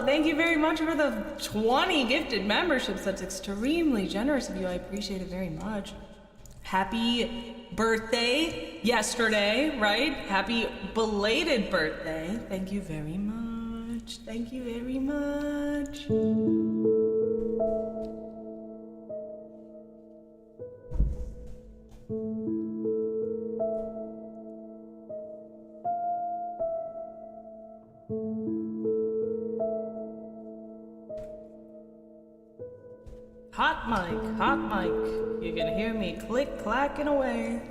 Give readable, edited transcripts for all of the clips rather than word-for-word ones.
Thank you very much for the 20 gifted memberships. That's extremely generous of you. I appreciate it very much. Happy birthday yesterday, right? Happy belated birthday. Thank you very much. Thank you very much. Hot mic. You can hear me click clacking away.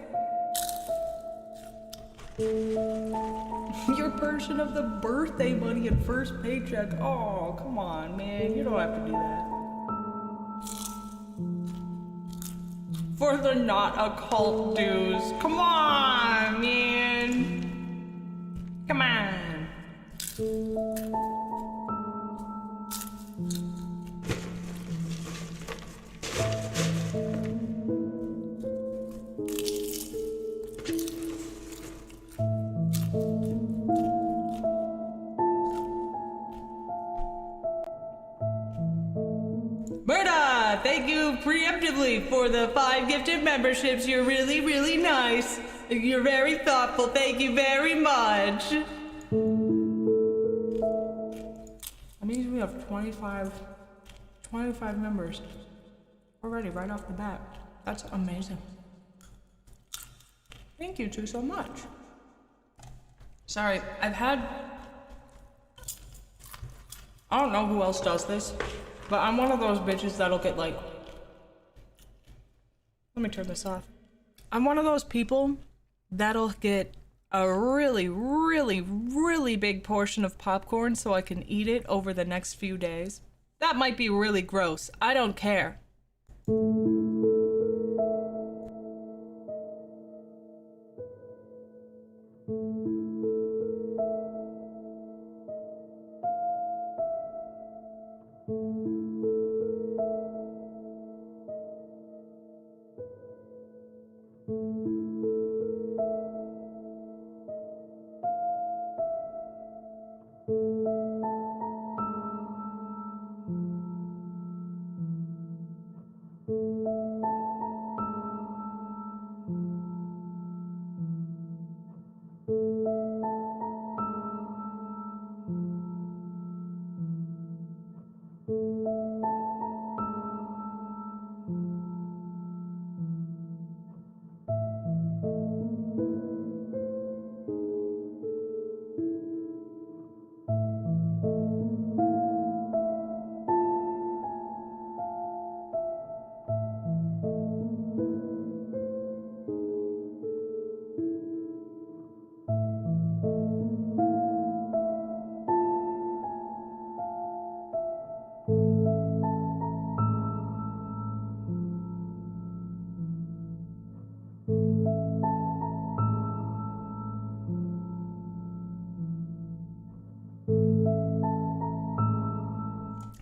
Your version of the birthday money and first paycheck. Oh, come on, man. You don't have to do that. For the not occult dues. Come on, man. Come on. Thank you preemptively for the 5 gifted memberships. You're really, really nice. You're very thoughtful. Thank you very much. That means we have 25 members already right off the bat. That's amazing. Thank you two so much. Sorry, I don't know who else does this. But I'm one of those bitches that'll get like, let me turn this off. I'm one of those people that'll get a really, really, really big portion of popcorn so I can eat it over the next few days. That might be really gross. I don't care.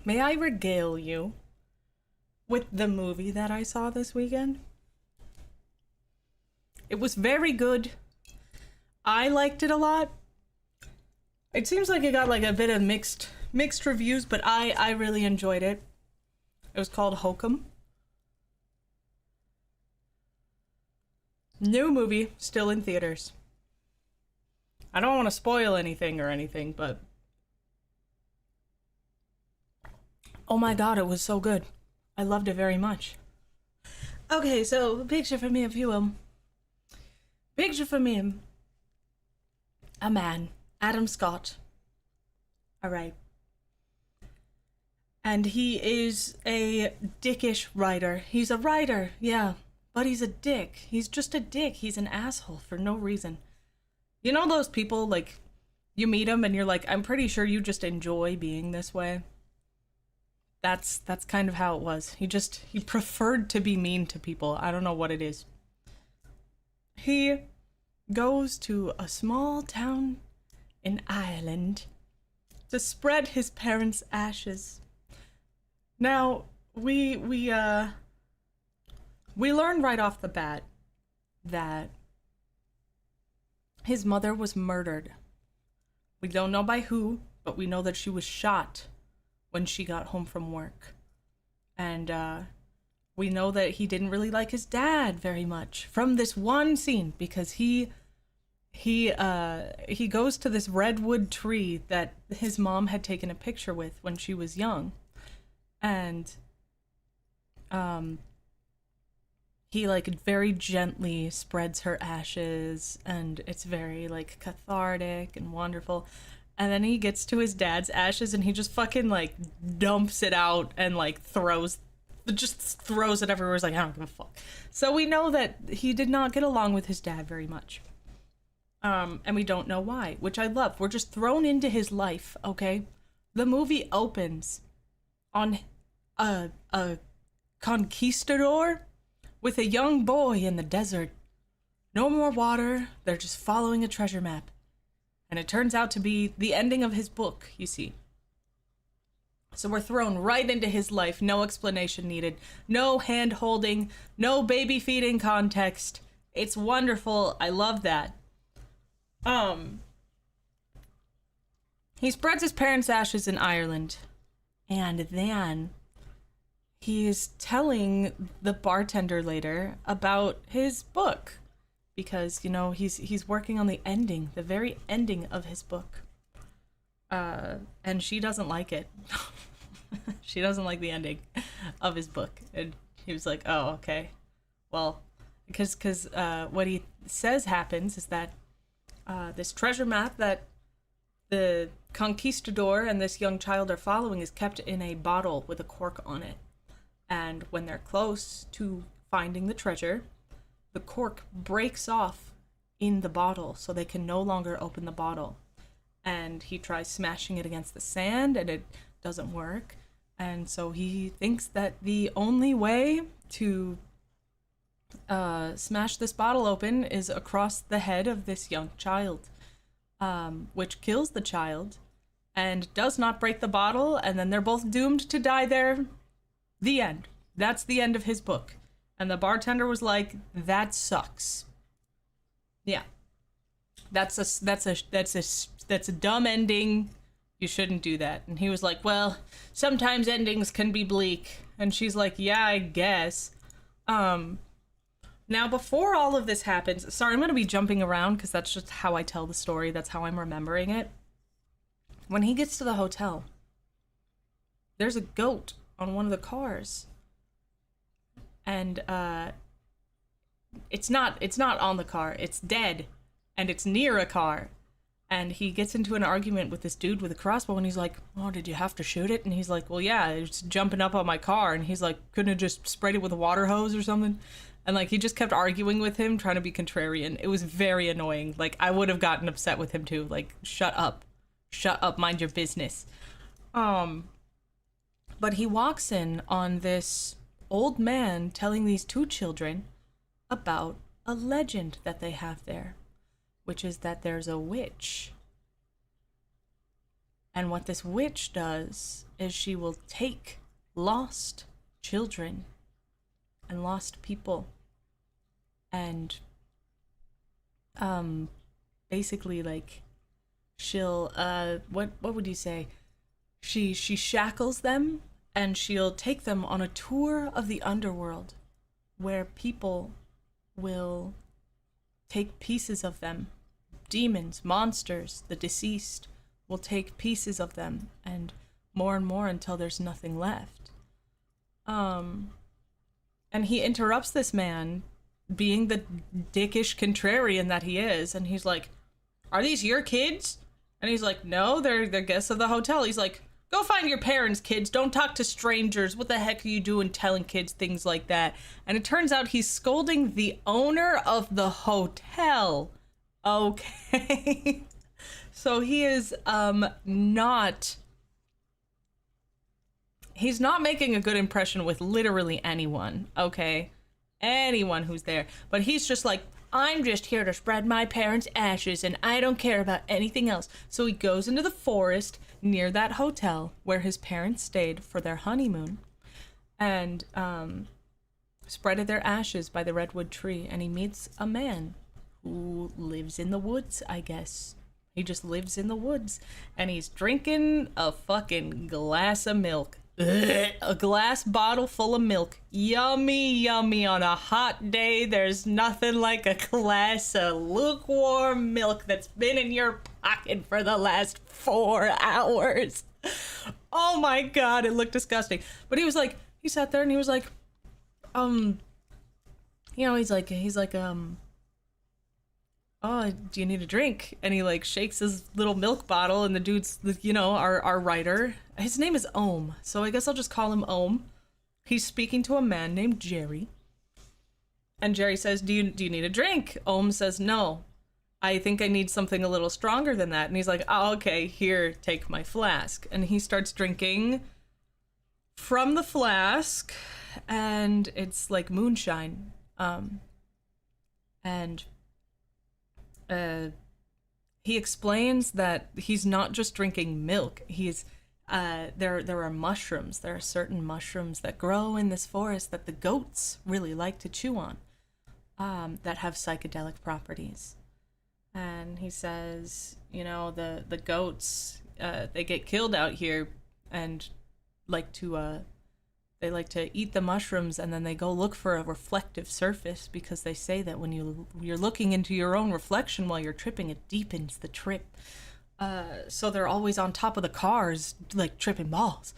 May I regale you with the movie that I saw this weekend? It was very good. I liked it a lot. It seems like it got like a bit of mixed reviews, but I really enjoyed it. It was called Hokum. New movie, still in theaters. I don't want to spoil anything, but oh my god, it was so good. I loved it very much. Okay, so picture for me, if you will. Picture for me a man, Adam Scott. All right. And he is a dickish writer. He's a writer, yeah, but he's a dick. He's just a dick. He's an asshole for no reason. You know those people, like, you meet him and you're like, I'm pretty sure you just enjoy being this way. That's kind of how it was. He preferred to be mean to people. I don't know what it is. He goes to a small town in Ireland to spread his parents' ashes. Now, we learn right off the bat that his mother was murdered. We don't know by who, but we know that she was shot when she got home from work. And we know that he didn't really like his dad very much from this one scene, because he goes to this redwood tree that his mom had taken a picture with when she was young. And he like very gently spreads her ashes, and it's very like cathartic and wonderful. And then he gets to his dad's ashes and he just fucking like dumps it out and like throws it everywhere. He's like, I don't give a fuck. So we know that he did not get along with his dad very much. And we don't know why, which I love. We're just thrown into his life, okay? The movie opens on a conquistador with a young boy in the desert. No more water. They're just following a treasure map. And it turns out to be the ending of his book, you see. So we're thrown right into his life. No explanation needed. No hand-holding. No baby-feeding context. It's wonderful. I love that. He spreads his parents' ashes in Ireland. And then he is telling the bartender later about his book. Because, you know, he's working on the very ending of his book. And she doesn't like it. She doesn't like the ending of his book. And he was like, oh, okay. Well, because what he says happens is that this treasure map that the conquistador and this young child are following is kept in a bottle with a cork on it. And when they're close to finding the treasure, the cork breaks off in the bottle, so they can no longer open the bottle. And he tries smashing it against the sand, and it doesn't work. And so he thinks that the only way to smash this bottle open is across the head of this young child, which kills the child and does not break the bottle, and then they're both doomed to die there. The end. That's the end of his book. And the bartender was like, that sucks. Yeah. That's a dumb ending. You shouldn't do that. And he was like, well, sometimes endings can be bleak. And she's like, yeah, I guess. Now, before all of this happens, sorry, I'm going to be jumping around because that's just how I tell the story. That's how I'm remembering it. When he gets to the hotel, there's a goat on one of the cars. And it's not on the car. It's dead. And it's near a car. And he gets into an argument with this dude with a crossbow, and he's like, oh, did you have to shoot it? And he's like, well, yeah, it's jumping up on my car. And he's like, couldn't have just sprayed it with a water hose or something? And like, he just kept arguing with him, trying to be contrarian. It was very annoying. Like, I would have gotten upset with him too. Like, shut up, mind your business. But he walks in on this old man telling these two children about a legend that they have there, which is that there's a witch. And what this witch does is she will take lost children and lost people and basically like she'll what would you say? She shackles them and she'll take them on a tour of the underworld where people will take pieces of them. Demons, monsters, the deceased will take pieces of them and more until there's nothing left. And he interrupts this man, being the dickish contrarian that he is, and he's like, "Are these your kids?" And he's like, "No, they're guests of the hotel." He's like, "Go find your parents, kids. Don't talk to strangers. What the heck are you doing telling kids things like that?" And it turns out he's scolding the owner of the hotel. Okay. So he is he's not making a good impression with literally anyone, okay? Anyone who's there. But he's just like, "I'm just here to spread my parents' ashes and I don't care about anything else." So he goes into the forest near that hotel where his parents stayed for their honeymoon and spreaded their ashes by the redwood tree. And he meets a man who lives in the woods, I guess. He just lives in the woods. And he's drinking a fucking glass of milk. A glass bottle full of milk. Yummy, yummy on a hot day. There's nothing like a glass of lukewarm milk that's been in your pocket for the last 4 hours. Oh my god, it looked disgusting. But he was like, he sat there and he was like, he's like, "Oh, do you need a drink?" And he like shakes his little milk bottle, and the dude's, our writer. His name is Ohm, so I guess I'll just call him Ohm. He's speaking to a man named Jerry. And Jerry says, do you need a drink? Ohm says, "No, I think I need something a little stronger than that." And he's like, "Oh, okay, here, take my flask." And he starts drinking from the flask, and it's like moonshine. He explains that he's not just drinking milk. He's there are mushrooms. There are certain mushrooms that grow in this forest that the goats really like to chew on, that have psychedelic properties. And he says, the goats, they get killed out here and they like to eat the mushrooms, and then they go look for a reflective surface, because they say that when you're looking into your own reflection while you're tripping, it deepens the trip. So they're always on top of the cars, like tripping balls.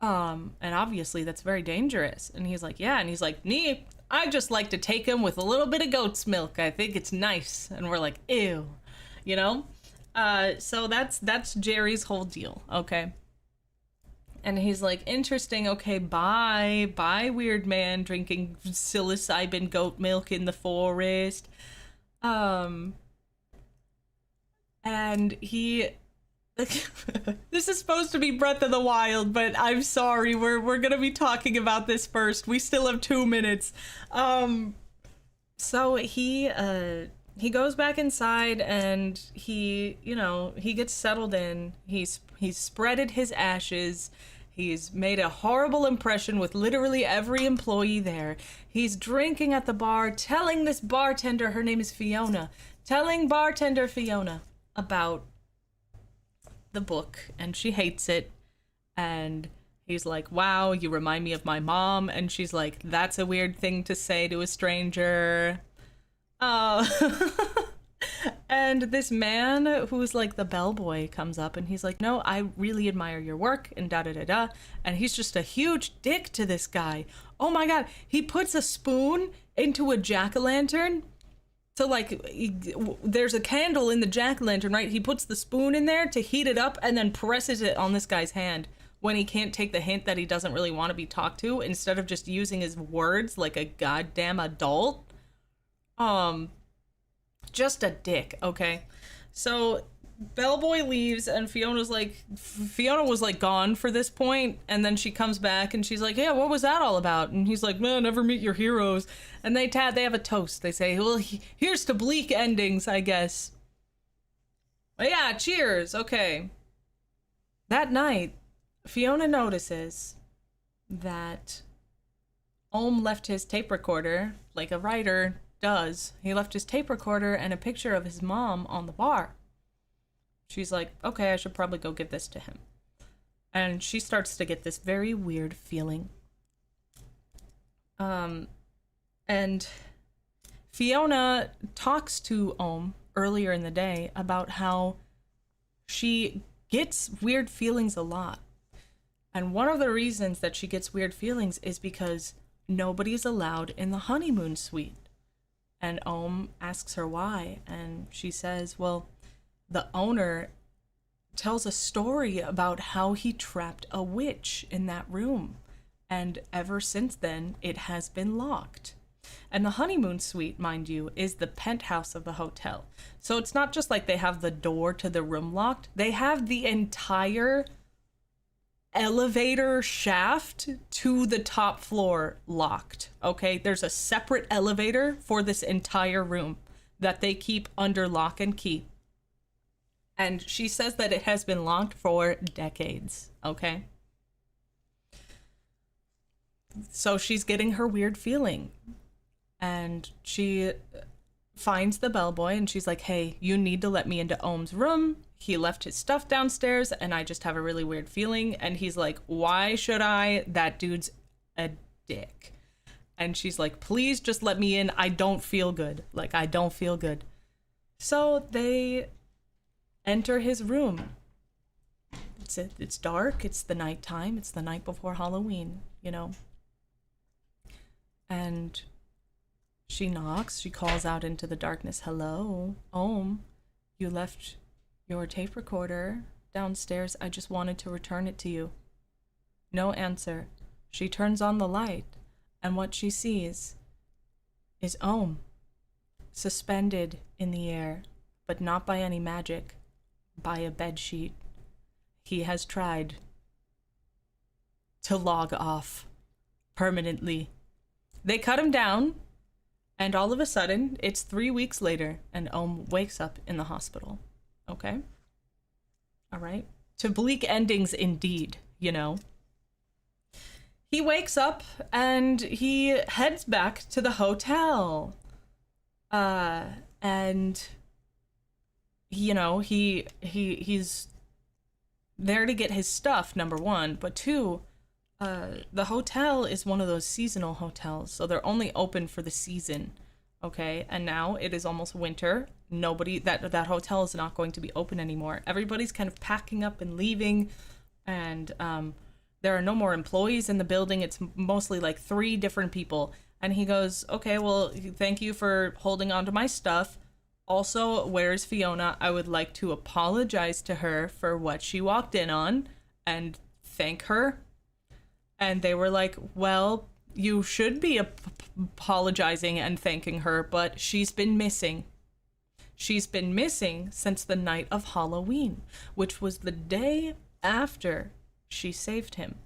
And obviously that's very dangerous. And he's like, "Yeah." And he's like, "Nee, I just like to take them with a little bit of goat's milk. I think it's nice." And we're like, ew, So that's Jerry's whole deal, okay? And he's like, "Interesting, okay, bye, weird man drinking psilocybin goat milk in the forest." And he, this is supposed to be Breath of the Wild, but I'm sorry, we're gonna be talking about this first. We still have 2 minutes. So he goes back inside, and he gets settled in. He's spreaded his ashes. He's made a horrible impression with literally every employee there. He's drinking at the bar, telling this bartender, her name is Fiona, telling bartender Fiona about the book, and she hates it. And he's like, "Wow, you remind me of my mom." And she's like, "That's a weird thing to say to a stranger." And this man who's like the bellboy comes up, and he's like, "No, I really admire your work," and da-da-da-da. And he's just a huge dick to this guy. Oh my god, he puts a spoon into a jack-o'-lantern to there's a candle in the jack-o'-lantern, right? He puts the spoon in there to heat it up and then presses it on this guy's hand when he can't take the hint that he doesn't really want to be talked to, instead of just using his words like a goddamn adult. Just a dick, okay? So Bellboy leaves, and Fiona was like gone for this point, and then she comes back and she's like, "Yeah, what was that all about?" And he's like, "Man, never meet your heroes." And they have a toast. They say, "Well, here's to bleak endings, I guess." But yeah, cheers. Okay. That night, Fiona notices that Ohm left his tape recorder, like a writer does. He left his tape recorder and a picture of his mom on the bar. She's like, "Okay, I should probably go give this to him." And she starts to get this very weird feeling. And Fiona talks to Ohm earlier in the day about how she gets weird feelings a lot. And one of the reasons that she gets weird feelings is because nobody's allowed in the honeymoon suite. And Ohm asks her why, and she says, well, the owner tells a story about how he trapped a witch in that room, and ever since then, it has been locked. And the honeymoon suite, mind you, is the penthouse of the hotel. So it's not just like they have the door to the room locked, they have the entire elevator shaft to the top floor locked. Okay, there's a separate elevator for this entire room that they keep under lock and key. And she says that it has been locked for decades. Okay, so she's getting her weird feeling, and she finds the bellboy and she's like, hey, you need to let me into Ohm's room. He left his stuff downstairs and I just have a really weird feeling. And he's like, why should I? That dude's a dick. And she's like, please just let me in. I don't feel good. Like, I don't feel good. So they enter his room. It's dark. It's the nighttime. It's the night before Halloween, you know. And she knocks. She calls out into the darkness, hello, Ohm, you left your tape recorder downstairs. I just wanted to return it to you. No answer. She turns on the light, and what she sees is Ohm, suspended in the air, but not by any magic, by a bedsheet. He has tried to log off permanently. They cut him down, and all of a sudden, it's 3 weeks later, and Ohm wakes up in the hospital. Okay? All right? To bleak endings indeed, you know. He wakes up, and he heads back to the hotel. And, you know, he's there to get his stuff, number one, but two, the hotel is one of those seasonal hotels, so they're only open for the season, okay? And now it is almost winter. Nobody, that hotel is not going to be open anymore. Everybody's kind of packing up and leaving, and there are no more employees in the building. It's mostly like 3 different people. And he goes, okay, well, thank you for holding on to my stuff. Also, where's Fiona? I would like to apologize to her for what she walked in on and thank her. And they were like, well, you should be apologizing and thanking her, but she's been missing. She's been missing since the night of Halloween, which was the day after she saved him.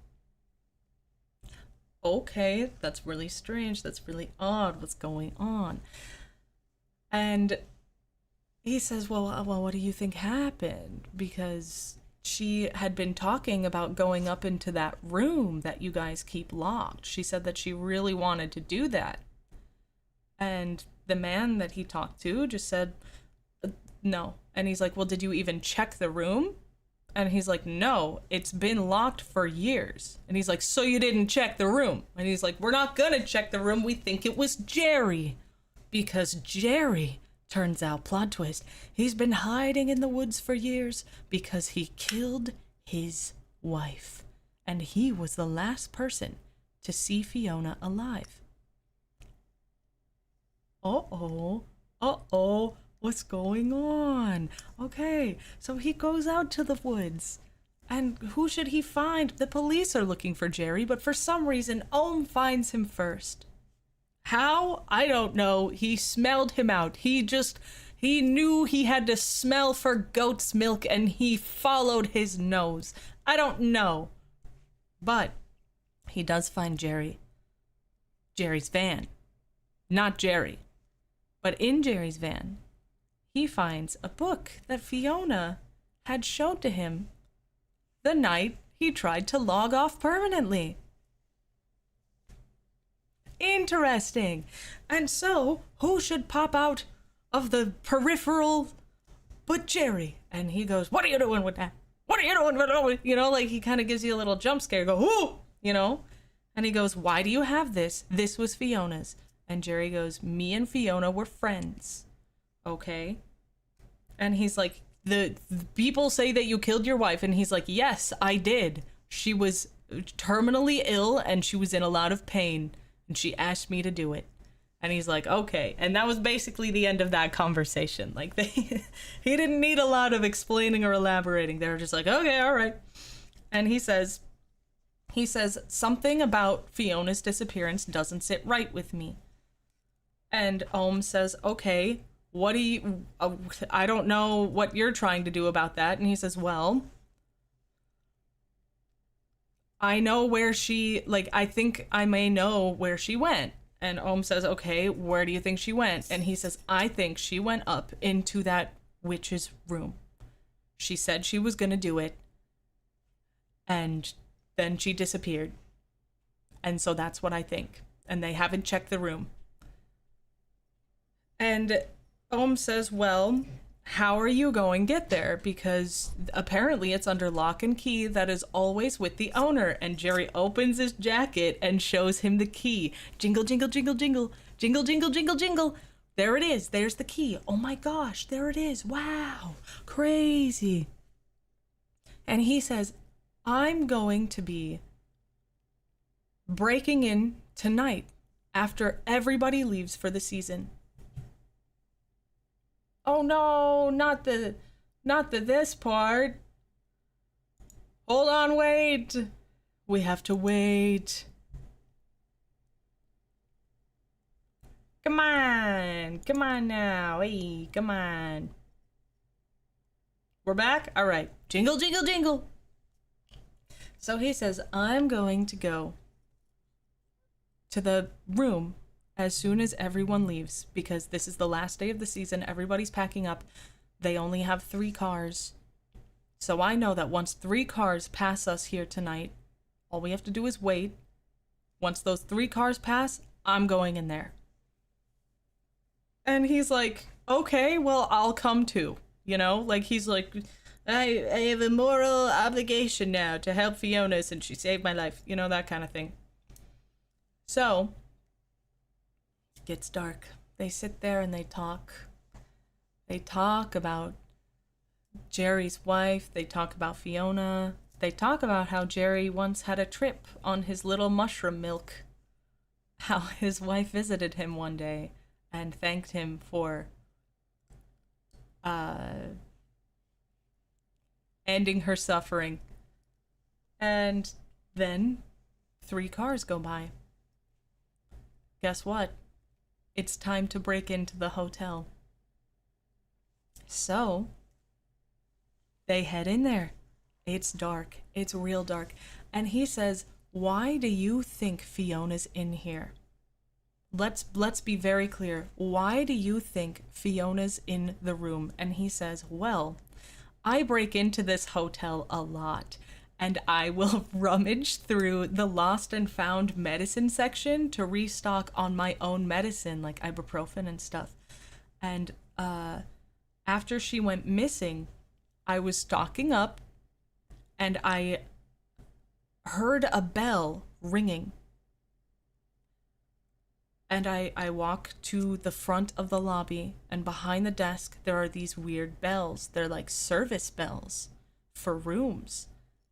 Okay, that's really strange. That's really odd. What's going on? And he says, well, what do you think happened? Because she had been talking about going up into that room that you guys keep locked. She said that she really wanted to do that. And the man that he talked to just said, no. And he's like, well, did you even check the room? And he's like, no, it's been locked for years. And he's like, so you didn't check the room? And he's like, we're not gonna check the room. We think it was Jerry. Because Jerry, turns out, plot twist, he's been hiding in the woods for years because he killed his wife. And he was the last person to see Fiona alive. Uh-oh. Uh-oh. What's going on? Okay, so he goes out to the woods. And who should he find? The police are looking for Jerry, but for some reason, Ohm finds him first. How? I don't know. He smelled him out. He knew he had to smell for goat's milk, and he followed his nose. I don't know. But he does find Jerry. Jerry's van. Not Jerry. But in Jerry's van, he finds a book that Fiona had showed to him the night he tried to log off permanently. Interesting. And so, who should pop out of the peripheral but Jerry? And he goes, what are you doing with that? What are you doing with that? You know, like he kind of gives you a little jump scare. Go, ooh, you know? And he goes, why do you have this? This was Fiona's. And Jerry goes, me and Fiona were friends. Okay. And he's like, the people say that you killed your wife. And he's like, yes, I did. She was terminally ill and she was in a lot of pain, and she asked me to do it. And he's like, okay. And that was basically the end of that conversation. Like, he didn't need a lot of explaining or elaborating. They were just like, okay, all right. And he says, something about Fiona's disappearance doesn't sit right with me. And Ohm says, okay, what do you, I don't know what you're trying to do about that. And he says, well, I know where she, like, I think I may know where she went. And Ohm says, okay, where do you think she went? And he says, I think she went up into that witch's room. She said she was gonna do it. And then she disappeared. And so that's what I think. And they haven't checked the room. And Ohm says, well, how are you going to get there? Because apparently it's under lock and key that is always with the owner. And Jerry opens his jacket and shows him the key. Jingle, jingle, jingle, jingle. Jingle, jingle, jingle, jingle. There it is. There's the key. Oh my gosh, there it is. Wow. Crazy. And he says, I'm going to be breaking in tonight after everybody leaves for the season. Oh no, not the this part. Hold on, wait. We have to wait. Come on now, hey, come on. We're back? All right, jingle, jingle, jingle. So he says, I'm going to go to the room as soon as everyone leaves, because this is the last day of the season. Everybody's packing up. They only have 3 cars. So I know that once 3 cars pass us here tonight, all we have to do is wait. Once those 3 cars pass, I'm going in there. And he's like, okay, well, I'll come too. You know, like, he's like, I have a moral obligation now to help Fiona since she saved my life. You know, that kind of thing. So it gets dark. They sit there and they talk. They talk about Jerry's wife. They talk about Fiona. They talk about how Jerry once had a trip on his little mushroom milk. How his wife visited him one day and thanked him for ending her suffering. And then 3 cars go by. Guess what? It's time to break into the hotel. So they head in there. It's dark. It's real dark. And he says, why do you think Fiona's in here? Let's be very clear. Why do you think Fiona's in the room? And he says, well, I break into this hotel a lot, and I will rummage through the lost and found medicine section to restock on my own medicine, like ibuprofen and stuff. And after she went missing, I was stocking up, and I heard a bell ringing. And I walk to the front of the lobby, and behind the desk there are these weird bells. They're like service bells for rooms.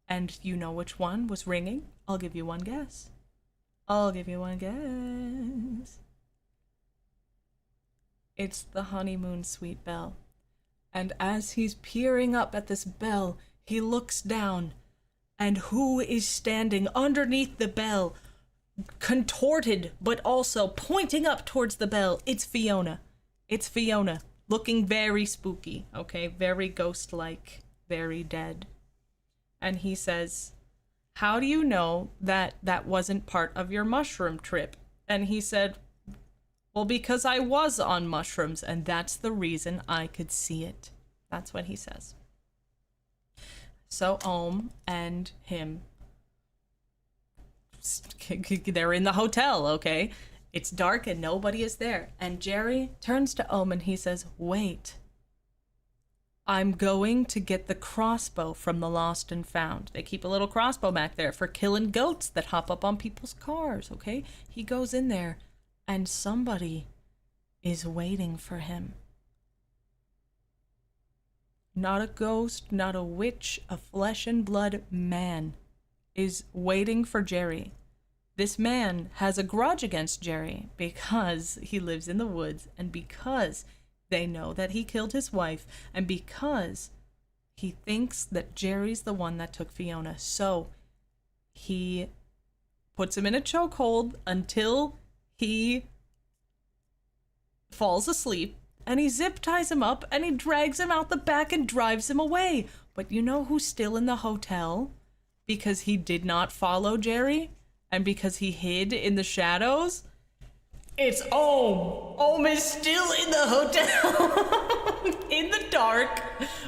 And you know which one was ringing? I'll give you one guess. It's the honeymoon suite bell. And as he's peering up at this bell, he looks down, and who is standing underneath the bell, contorted but also pointing up towards the bell? It's Fiona. It's Fiona, looking very spooky, okay? Very ghost-like, very dead. And he says, how do you know that that wasn't part of your mushroom trip? And he said, well, because I was on mushrooms, and that's the reason I could see it. That's what he says. So Ohm and him, they're in the hotel, okay? It's dark and nobody is there. And Jerry turns to Ohm and he says, wait. I'm going to get the crossbow from the lost and found. They keep a little crossbow back there for killing goats that hop up on people's cars, okay? He goes in there and somebody is waiting for him. Not a ghost, not a witch, a flesh and blood man is waiting for Jerry. This man has a grudge against Jerry because he lives in the woods and because they know that he killed his wife and because he thinks that Jerry's the one that took Fiona. So he puts him in a chokehold until he falls asleep, and he zip ties him up and he drags him out the back and drives him away. But you know who's still in the hotel? Because he did not follow Jerry and because he hid in the shadows? It's Ohm. Ohm is still in the hotel in the dark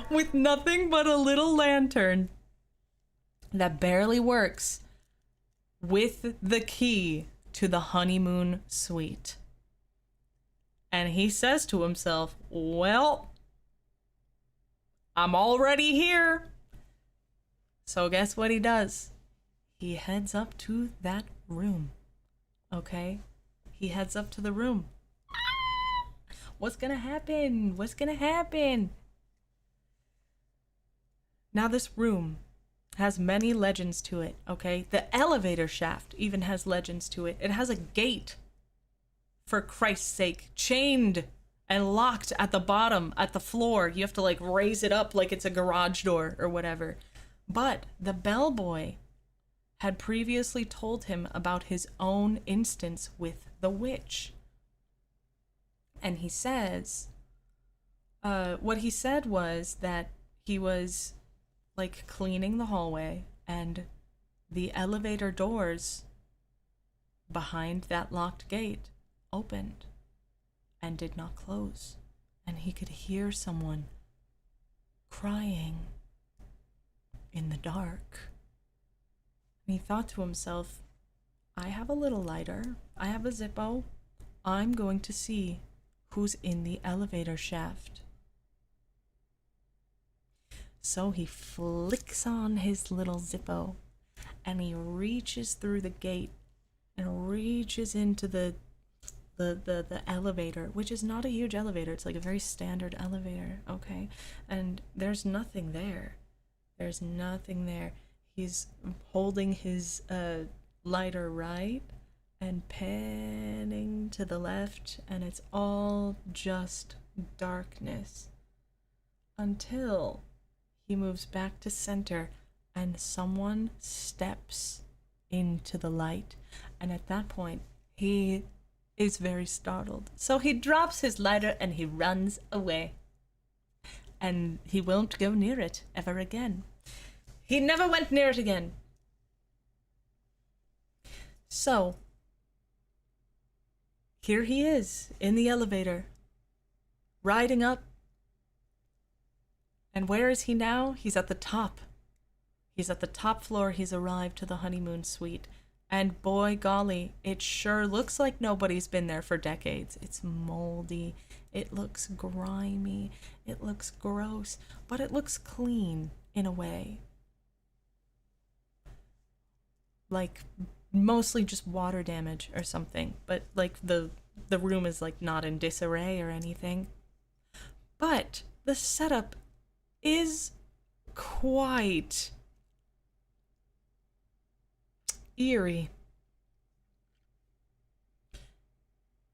with nothing but a little lantern that barely works with the key to the honeymoon suite. And he says to himself, well, I'm already here. So guess what he does? He heads up to that room. Okay? He heads up to the room. What's gonna happen? What's gonna happen? Now this room has many legends to it, okay? The elevator shaft even has legends to it. It has a gate, for Christ's sake, chained and locked at the bottom, at the floor. You have to like raise it up like it's a garage door or whatever. But the bellboy had previously told him about his own instance with the witch. And he says, what he said was that he was like cleaning the hallway and the elevator doors behind that locked gate opened and did not close. And he could hear someone crying in the dark. And he thought to himself, I have a little lighter. I have a Zippo. I'm going to see who's in the elevator shaft. So he flicks on his little Zippo and he reaches through the gate and reaches into the elevator, which is not a huge elevator. It's like a very standard elevator, okay? And there's nothing there. There's nothing there. He's holding his lighter right and panning to the left, and it's all just darkness until he moves back to center and someone steps into the light. And at that point, he is very startled. So he drops his lighter and he runs away. And he won't go near it ever again. He never went near it again. So, here he is in the elevator, riding up. And where is he now? He's at the top. He's at the top floor. He's arrived to the honeymoon suite. And boy golly, it sure looks like nobody's been there for decades. It's moldy. It looks grimy. It looks gross. But it looks clean in a way. Like mostly just water damage or something. But like the room is like not in disarray or anything. But the setup is quite eerie.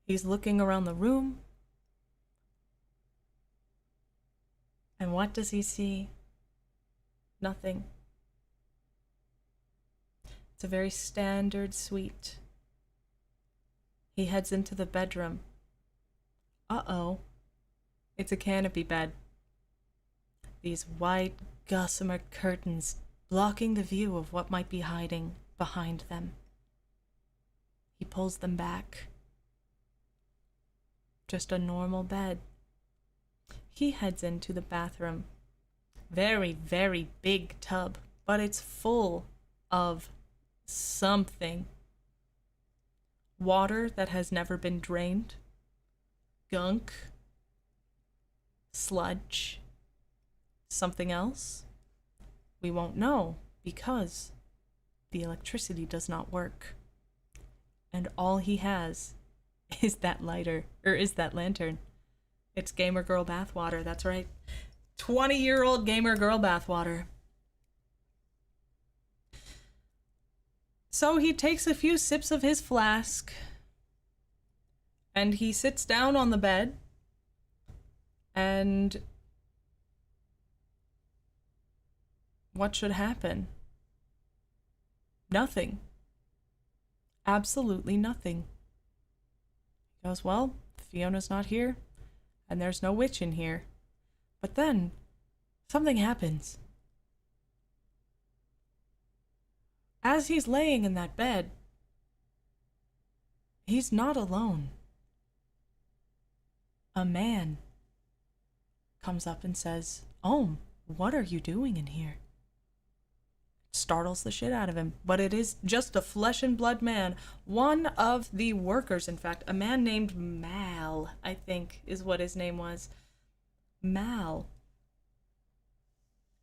He's looking around the room. And what does he see? Nothing. It's a very standard suite. He heads into the bedroom. Uh-oh. It's a canopy bed. These white gossamer curtains blocking the view of what might be hiding behind them. He pulls them back. Just a normal bed. He heads into the bathroom. Very, very big tub, but it's full of something. Water that has never been drained. Gunk. Sludge. Something else? We won't know because the electricity does not work. And all he has is that lighter, or is that lantern. It's gamer girl bathwater, that's right. 20-year-old gamer girl bathwater. So he takes a few sips of his flask and he sits down on the bed and what should happen? Nothing. Absolutely nothing. He goes, well, Fiona's not here and there's no witch in here. But then something happens. As he's laying in that bed, he's not alone. A man comes up and says, "Ohm, what are you doing in here?" Startles the shit out of him, but it is just a flesh and blood man. One of the workers, in fact, a man named Mal, I think is what his name was. Mal.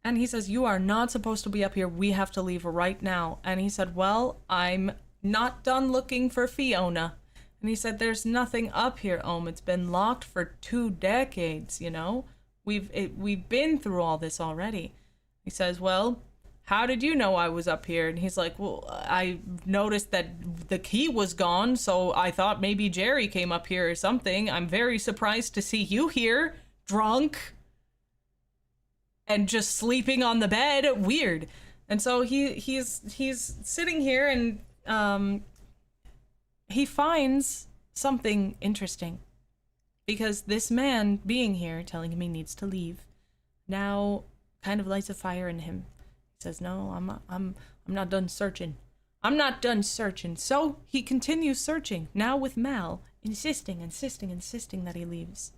And he says, "You are not supposed to be up here. We have to leave right now." And he said, "Well, I'm not done looking for Fiona." And he said, "There's nothing up here, Ohm. It's been locked for 2 decades, you know? We've been through all this already." He says, "Well, how did you know I was up here?" And he's like, "Well, I noticed that the key was gone, so I thought maybe Jerry came up here or something. I'm very surprised to see you here, drunk, and just sleeping on the bed. Weird." And so he's sitting here and he finds something interesting. Because this man being here, telling him he needs to leave, now kind of lights a fire in him. He says, "No, I'm not done searching. I'm not done searching." So he continues searching, now with Mal, insisting that he leaves.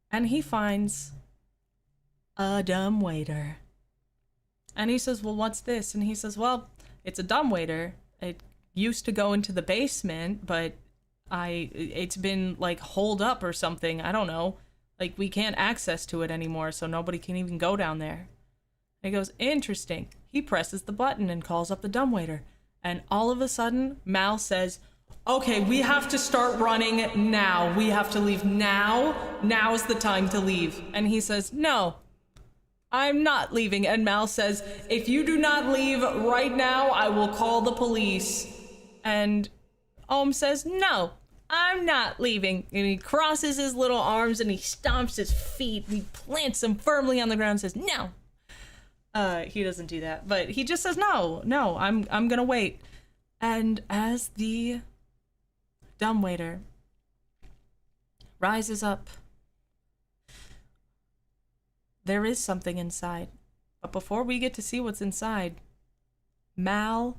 And he finds a dumbwaiter. And he says, "Well, what's this?" And he says, "Well, it's a dumbwaiter. It used to go into the basement, but it's been like holed up or something. I don't know. Like we can't access to it anymore, so nobody can even go down there." And he goes, "Interesting." He presses the button and calls up the dumbwaiter. And all of a sudden, Mal says, "Okay, we have to start running now. We have to leave now. Now's the time to leave." And he says, "No, I'm not leaving." And Mal says, "If you do not leave right now, I will call the police." And Ohm says, "No, I'm not leaving." And he crosses his little arms and he stomps his feet. And he plants them firmly on the ground and says, "No." He doesn't do that, but he just says, no, I'm gonna wait." And as the dumbwaiter rises up, there is something inside. But before we get to see what's inside, Mal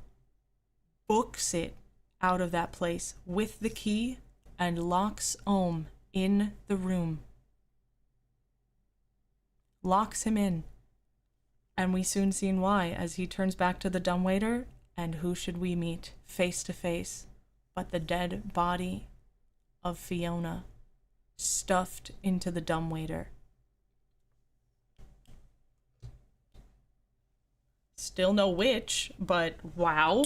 books it out of that place with the key and locks Ohm in the room. Locks him in. And we soon seen why as he turns back to the dumbwaiter, and who should we meet face to face but the dead body of Fiona stuffed into the dumbwaiter. Still no witch, but wow.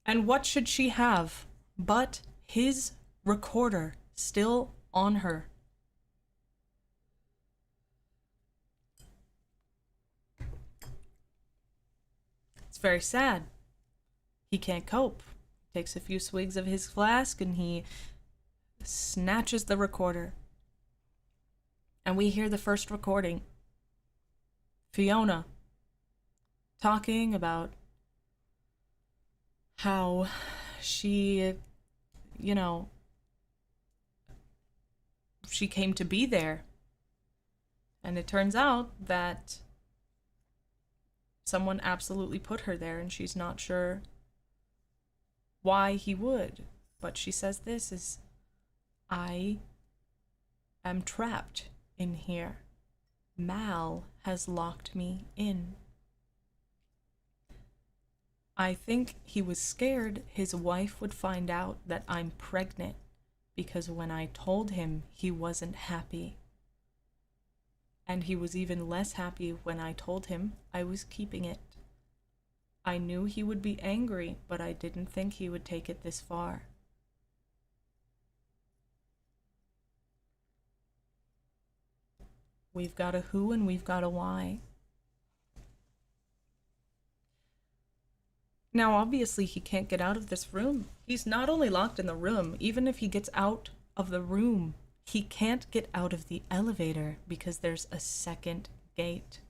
And what should she have but his recorder still on her? It's very sad. He can't cope. Takes a few swigs of his flask and he snatches the recorder. And we hear the first recording. Fiona talking about how she, she came to be there. And it turns out that someone absolutely put her there, and she's not sure why he would. But she says this is, "I am trapped in here. Mal has locked me in. I think he was scared his wife would find out that I'm pregnant, because when I told him, he wasn't happy. And he was even less happy when I told him I was keeping it. I knew he would be angry, but I didn't think he would take it this far." We've got a who and we've got a why. Now, obviously, he can't get out of this room. He's not only locked in the room, even if he gets out of the room, he can't get out of the elevator because there's a second gate.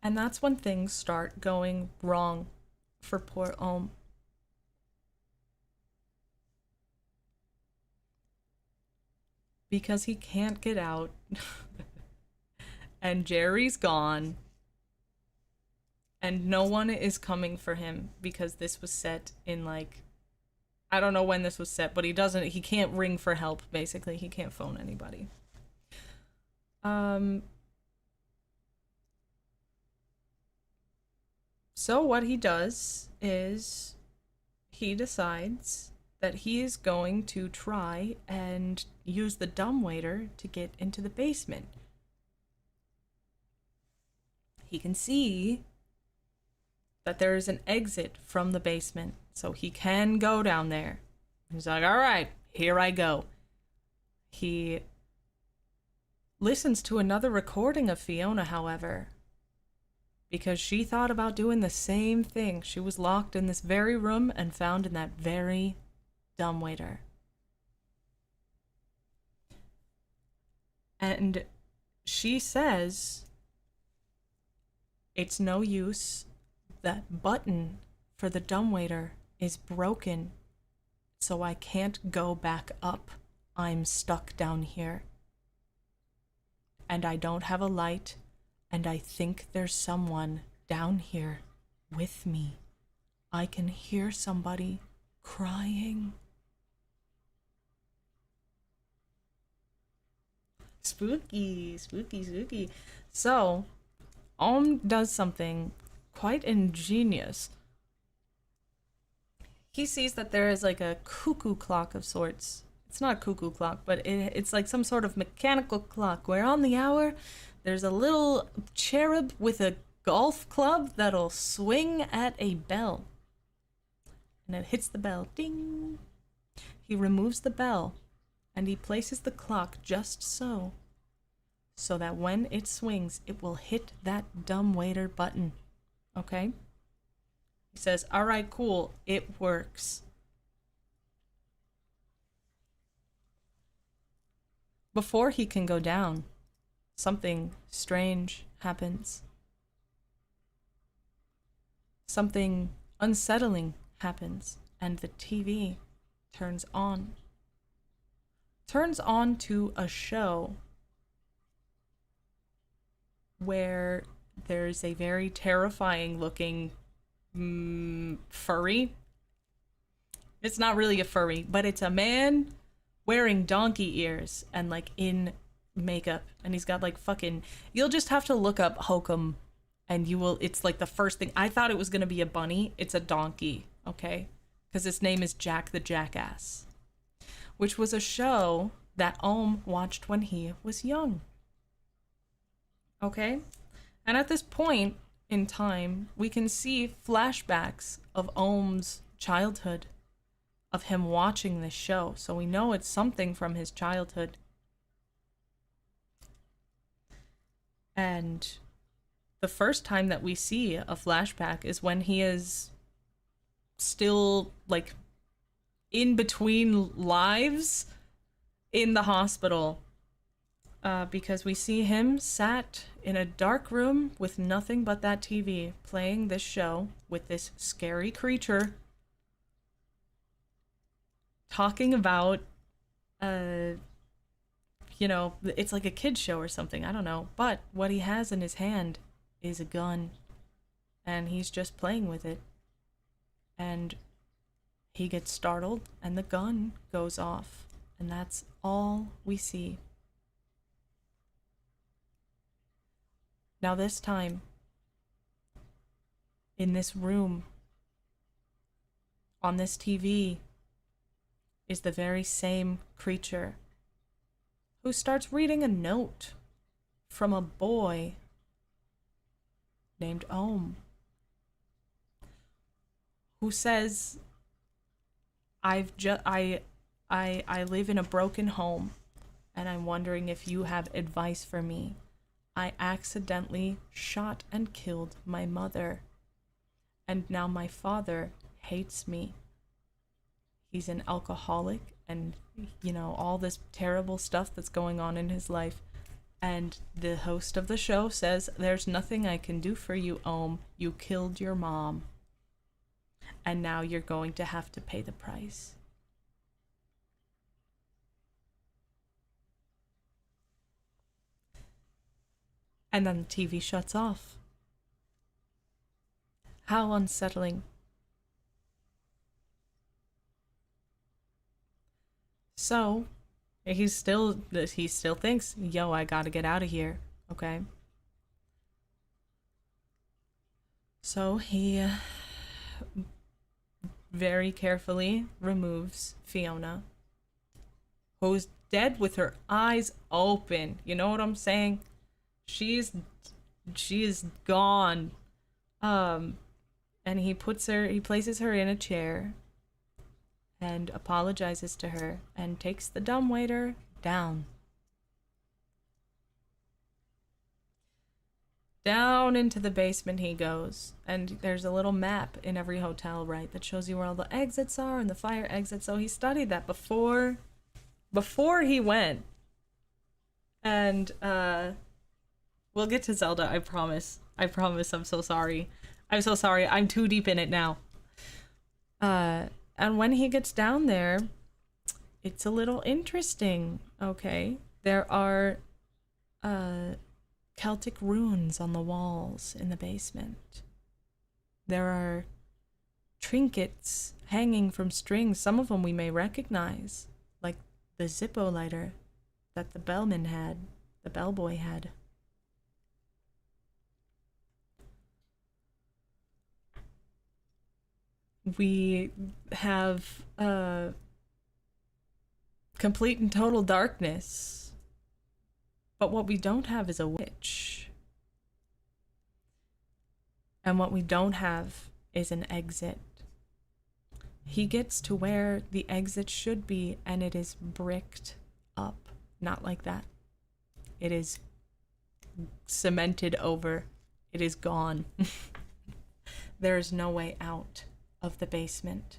And that's when things start going wrong for poor Ohm. Because he can't get out. And Jerry's gone. And no one is coming for him because this was set in, like, I don't know when this was set, but he can't ring for help, basically. He can't phone anybody. So what he does is he decides that he is going to try and use the dumbwaiter to get into the basement. He can see that there is an exit from the basement, so he can go down there. He's like, all right, here I go. He listens to another recording of Fiona, however, because she thought about doing the same thing. She was locked in this very room and found in that very dumbwaiter. And she says it's no use. That button for the dumbwaiter is broken, so I can't go back up. I'm stuck down here. And I don't have a light, and I think there's someone down here with me. I can hear somebody crying. Spooky, spooky, spooky. So, Ohm does something quite ingenious. He sees that there is like a cuckoo clock of sorts. It's not a cuckoo clock, but it's like some sort of mechanical clock where on the hour there's a little cherub with a golf club that'll swing at a bell. And it hits the bell. Ding! He removes the bell and he places the clock just so that when it swings, it will hit that dumbwaiter button. Okay? He says, all right, cool, it works. Before he can go down, something strange happens. Something unsettling happens, and the TV turns on. Turns on to a show where there's a very terrifying looking furry. It's not really a furry, but it's a man wearing donkey ears and like in makeup, and he's got like fucking, you'll just have to look up Hokum and you will, it's like the first thing. I thought it was gonna be a bunny. It's a donkey, okay? Because his name is Jack the Jackass, which was a show that Ohm watched when he was young. Okay? And at this point in time, we can see flashbacks of Ohm's childhood, of him watching this show. So we know it's something from his childhood. And the first time that we see a flashback is when he is still, like, in between lives in the hospital. Because we see him sat in a dark room with nothing but that TV, playing this show with this scary creature, talking about, you know, it's like a kid's show or something, I don't know. But what he has in his hand is a gun, and he's just playing with it. And he gets startled, and the gun goes off, and that's all we see. Now this time, in this room, on this TV, is the very same creature who starts reading a note from a boy named Ohm, who says, I live in a broken home, and I'm wondering if you have advice for me. I accidentally shot and killed my mother. And now my father hates me. He's an alcoholic and, you know, all this terrible stuff that's going on in his life. And the host of the show says, there's nothing I can do for you, Ohm. You killed your mom. And now you're going to have to pay the price. And then the TV shuts off. How unsettling. So, he still thinks, yo, I gotta get out of here, okay? So he very carefully removes Fiona, who's dead with her eyes open. You know what I'm saying? She is gone. And he places her in a chair and apologizes to her and takes the dumbwaiter down. Down into the basement he goes, and there's a little map in every hotel, right, that shows you where all the exits are and the fire exits. So he studied that before he went. And we'll get to Zelda, I promise. I'm so sorry. I'm too deep in it now. And when he gets down there, it's a little interesting, okay? There are Celtic runes on the walls in the basement. There are trinkets hanging from strings. Some of them we may recognize, like the Zippo lighter that the bellboy had. We have complete and total darkness. But what we don't have is a witch. And what we don't have is an exit. He gets to where the exit should be, and it is bricked up. Not like that. It is cemented over. It is gone. There is no way out of the basement.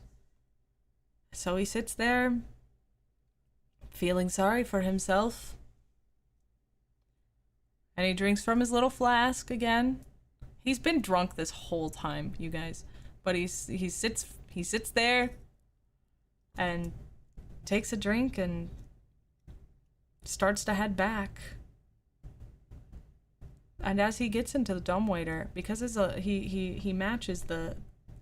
So he sits there, feeling sorry for himself. And he drinks from his little flask again. He's been drunk this whole time, you guys. But he sits there and takes a drink and starts to head back. And as he gets into the dumbwaiter, because he matches the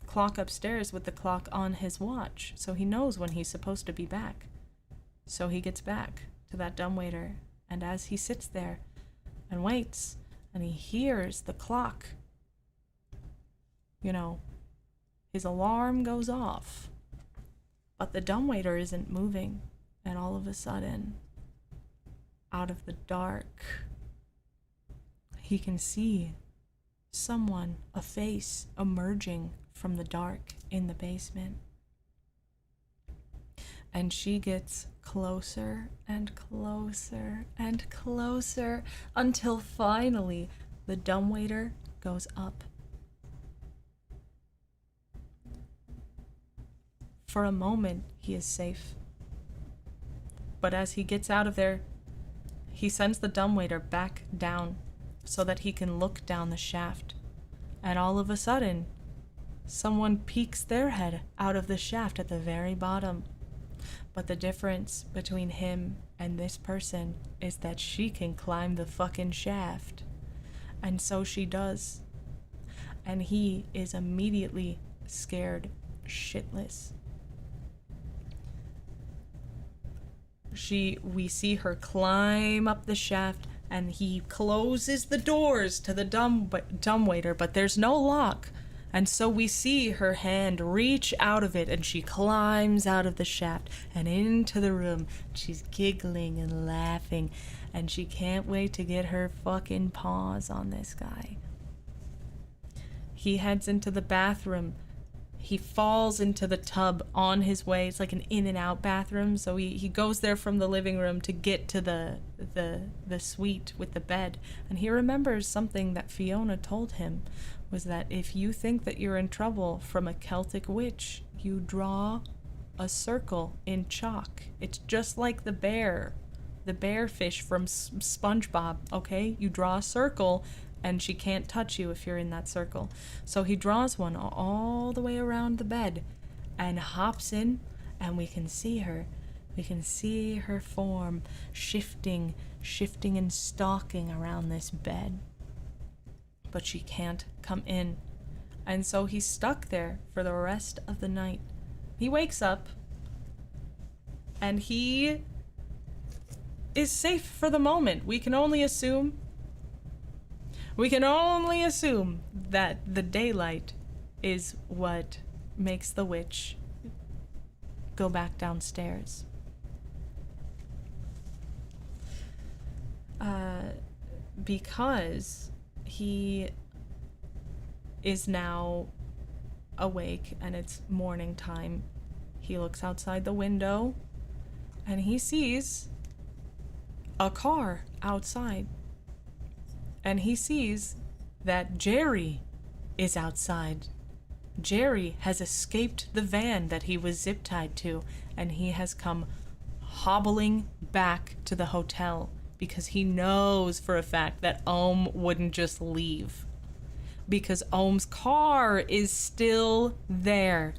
clock upstairs with the clock on his watch, so he knows when he's supposed to be back. So he gets back to that dumbwaiter, and as he sits there and waits, and he hears the clock, you know, his alarm goes off, but the dumbwaiter isn't moving, and all of a sudden, out of the dark, he can see someone, a face, emerging from the dark in the basement. And she gets closer and closer and closer until finally the dumbwaiter goes up. For a moment, he is safe. But as he gets out of there, he sends the dumbwaiter back down so that he can look down the shaft. And all of a sudden, someone peeks their head out of the shaft at the very bottom. But the difference between him and this person is that she can climb the fucking shaft. And so she does. And he is immediately scared shitless. We see her climb up the shaft, and he closes the doors to the dumbwaiter, but there's no lock. And so we see her hand reach out of it, and she climbs out of the shaft and into the room. She's giggling and laughing, and she can't wait to get her fucking paws on this guy. He heads into the bathroom he falls into the tub on his way. It's like an in and out bathroom, so he goes there from the living room to get to the suite with the bed, and he remembers something that Fiona told him, was that if you think that you're in trouble from a Celtic witch, you draw a circle in chalk. It's just like the bear fish from SpongeBob, okay? You draw a circle and she can't touch you if you're in that circle. So he draws one all the way around the bed and hops in, and we can see her. We can see her form shifting and stalking around this bed. But she can't come in. And so he's stuck there for the rest of the night. He wakes up and he is safe for the moment. We can only assume that the daylight is what makes the witch go back downstairs. Because he is now awake and it's morning time, he looks outside the window and he sees a car outside. And he sees that Jerry is outside. Jerry has escaped the van that he was zip-tied to, and he has come hobbling back to the hotel because he knows for a fact that Ohm wouldn't just leave, because Ohm's car is still there.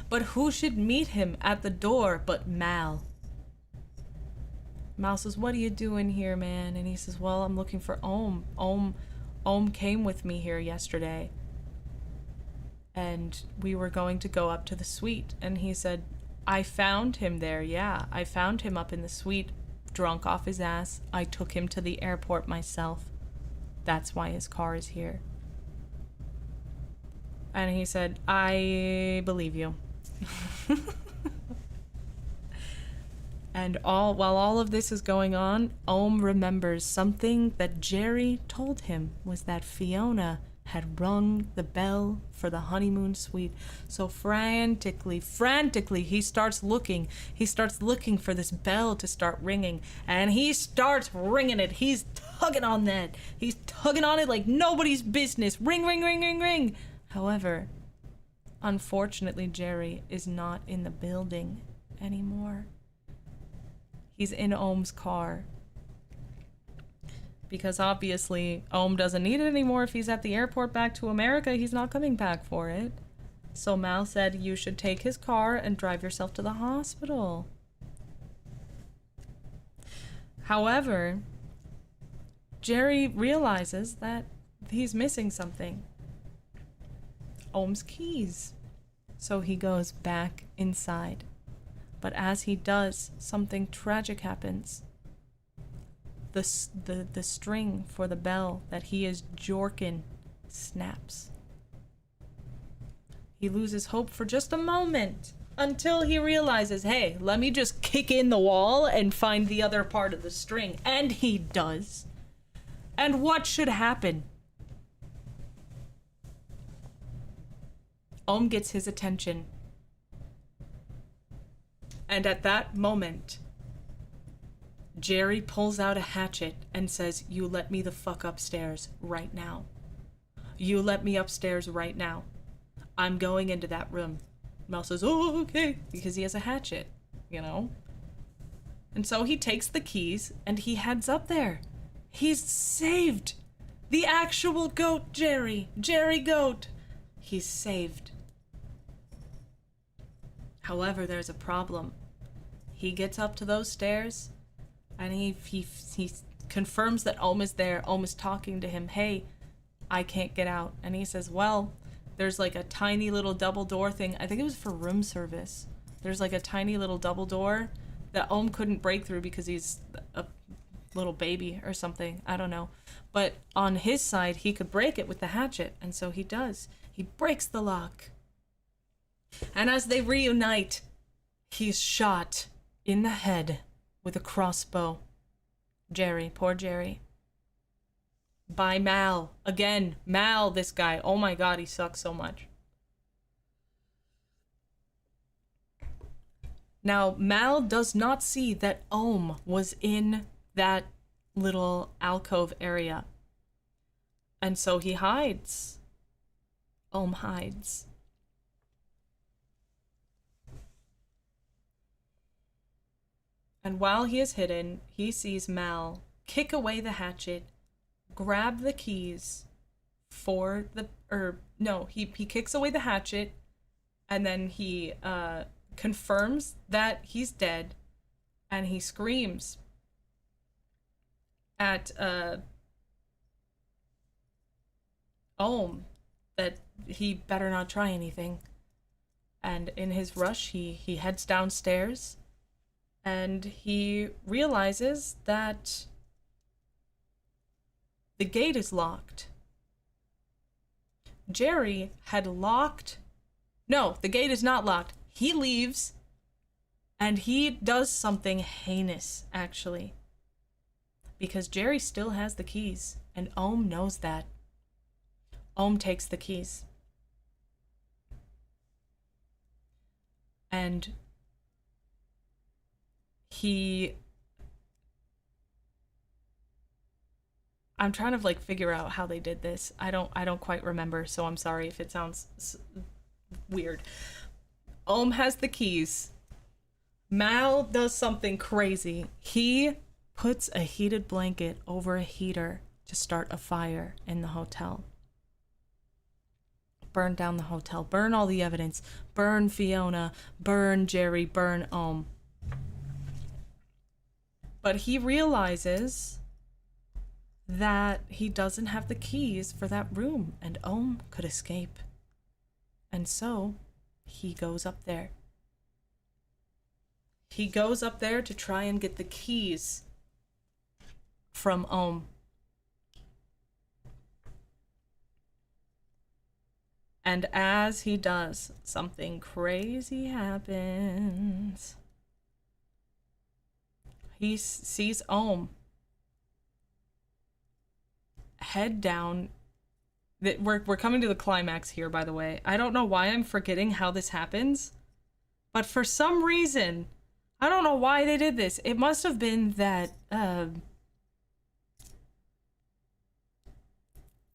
But who should meet him at the door but Mal? Mal says, "What are you doing here, man?" And he says, "Well, I'm looking for Ohm. Ohm came with me here yesterday. And we were going to go up to the suite." And he said, "I found him there, yeah. I found him up in the suite, drunk off his ass. I took him to the airport myself. That's why his car is here." And he said, "I believe you." And while all of this is going on, Ohm remembers something that Jerry told him, was that Fiona had rung the bell for the honeymoon suite. So frantically, he starts looking. He starts looking for this bell to start ringing, and he starts ringing it. He's tugging on that. He's tugging on it like nobody's business. Ring, ring, ring, ring, ring. However, unfortunately, Jerry is not in the building anymore. He's in Ohm's car. Because obviously, Ohm doesn't need it anymore. If he's at the airport back to America, he's not coming back for it. So Mal said, "You should take his car and drive yourself to the hospital." However, Jerry realizes that he's missing something. Ohm's keys. So he goes back inside. But as he does, something tragic happens. The string for the bell that he is jorking snaps. He loses hope for just a moment until he realizes, hey, let me just kick in the wall and find the other part of the string. And he does. And what should happen? Ohm gets his attention. And at that moment, Jerry pulls out a hatchet and says, "You let me the fuck upstairs right now. You let me upstairs right now. I'm going into that room." Mel says, "Oh, okay," because he has a hatchet, you know? And so he takes the keys and he heads up there. He's saved. The actual goat Jerry Goat. He's saved. However, there's a problem. He gets up to those stairs, and he confirms that Ohm is there. Ohm is talking to him. "Hey, I can't get out." And he says, "Well, there's like a tiny little double door thing." I think it was for room service. There's like a tiny little double door that Ohm couldn't break through because he's a little baby or something. I don't know. But on his side, he could break it with the hatchet. And so he does. He breaks the lock. And as they reunite, he's shot in the head with a crossbow. Jerry, poor Jerry. by Mal. Again, Mal, this guy. Oh my god, he sucks so much. Now, Mal does not see that Ohm was in that little alcove area. And so he hides. Ohm hides. And while he is hidden, he sees Mal kick away the hatchet, grab the keys for the... he kicks away the hatchet, and then he confirms that he's dead, and he screams at Ohm that he better not try anything. And in his rush, he heads downstairs, and he realizes that the gate is locked. Jerry had locked... No, the gate is not locked. He leaves, and he does something heinous, actually. Because Jerry still has the keys, and Ohm knows that. Ohm takes the keys. And I'm trying to figure out how they did this. I don't quite remember, so I'm sorry if it sounds weird. Ohm has the keys. Mal does something crazy. He puts a heated blanket over a heater to start a fire in the hotel. Burn down the hotel. Burn all the evidence. Burn Fiona. Burn Jerry. Burn Ohm. But he realizes that he doesn't have the keys for that room, and Ohm could escape. And so he goes up there. He goes up there to try and get the keys from Ohm. And as he does, something crazy happens. He sees Ohm head down. We're coming to the climax here, by the way. I don't know why I'm forgetting how this happens, but for some reason, I don't know why they did this. It must have been that,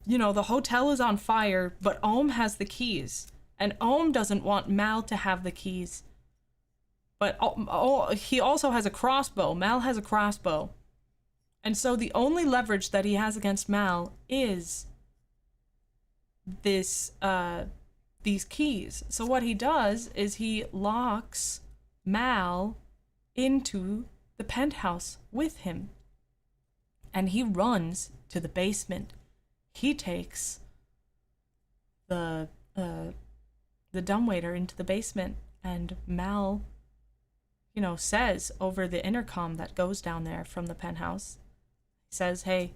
the hotel is on fire, but Ohm has the keys, and Ohm doesn't want Mal to have the keys. But he also has a crossbow. Mal has a crossbow. And so the only leverage that he has against Mal is these keys. So what he does is he locks Mal into the penthouse with him. And he runs to the basement. He takes the dumbwaiter into the basement, and Mal, says over the intercom that goes down there from the penthouse, he says, "Hey,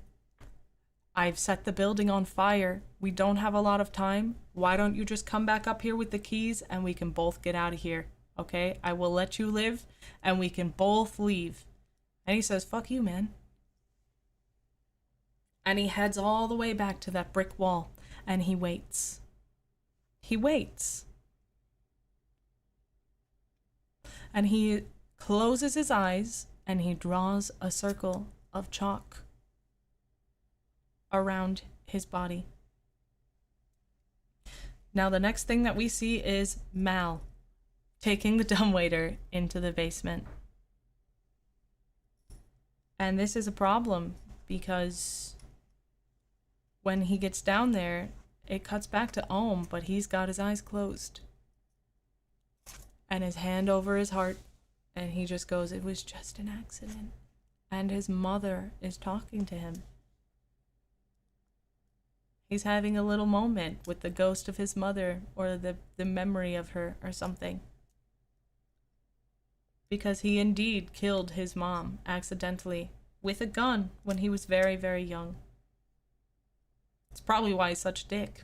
I've set the building on fire. We don't have a lot of time. Why don't you just come back up here with the keys and we can both get out of here, okay? I will let you live and we can both leave." And he says, "Fuck you, man." And he heads all the way back to that brick wall, and he waits. He waits. And he closes his eyes, and he draws a circle of chalk around his body. Now, the next thing that we see is Mal taking the dumbwaiter into the basement. And this is a problem, because when he gets down there, it cuts back to Ohm, but he's got his eyes closed. And his hand over his heart, and he just goes, "It was just an accident." And his mother is talking to him. He's having a little moment with the ghost of his mother, or the memory of her, or something. Because he indeed killed his mom accidentally with a gun when he was very, very young. It's probably why he's such a dick.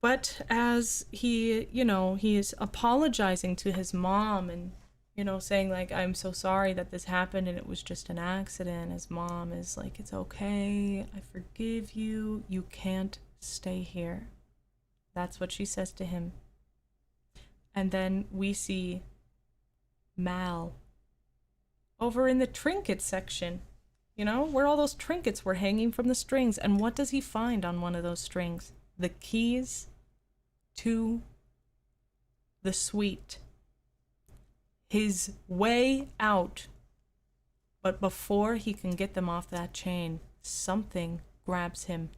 But as he is apologizing to his mom, and you know, saying like, I'm so sorry that this happened and it was just an accident. His mom is like, it's okay, I forgive you, you can't stay here. That's what she says to him. And then we see Mal over in the trinket section, you know, where all those trinkets were hanging from the strings. And what does he find on one of those strings? The keys to the suite. His way out. But before he can get them off that chain, something grabs him.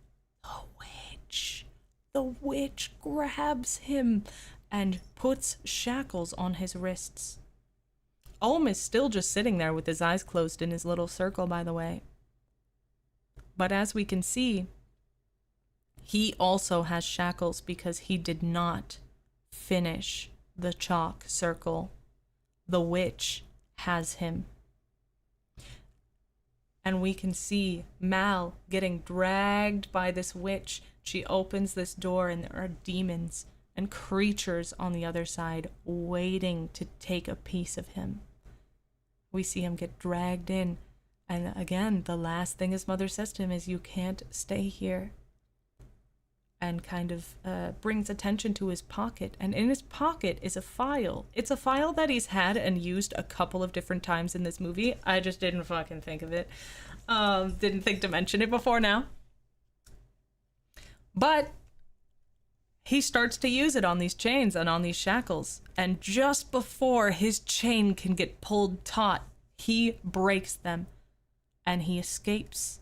The witch. The witch grabs him and puts shackles on his wrists. Ohm is still just sitting there with his eyes closed in his little circle, by the way. But as we can see, he also has shackles because he did not finish the chalk circle. The witch has him. And we can see Mal getting dragged by this witch. She opens this door and there are demons and creatures on the other side waiting to take a piece of him. We see him get dragged in. And again, the last thing his mother says to him is, you can't stay here. And kind of brings attention to his pocket. And in his pocket is a file. It's a file that he's had and used a couple of different times in this movie. I just didn't fucking think of it. Didn't think to mention it before now. But he starts to use it on these chains and on these shackles. And just before his chain can get pulled taut, he breaks them. And he escapes.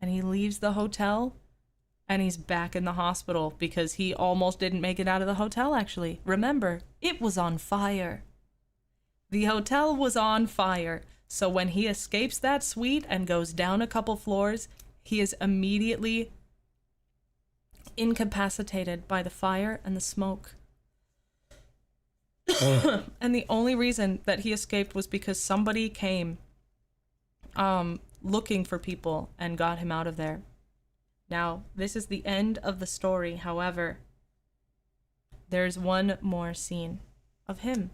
And he leaves the hotel. And he's back in the hospital because he almost didn't make it out of the hotel, actually. Remember, it was on fire. The hotel was on fire. So when he escapes that suite and goes down a couple floors, he is immediately incapacitated by the fire and the smoke. And the only reason that he escaped was because somebody came looking for people and got him out of there. Now, this is the end of the story. However, there's one more scene of him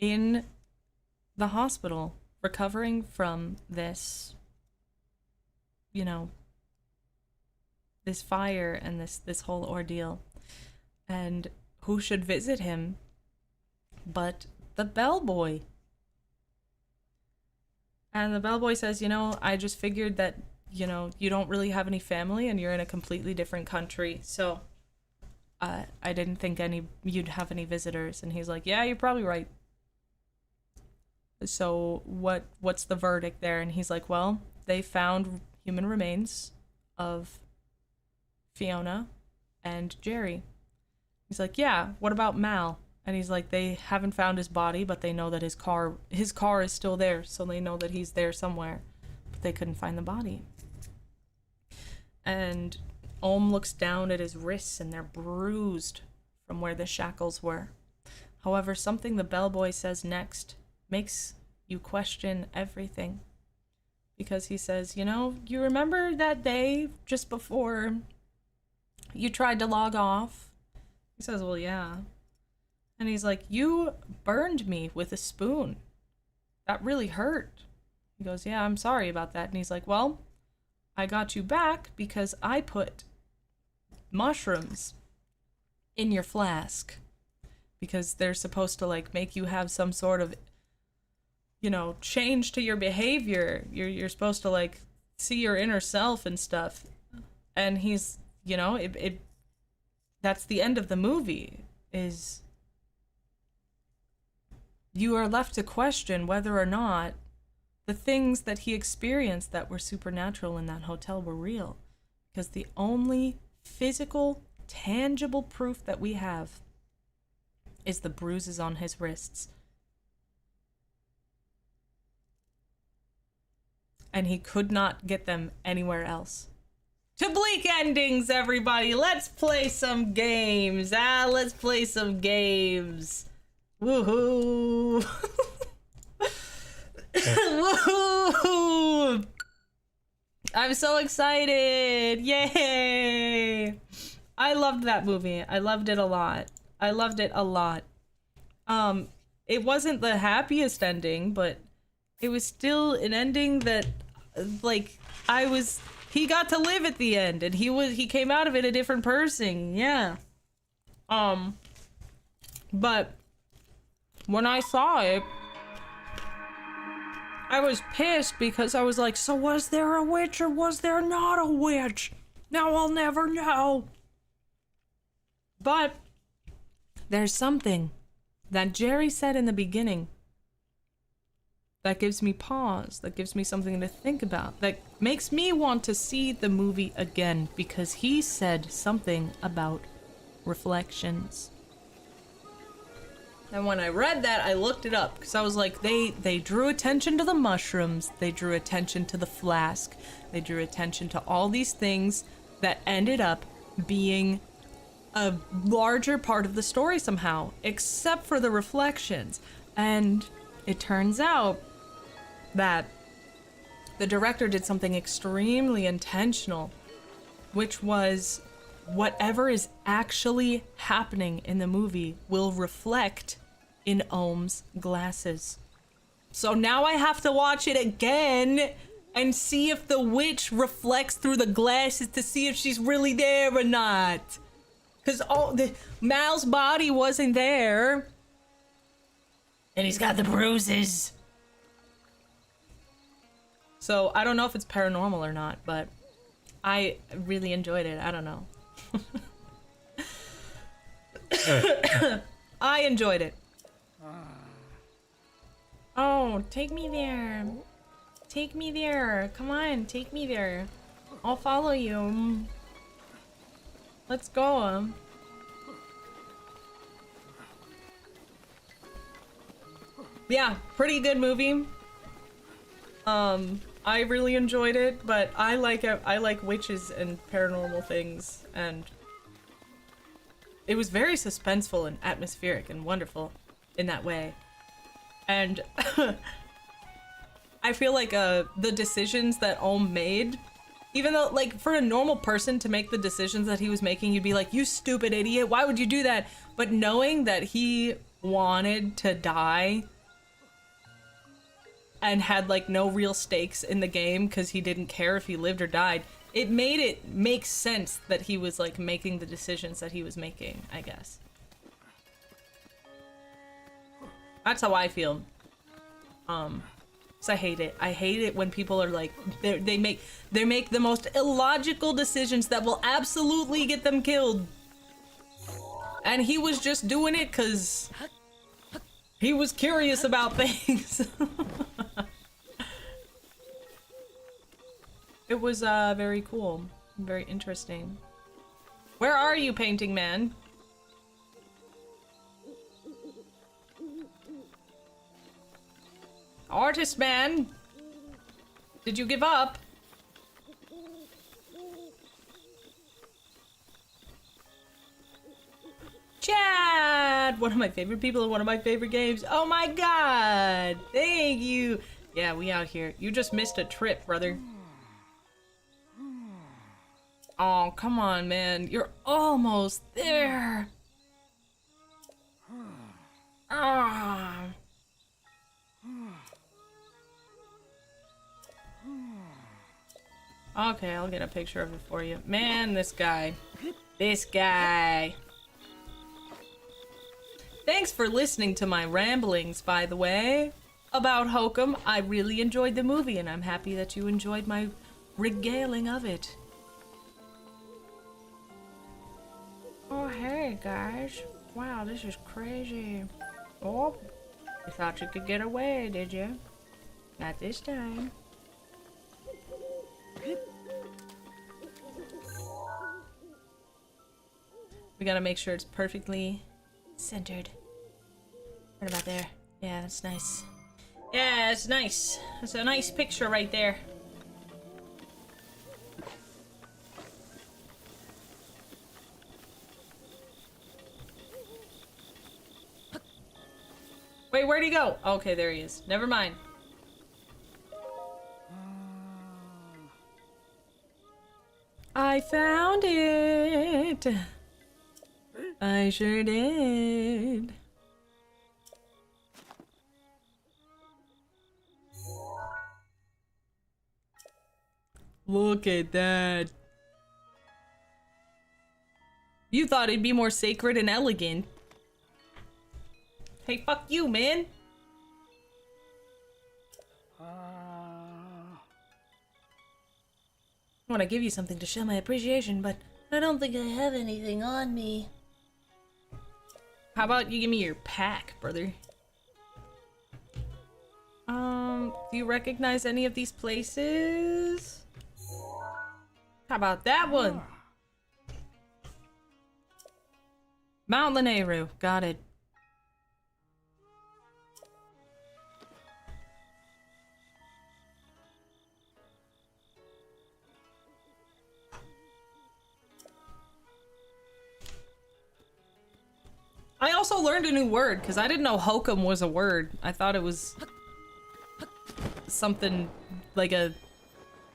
in the hospital recovering from this, you know, this fire and this whole ordeal. And who should visit him but the bellboy? And the bellboy says, you know, I just figured that, you know, you don't really have any family and you're in a completely different country. So I didn't think you'd have any visitors. And he's like, yeah, you're probably right. So what's the verdict there? And he's like, well, they found human remains of Fiona and Jerry. He's like, yeah, what about Mal? And he's like, they haven't found his body, but they know that his car is still there, so they know that he's there somewhere. But they couldn't find the body. And Ohm looks down at his wrists, and they're bruised from where the shackles were. However, something the bellboy says next makes you question everything. Because he says, you know, you remember that day just before you tried to log off? He says, well, yeah. And he's like, you burned me with a spoon. That really hurt. He goes, yeah, I'm sorry about that. And he's like, well, I got you back because I put mushrooms in your flask. Because they're supposed to, like, make you have some sort of, you know, change to your behavior. You're supposed to, like, see your inner self and stuff. And he's, you know, that's the end of the movie, is you are left to question whether or not the things that he experienced that were supernatural in that hotel were real. Because the only physical, tangible proof that we have is the bruises on his wrists. And he could not get them anywhere else. To bleak endings, everybody! Let's play some games! Let's play some games! Woohoo! Woohoo! I'm so excited! Yay! I loved that movie. I loved it a lot. It wasn't the happiest ending, but it was still an ending that, like, he got to live at the end, and he came out of it a different person, yeah. But when I saw it, I was pissed because I was like, so was there a witch or was there not a witch? Now I'll never know. But there's something that Jerry said in the beginning that gives me pause, that gives me something to think about, that makes me want to see the movie again, because he said something about reflections. And when I read that, I looked it up, because I was like, they drew attention to the mushrooms, they drew attention to the flask, they drew attention to all these things that ended up being a larger part of the story somehow, except for the reflections. And it turns out that the director did something extremely intentional, which was whatever is actually happening in the movie will reflect in Ohm's glasses. So now I have to watch it again and see if the witch reflects through the glasses to see if she's really there or not. Because Mal's body wasn't there. And he's got the bruises. So I don't know if it's paranormal or not, but I really enjoyed it. I don't know. I enjoyed it. Oh, take me there. Take me there. Come on, take me there. I'll follow you. Let's go. Yeah, pretty good movie. I really enjoyed it, but I like witches and paranormal things, and it was very suspenseful and atmospheric and wonderful in that way. And I feel like the decisions that Ohm made, even though, like, for a normal person to make the decisions that he was making, you'd be like, you stupid idiot, why would you do that? But knowing that he wanted to die and had, like, no real stakes in the game because he didn't care if he lived or died, it made it make sense that he was, like, making the decisions that he was making, I guess. That's how I feel. So I hate it. I hate it when people are like, they make the most illogical decisions that will absolutely get them killed. And he was just doing it because he was curious about things. It was very cool, very interesting. Where are you, painting man? Artist man, did you give up? Chad, one of my favorite people in one of my favorite games. Oh my god, thank you. Yeah, we out here. You just missed a trip, brother. Oh, come on, man. You're almost there. Ah. Okay, I'll get a picture of it for you. Man, this guy. This guy. Thanks for listening to my ramblings, by the way, about Hokum. I really enjoyed the movie, and I'm happy that you enjoyed my regaling of it. Oh, hey, guys. Wow, this is crazy. Oh, you thought you could get away, did you? Not this time. We gotta make sure it's perfectly centered. Right about there. Yeah, that's nice. Yeah, it's nice. That's a nice picture right there. Wait, where'd he go? Okay, there he is. Never mind. I found it. I sure did. Look at that. You thought it'd be more sacred and elegant. Hey, fuck you, man. I want to give you something to show my appreciation, but I don't think I have anything on me. How about you give me your pack, brother? Do you recognize any of these places? How about that one? Mount Leerie, got it. I also learned a new word, because I didn't know Hokum was a word. I thought it was something like a,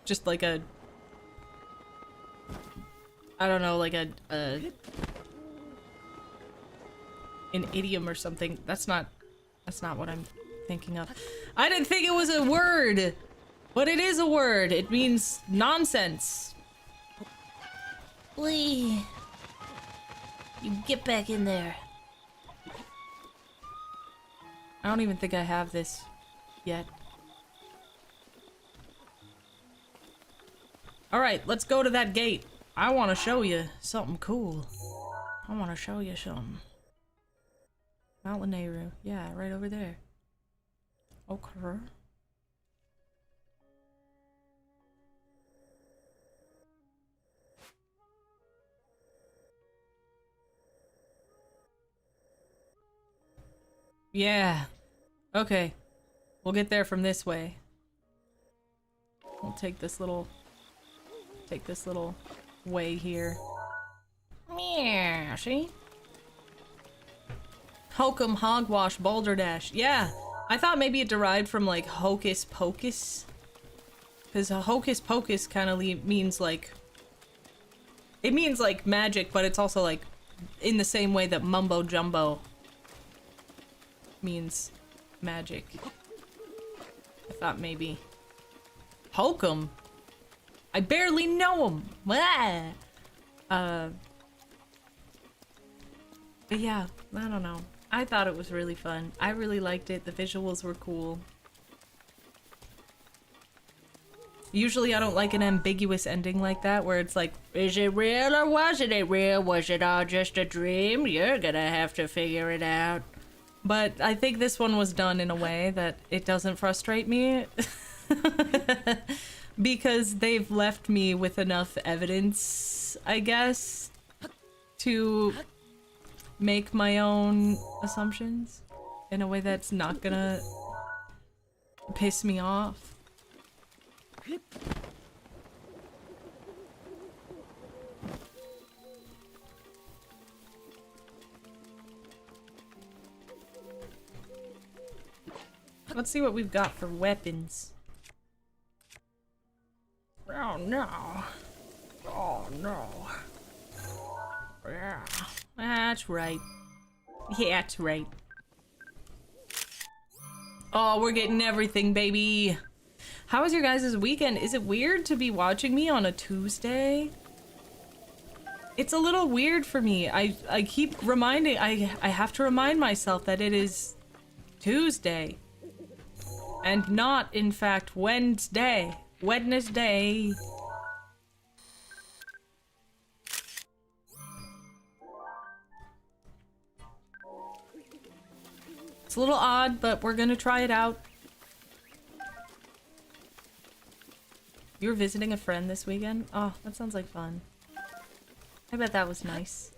just like a, I don't know, like an idiom or something. That's not what I'm thinking of. I didn't think it was a word, but it is a word. It means nonsense. Lee, you get back in there. I don't even think I have this yet. Alright, let's go to that gate. I want to show you something cool. I want to show you something. Mount Leerie. Yeah, right over there. Okay. Yeah. Okay. We'll get there from this way. We'll take this little way here. Yeah, see? Hokum, hogwash, boulder dash. Yeah. I thought maybe it derived from like hocus pocus. Because hocus pocus kind of means like, it means like magic, but it's also like in the same way that mumbo jumbo means magic. I thought maybe. Hokum? I barely know him. But yeah, I don't know. I thought it was really fun. I really liked it. The visuals were cool. Usually I don't like an ambiguous ending like that where it's like, is it real or wasn't it real? Was it all just a dream? You're gonna have to figure it out. But I think this one was done in a way that it doesn't frustrate me. Because they've left me with enough evidence, I guess, to make my own assumptions in a way that's not gonna piss me off. Let's see what we've got for weapons. Oh no. Oh no. Yeah. That's right. Yeah, that's right. Oh, we're getting everything, baby. How was your guys' weekend? Is it weird to be watching me on a Tuesday? It's a little weird for me. I keep reminding, I have to remind myself that it is Tuesday. And not, in fact, Wednesday. Wednesday. It's a little odd, but we're gonna try it out. You were visiting a friend this weekend? Oh, that sounds like fun. I bet that was nice.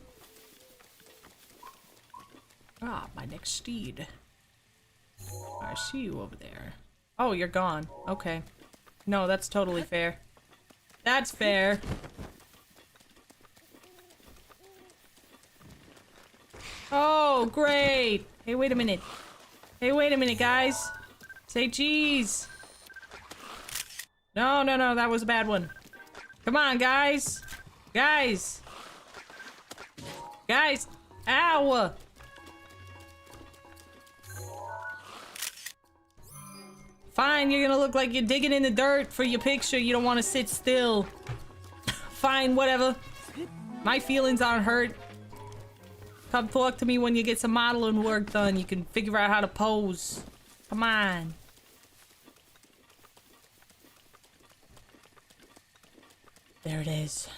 Ah, my next steed. I see you over there. Oh, you're gone. Okay. No, that's totally fair. That's fair. Oh, great. Hey, wait a minute. Hey, wait a minute, guys. Say cheese. No, no, no, that was a bad one. Come on, guys. Guys. Guys. Ow. Fine, you're gonna look like you're digging in the dirt for your picture. You don't want to sit still. Fine, whatever. My feelings aren't hurt. Come talk to me when you get some modeling work done. You can figure out how to pose. Come on. There it is.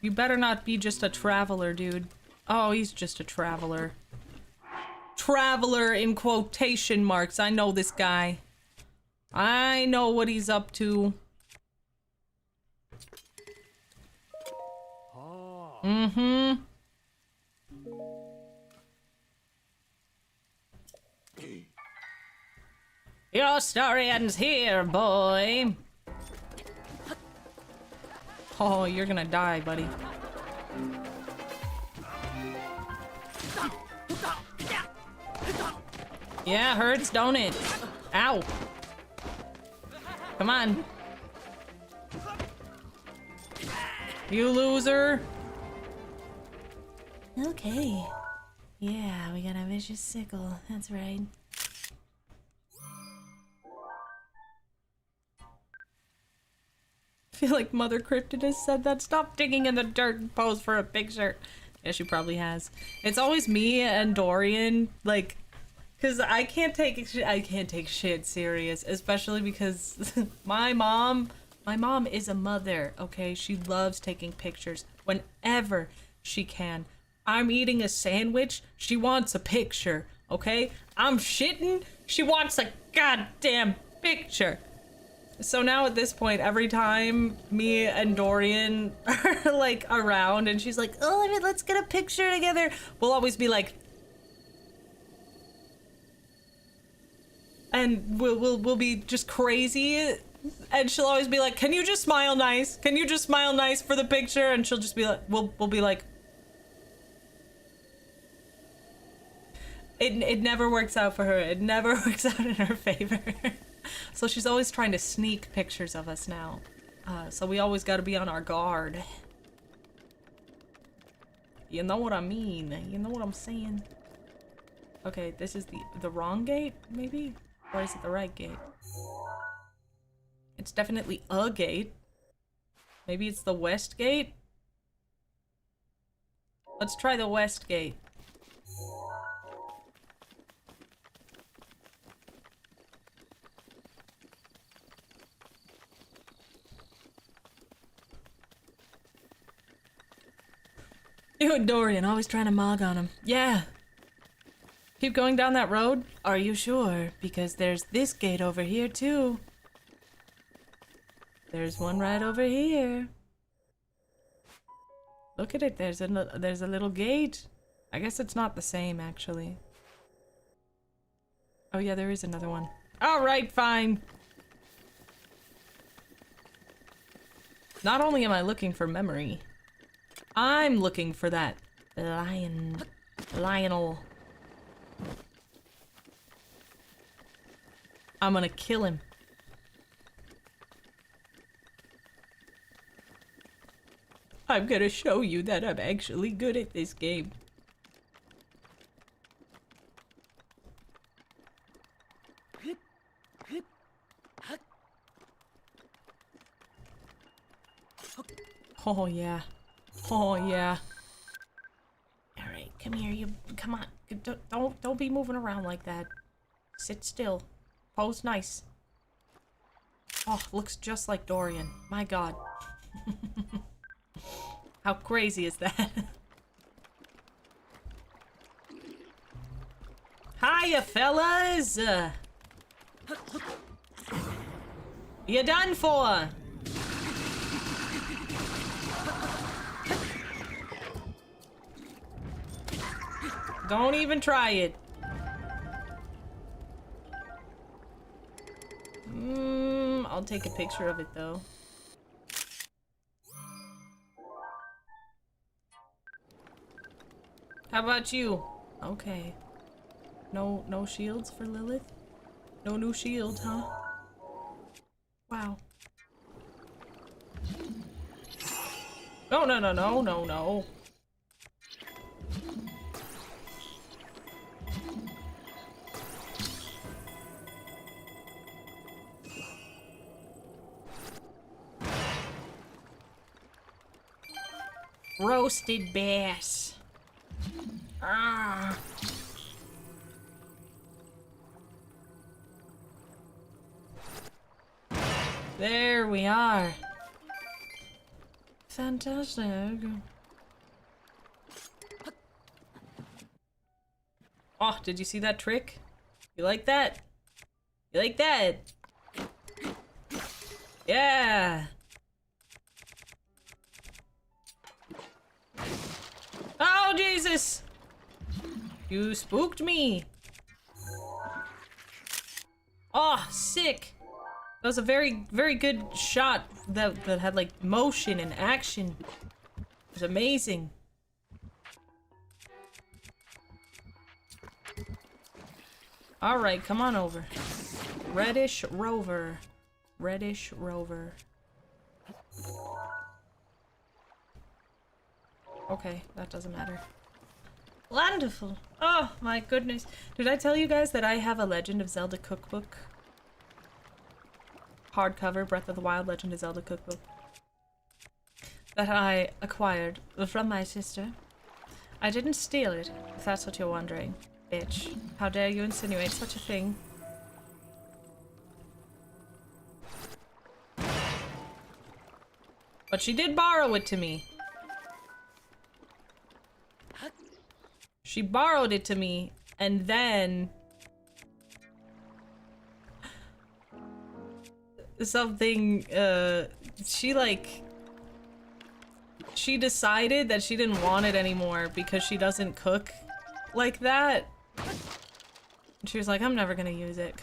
You better not be just a traveler, dude. Oh, he's just a traveler. Traveler in quotation marks. I know this guy. I know what he's up to. Mm-hmm. Your story ends here, boy. Oh, you're gonna die, buddy. Yeah, hurts, don't it? Ow. Come on. You loser. Okay. Yeah, we got a vicious sickle. That's right. I feel like Mother Cryptid has said that. Stop digging in the dirt and pose for a picture. Yeah, she probably has. It's always me and Dorian, like, because I can't take shit serious, especially because my mom is a mother, okay? She loves taking pictures whenever she can. I'm eating a sandwich, she wants a picture, okay? I'm shitting, she wants a goddamn picture. So now at this point, every time me and Dorian are like around and she's like, oh, let's get a picture together, we'll always be like, and we'll be just crazy, and she'll always be like, can you just smile nice? Can you just smile nice for the picture? And she'll just be like, we'll be like, it never works out for her. It never works out in her favor. So she's always trying to sneak pictures of us now. So we always got to be on our guard. You know what I mean? You know what I'm saying? Okay, this is the wrong gate, maybe? Or is it the right gate? It's definitely a gate. Maybe it's the west gate? Let's try the west gate. You and Dorian always trying to mog on him. Yeah. Keep going down that road? Are you sure? Because there's this gate over here too. There's one right over here. Look at it. There's a little gate. I guess it's not the same actually. Oh yeah, there is another one. All right, fine. Not only am I looking for memory, I'm looking for that Lionel. I'm gonna kill him. I'm gonna show you that I'm actually good at this game. Oh yeah. Oh yeah. All right, come here. You come on. Don't be moving around like that. Sit still. Pose nice. Oh, looks just like Dorian. My God. How crazy is that? Hiya, fellas. You done for? Don't even try it. I'll take a picture of it though. How about you? Okay. No shields for Lilith? No new shield, huh? Wow. No. Roasted bass. Ah. There we are. Fantastic. Oh, did you see that trick? You like that? You like that? Yeah. Oh, Jesus! You spooked me. Oh, sick. That was a very, very good shot that had like motion and action. It was amazing. All right, come on over. Reddish Rover. Reddish Rover. Okay, that doesn't matter. Wonderful. Oh my goodness. Did I tell you guys that I have a Legend of Zelda cookbook? Hardcover Breath of the Wild Legend of Zelda cookbook. That I acquired from my sister. I didn't steal it, if that's what you're wondering. Bitch. How dare you insinuate such a thing? But she did borrow it to me. She borrowed it to me, and then something, she decided that she didn't want it anymore because she doesn't cook like that. And she was like, I'm never gonna use it,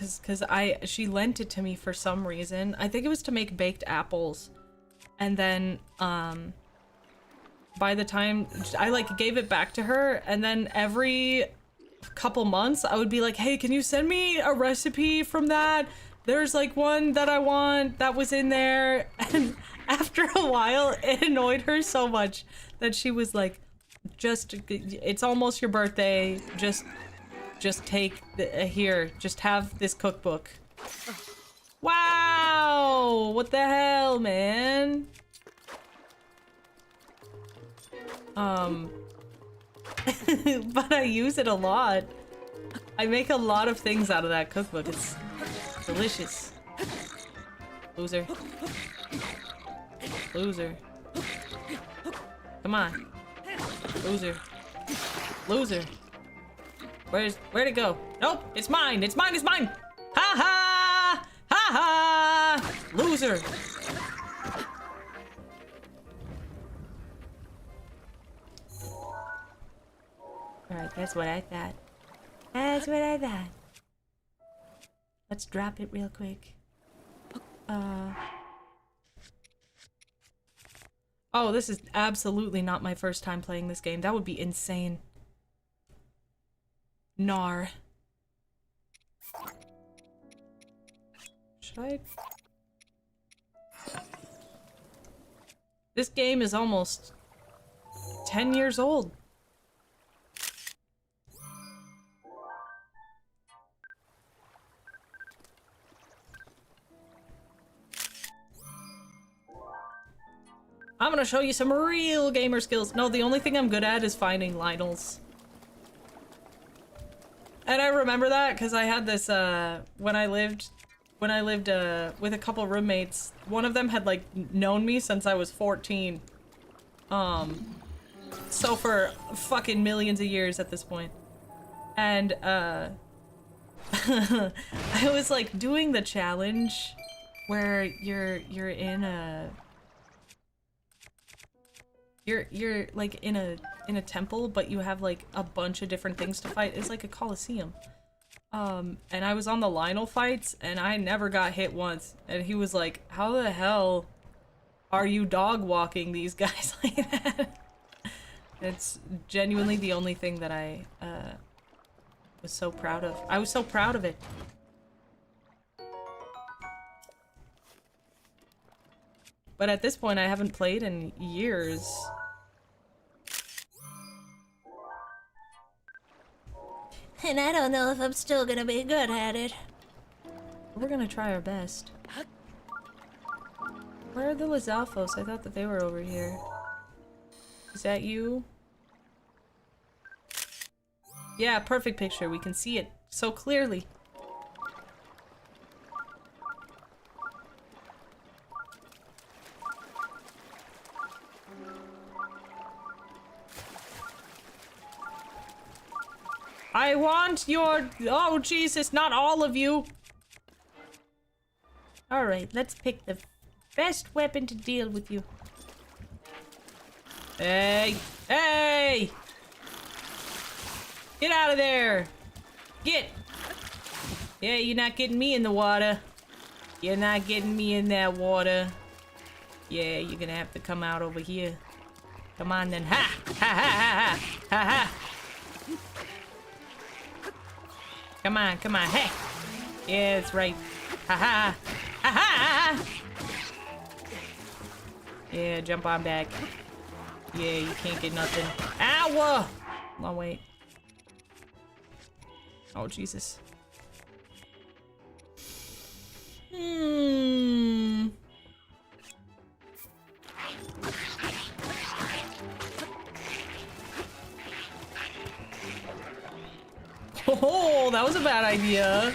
she lent it to me for some reason. I think it was to make baked apples. And then, by the time I like gave it back to her, and then every couple months I would be like, hey, can you send me a recipe from that? There's like one that I want that was in there. And after a while it annoyed her so much that she was like, it's almost your birthday, just take here, just have this cookbook. Wow, what the hell, man? But I use it a lot. I make a lot of things out of that cookbook. It's delicious. Loser. Loser. Come on. Loser. Loser. Where'd it go? Nope, it's mine, it's mine, it's mine! Ha ha! Ha ha! Loser! Alright, that's what I thought. That's what I thought. Let's drop it real quick. Oh, this is absolutely not my first time playing this game. That would be insane. Nar. Should I? This game is almost 10 years old. I'm gonna show you some real gamer skills. No, the only thing I'm good at is finding Lionels. And I remember that because I had this, when I lived with a couple roommates, one of them had, like, known me since I was 14. So for fucking millions of years at this point. And, I was, like, doing the challenge where you're in a... You're like in a temple, but you have like a bunch of different things to fight. It's like a coliseum. And I was on the Lionel fights, and I never got hit once. And he was like, "How the hell are you dog walking these guys like that?" It's genuinely the only thing that I was so proud of. I was so proud of it. But at this point, I haven't played in years. And I don't know if I'm still gonna be good at it. We're gonna try our best. Where are the Lizalfos? I thought that they were over here. Is that you? Yeah, perfect picture. We can see it so clearly. I want your... Oh, Jesus, not all of you. Alright, let's pick the best weapon to deal with you. Hey! Hey! Get out of there! Get! Yeah, you're not getting me in the water. You're not getting me in that water. Yeah, you're gonna have to come out over here. Come on then. Ha! Ha ha ha ha! Ha ha! Come on, come on. Hey! Yeah, that's right. Ha ha! Ha ha! Yeah, jump on back. Yeah, you can't get nothing. Ow! Oh, wait. Oh, Jesus. Oh, that was a bad idea.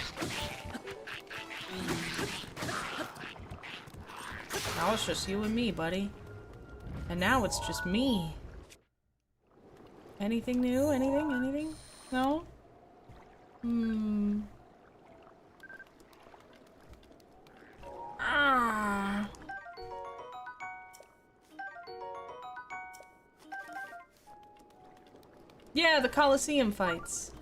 Now it's just you and me, buddy. And now it's just me. Anything new? Anything? Anything? No? Ah. Yeah, the Colosseum fights.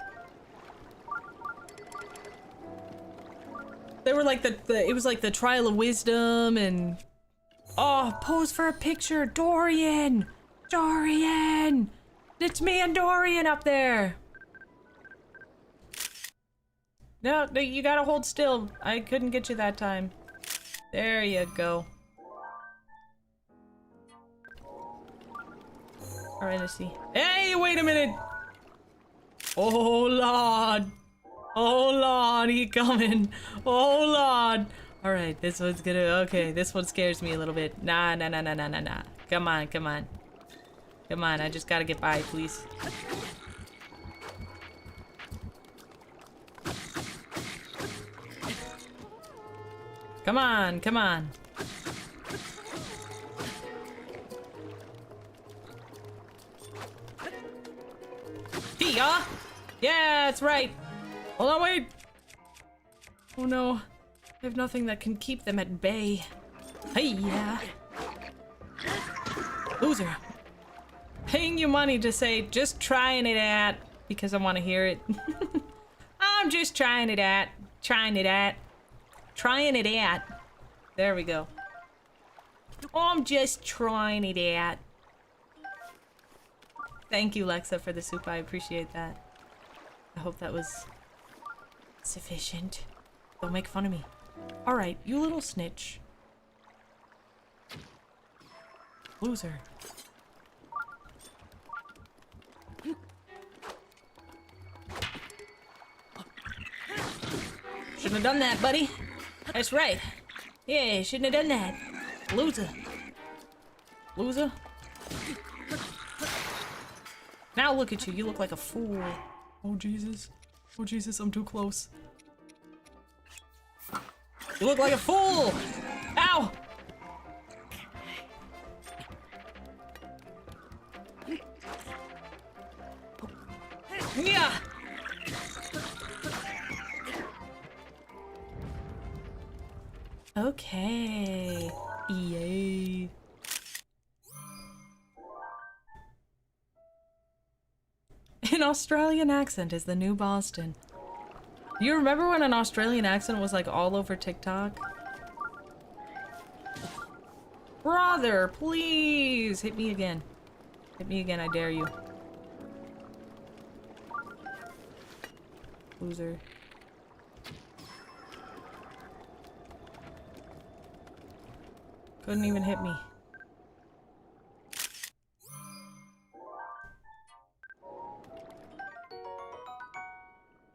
They were like it was like the trial of wisdom and... Oh, pose for a picture, Dorian! Dorian! It's me and Dorian up there! No, you gotta hold still. I couldn't get you that time. There you go. Alright, let's see. Hey, wait a minute! Oh, Lord! Oh, Lord, he coming! Oh, Lord! Alright, this one's gonna... Okay, this one scares me a little bit. Nah. Come on, come on. Come on, I just gotta get by, please. Come on, come on. Tia! Yeah, that's right. Hold on, wait. Oh no. I have nothing that can keep them at bay. Hey, yeah. Loser. Paying you money to say, just trying it at, because I want to hear it. I'm just trying it at. Trying it at. Trying it at. There we go. I'm just trying it at. Thank you, Lexa, for the soup. I appreciate that. I hope that was sufficient. Don't make fun of me. Alright, you little snitch. Loser. Shouldn't have done that, buddy. That's right. Yeah, shouldn't have done that. Loser. Loser? Now look at you. You look like a fool. Oh, Jesus. Oh, Jesus, I'm too close. You look like a fool! Ow! Yeah! Okay. Yay. An Australian accent is the new Boston. You remember when an Australian accent was like all over TikTok? Brother, please! Hit me again. Hit me again, I dare you. Loser. Couldn't even hit me.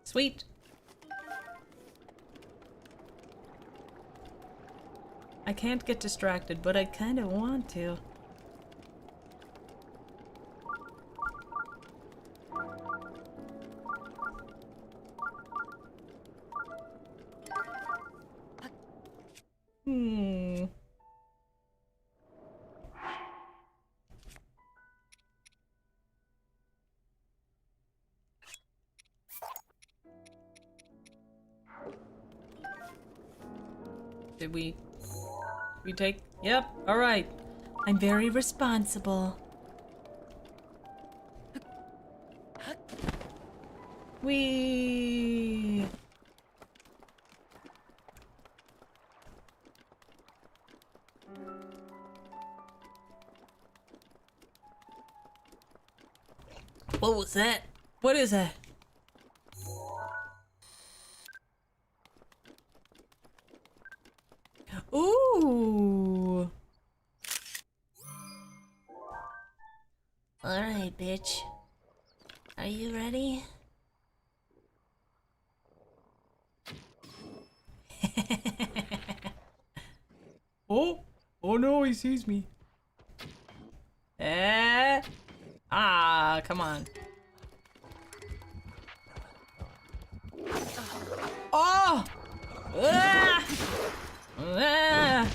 Sweet. I can't get distracted, but I kind of want to. Hmm. Did we take? Yep. All right. I'm very responsible. We. What was that? What is that? Ooh. All right, bitch. Are you ready? Oh. Oh no, he sees me. Ah, come on. Oh! Ah! Ah!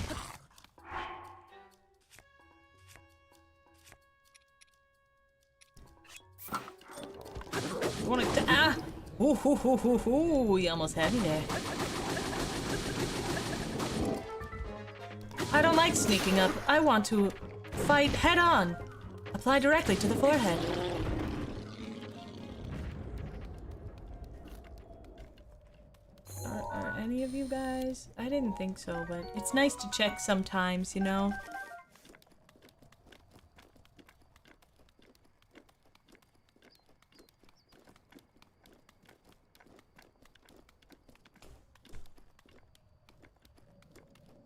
You wanna ah! Ooh, hoo, hoo, hoo, hoo. You almost had me there. I don't like sneaking up. I want to fight head on. Apply directly to the forehead. Are any of you guys? I didn't think so, but it's nice to check sometimes, you know?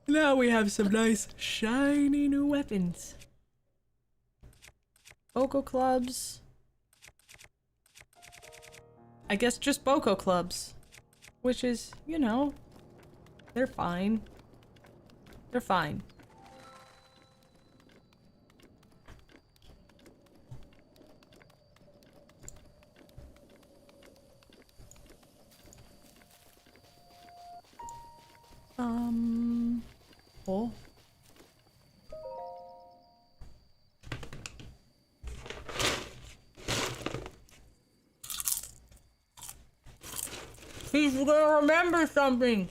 Now we have some nice, shiny new weapons. Boko clubs. I guess just Boko clubs. Which is, you know, they're fine. They're fine. Oh. He's gonna remember something.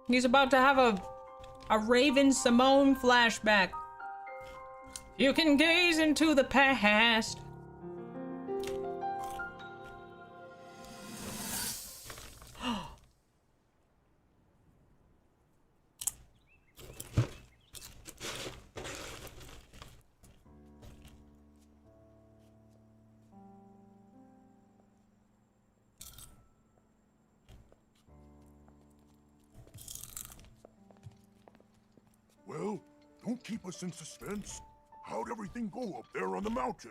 He's about to have a Raven Simone flashback. You can gaze into the past. Well, don't keep us in suspense. How'd everything go up there on the mountain?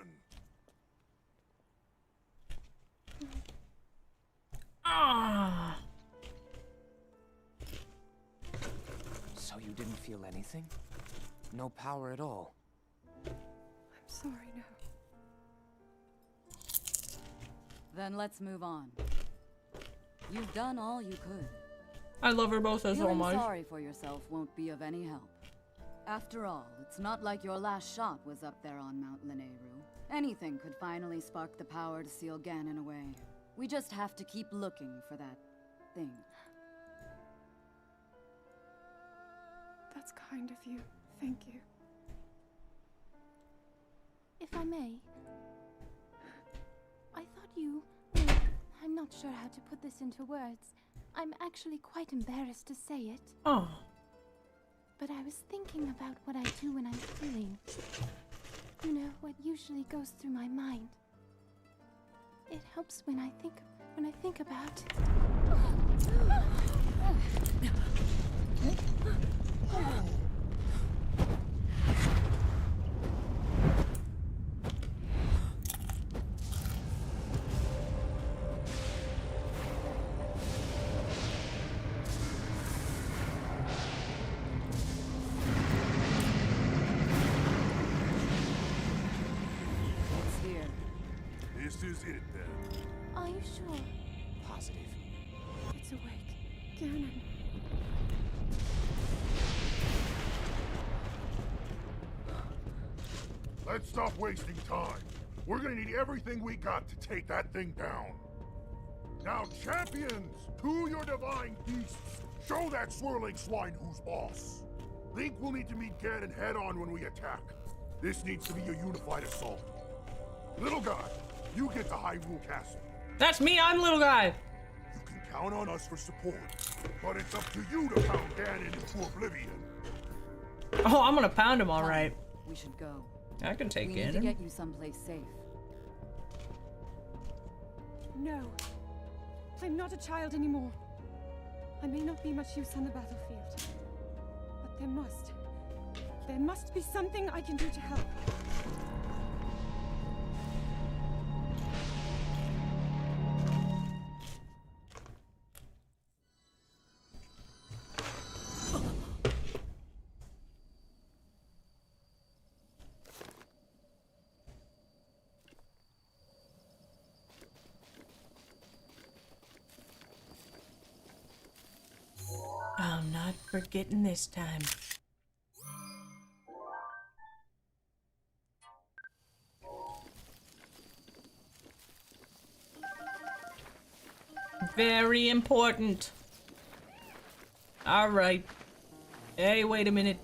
Ah. So you didn't feel anything? No power at all? I'm sorry now. Then let's move on. You've done all you could. I love her both so Feeling much. sorry for yourself won't be of any help. After all, it's not like your last shot was up there on Mount Lineru. Anything could finally spark the power to seal Ganon away. We just have to keep looking for that thing. That's kind of you. Thank you. If I may, I thought you... well, I'm not sure how to put this into words. I'm actually quite embarrassed to say it. Oh. But I was thinking about what I do when I'm healing. You know, what usually goes through my mind. It helps when I think about... It's here. This is it then. Are you sure? Positive. It's awake. Ganon. Let's stop wasting time. We're gonna need everything we got to take that thing down. Now, champions, to your divine beasts, show that swirling swine who's boss. Link will need to meet Ganon head-on when we attack. This needs to be a unified assault. Little guy, you get to Hyrule Castle. That's me, I'm little guy. You can count on us for support, but it's up to you to pound Ganon into oblivion. Oh, I'm gonna pound him all right. We should go. I can take We need it. to get you someplace safe. No. I'm not a child anymore. I may not be much use on the battlefield, but there must be something I can do to help. I'm not forgetting this time. Very important. All right. Hey, wait a minute.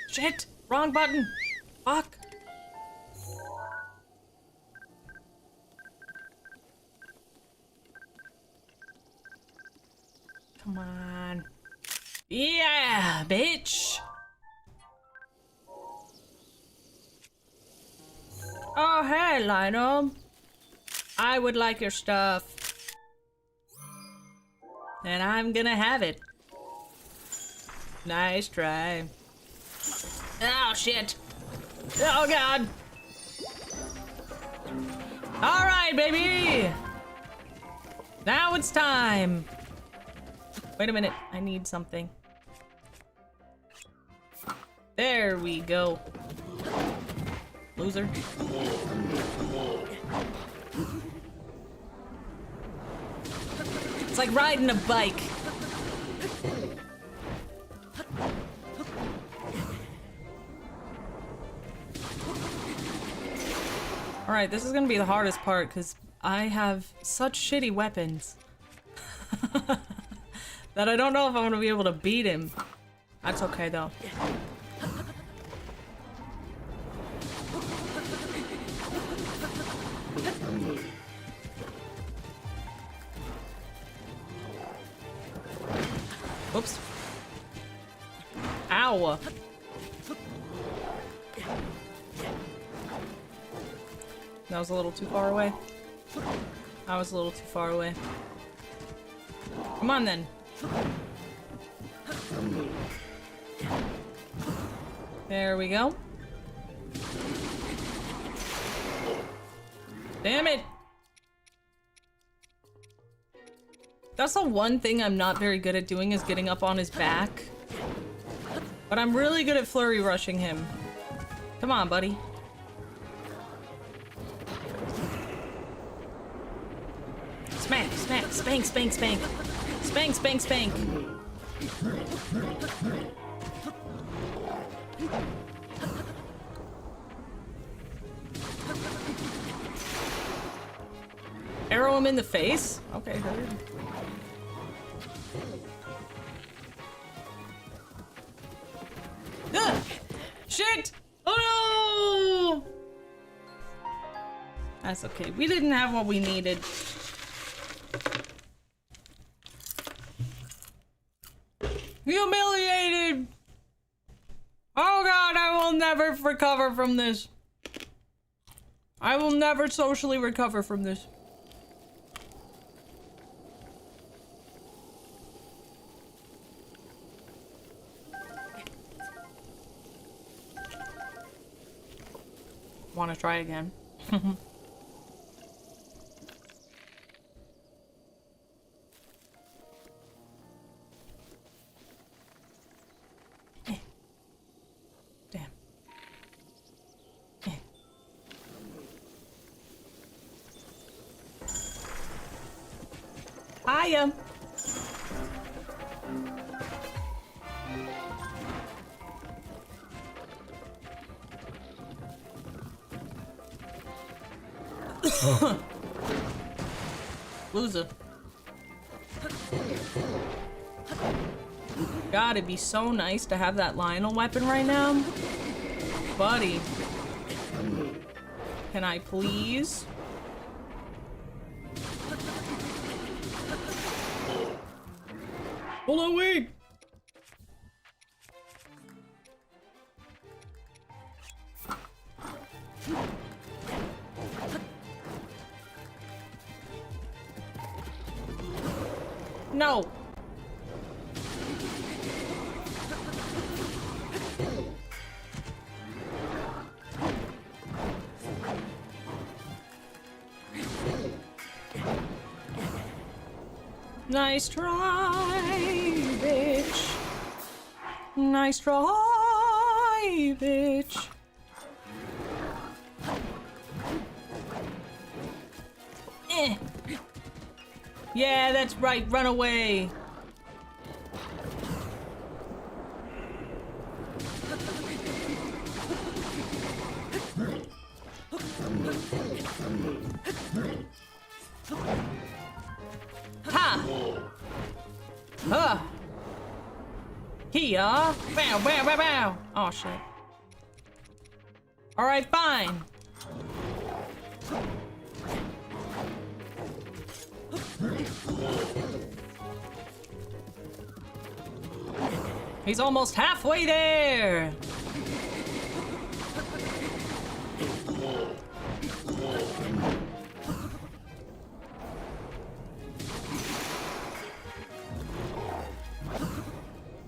Shit! Wrong button! Fuck! Come on. Yeah, bitch! Oh, hey, Lionel. I would like your stuff. And I'm gonna have it. Nice try. Oh, shit. Oh, God. All right, baby. Now it's time. Wait a minute. I need something. There we go. Loser. It's like riding a bike. Alright, this is gonna be the hardest part because I have such shitty weapons that I don't know if I'm gonna be able to beat him. That's okay though. Whoops. Ow. That was a little too far away. I was a little too far away. Come on then. There we go. Damn it! That's the one thing I'm not very good at doing is getting up on his back. But I'm really good at flurry rushing him. Come on, buddy. Smack, smack, spank, spank, spank. Spank, spank, spank. Arrow him in the face? Okay, heard. Ugh! Shit! Oh no! That's okay. We didn't have what we needed. Humiliated! Oh god, I will never recover from this. I will never socially recover from this. Want to try again? Hiya. Loser. God, it'd be so nice to have that Lionel weapon right now. Buddy. Can I please? Hold on, wait! No! Nice try, bitch. Nice try, bitch. Eh. Yeah, that's right. Run away. Ha! Huh! Here! Bow, bow, bow, bow! Oh shit. Alright, fine. He's almost halfway there!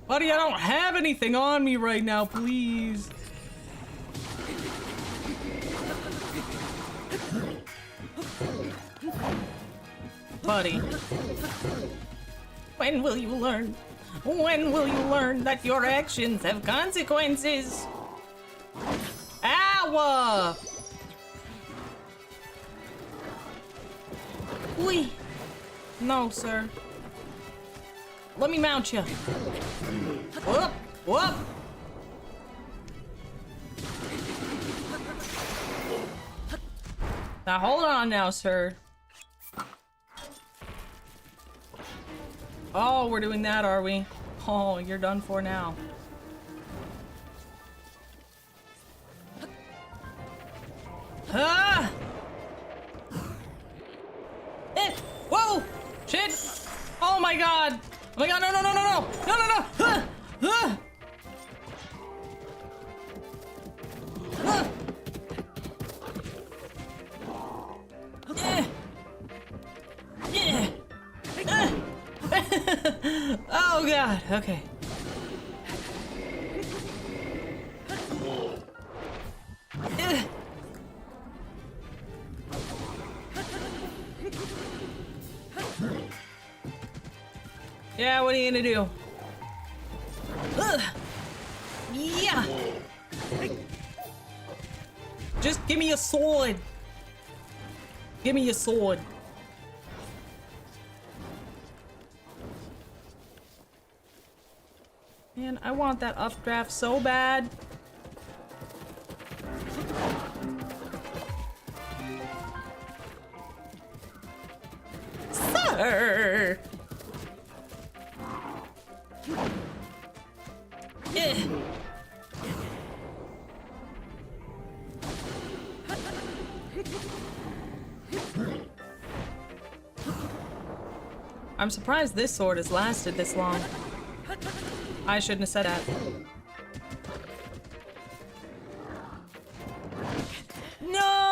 Buddy, I don't have anything on me right now, please. Buddy. When will you learn? When will you learn that your actions have consequences? Ow! Oi. No, sir. Let me mount you. Whoop! Whoop! Now hold on now, sir. Oh, we're doing that, are we? Oh, you're done for now. Ah! Eh! Whoa! Shit! Oh my god! Oh my god, no, no, no, no, no! No, no, no! Ah! Ah! Ah! Eh! Eh! Ah! Oh god, okay. Eh! Yeah, what are you gonna do? Ugh. Yeah. Just give me a sword. Give me a sword. Man, I want that updraft so bad. Sir. Yeah. I'm surprised this sword has lasted this long. I shouldn't have said that. No!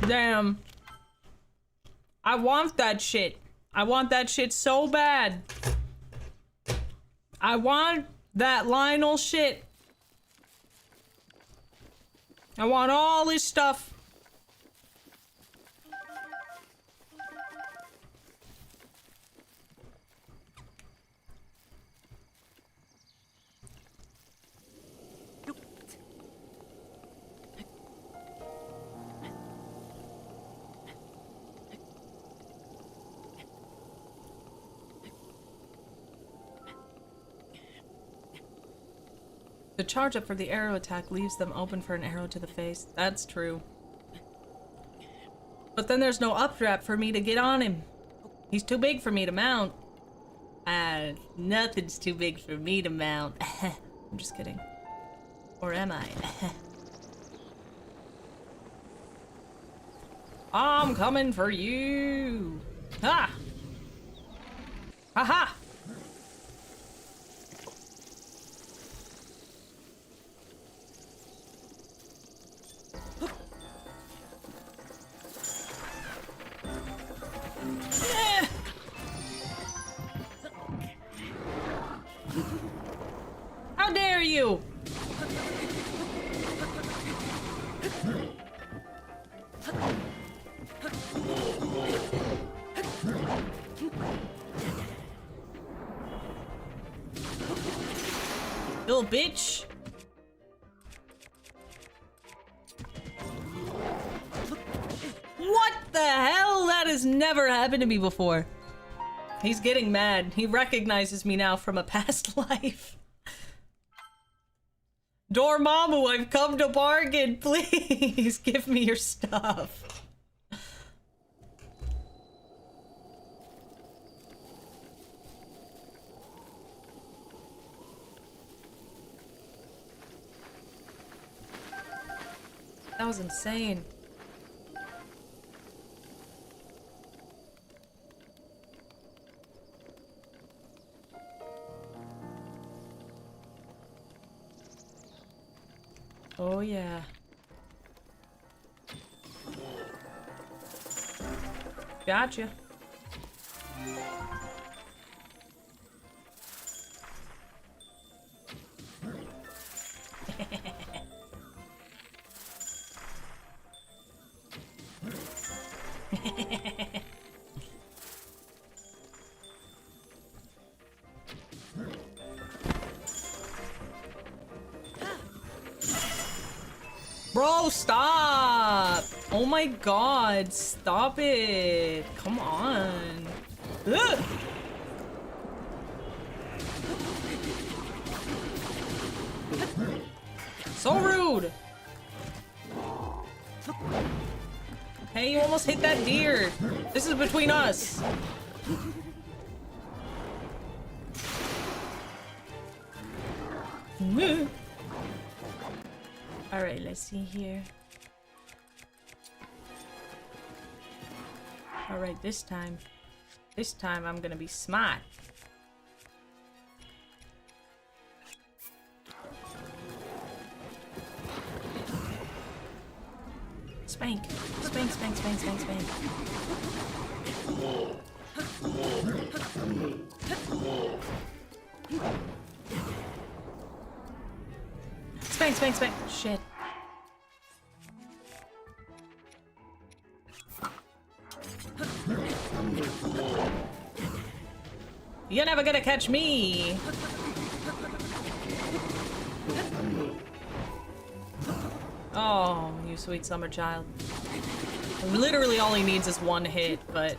Damn. I want that shit. I want that shit so bad. I want that Lionel shit. I want all this stuff. The charge up for the arrow attack leaves them open for an arrow to the face. That's true. But then there's no updraft for me to get on him. He's too big for me to mount. Nothing's too big for me to mount. I'm just kidding. Or am I? I'm coming for you. Ha! Ha ha! How dare you! Little bitch. What the hell? That has never happened to me before. He's getting mad. He recognizes me now from a past life. Dormammu, I've come to bargain. Please give me your stuff. That was insane. Oh yeah. Gotcha. Bro, stop! Oh my god, stop it! Come on. Ugh. So rude! Hey, you almost hit that deer! This is between us! Alright, let's see here. Alright, this time I'm gonna be smart. Spank! Spank, spank, spank, spank, spank. Spank, spank, spank. Shit. You're never gonna catch me. Oh, you sweet summer child. Literally all he needs is one hit, but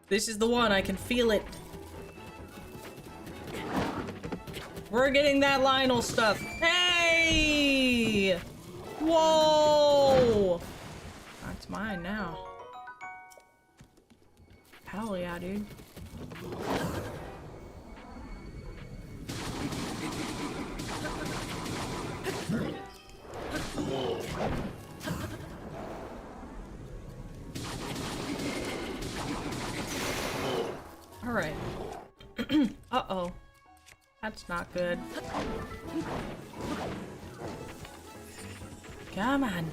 this is the one. I can feel it. We're getting that Lionel stuff. Hey! Whoa! That's mine now. Hell yeah, dude. Alright. Uh-oh. That's not good. Come on.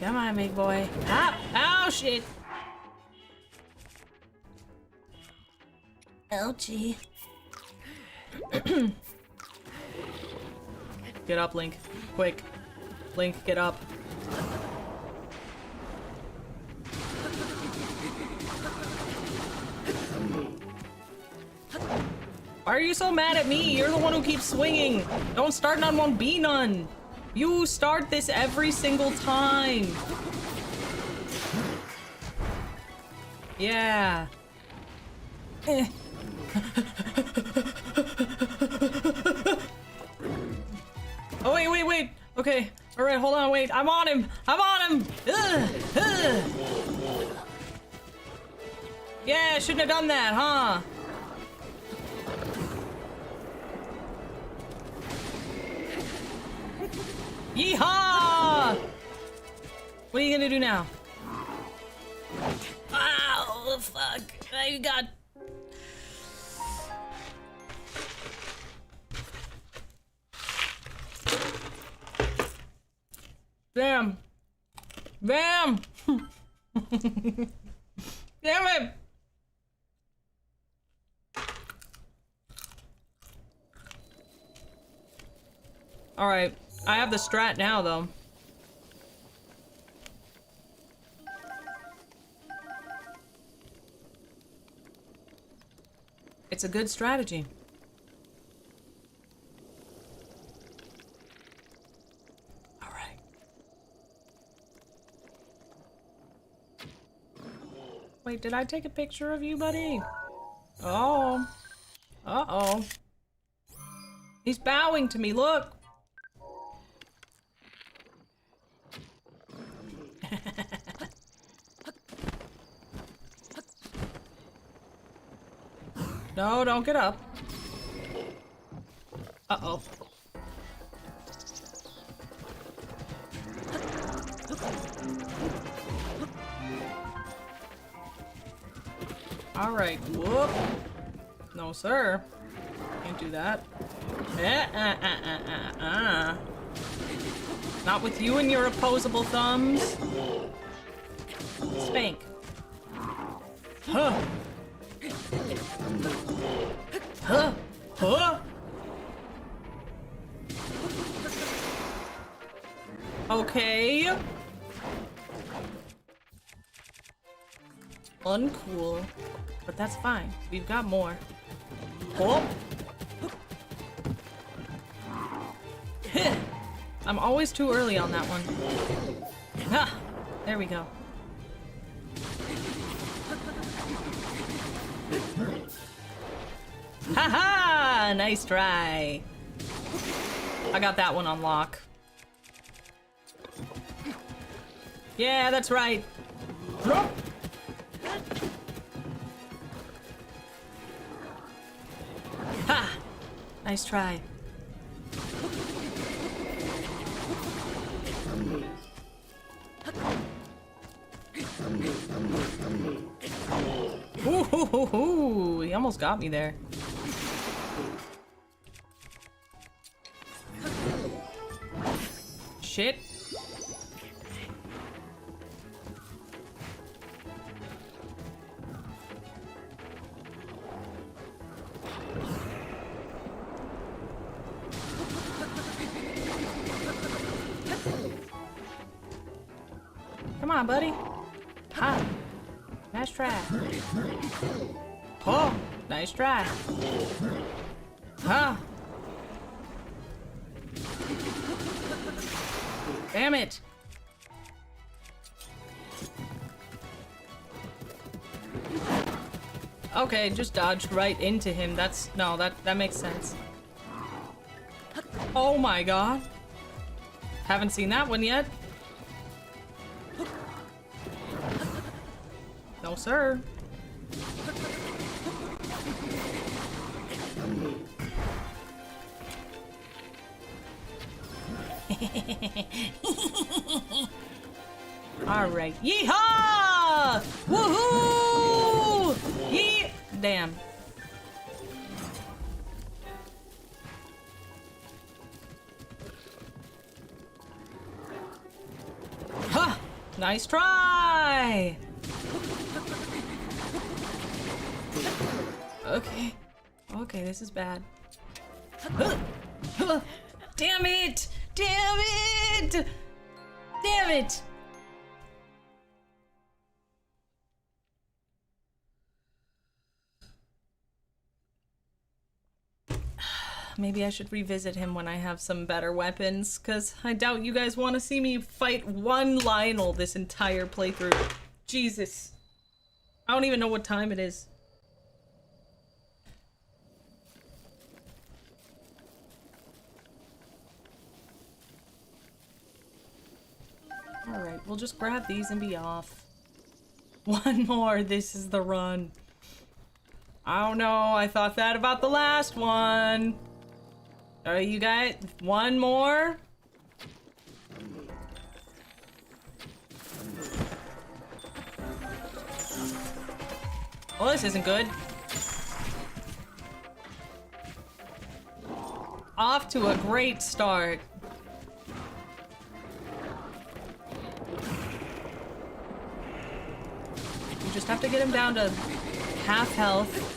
Come on, big boy. Ah! Oh, shit! Ouchie. Get up, Link. Quick. Link, get up. Why are you so mad at me? You're the one who keeps swinging. Don't start none, won't be none. You start this every single time. Yeah. Okay. All right, hold on, wait. I'm on him. I'm on him. Ugh, ugh. Yeah, I shouldn't have done that, huh? Yeehaw! What are you gonna do now? Ow, fuck. I got... Damn. Damn! Damn it! Alright, I have the strat now, though. It's a good strategy. Alright. Wait, did I take a picture of you, buddy? Oh. Uh-oh. He's bowing to me, look! No, don't get up. Uh-oh. Alright, whoop. No, sir. Can't do that. Not with you and your opposable thumbs. Spank. Huh. Huh? Huh? Okay. Uncool. But that's fine. We've got more. Oh. I'm always too early on that one. Ha! There we go. Haha! Nice try. I got that one on lock. Yeah, that's right. Drop. Ha! Nice try. Ooh, hoo, hoo, hoo. He almost got me there. Shit. Come on, buddy. Ha. Nice try. Oh, nice try. Ha. Damn it. Okay, just dodged right into him. That's no, that makes sense. Oh my god. Haven't seen that one yet. No, sir. All right. Yeehaw! Woohoo! Yee! Damn. Ha! Nice try! Okay. Okay, this is bad. Damn it! Damn it! Damn it! Maybe I should revisit him when I have some better weapons, because I doubt you guys want to see me fight one Lionel this entire playthrough. Jesus. I don't even know what time it is. Alright, we'll just grab these and be off. One more, this is the run. I don't know, I thought that about the last one. You got one more? Well, this isn't good. Off to a great start. You just have to get him down to half health.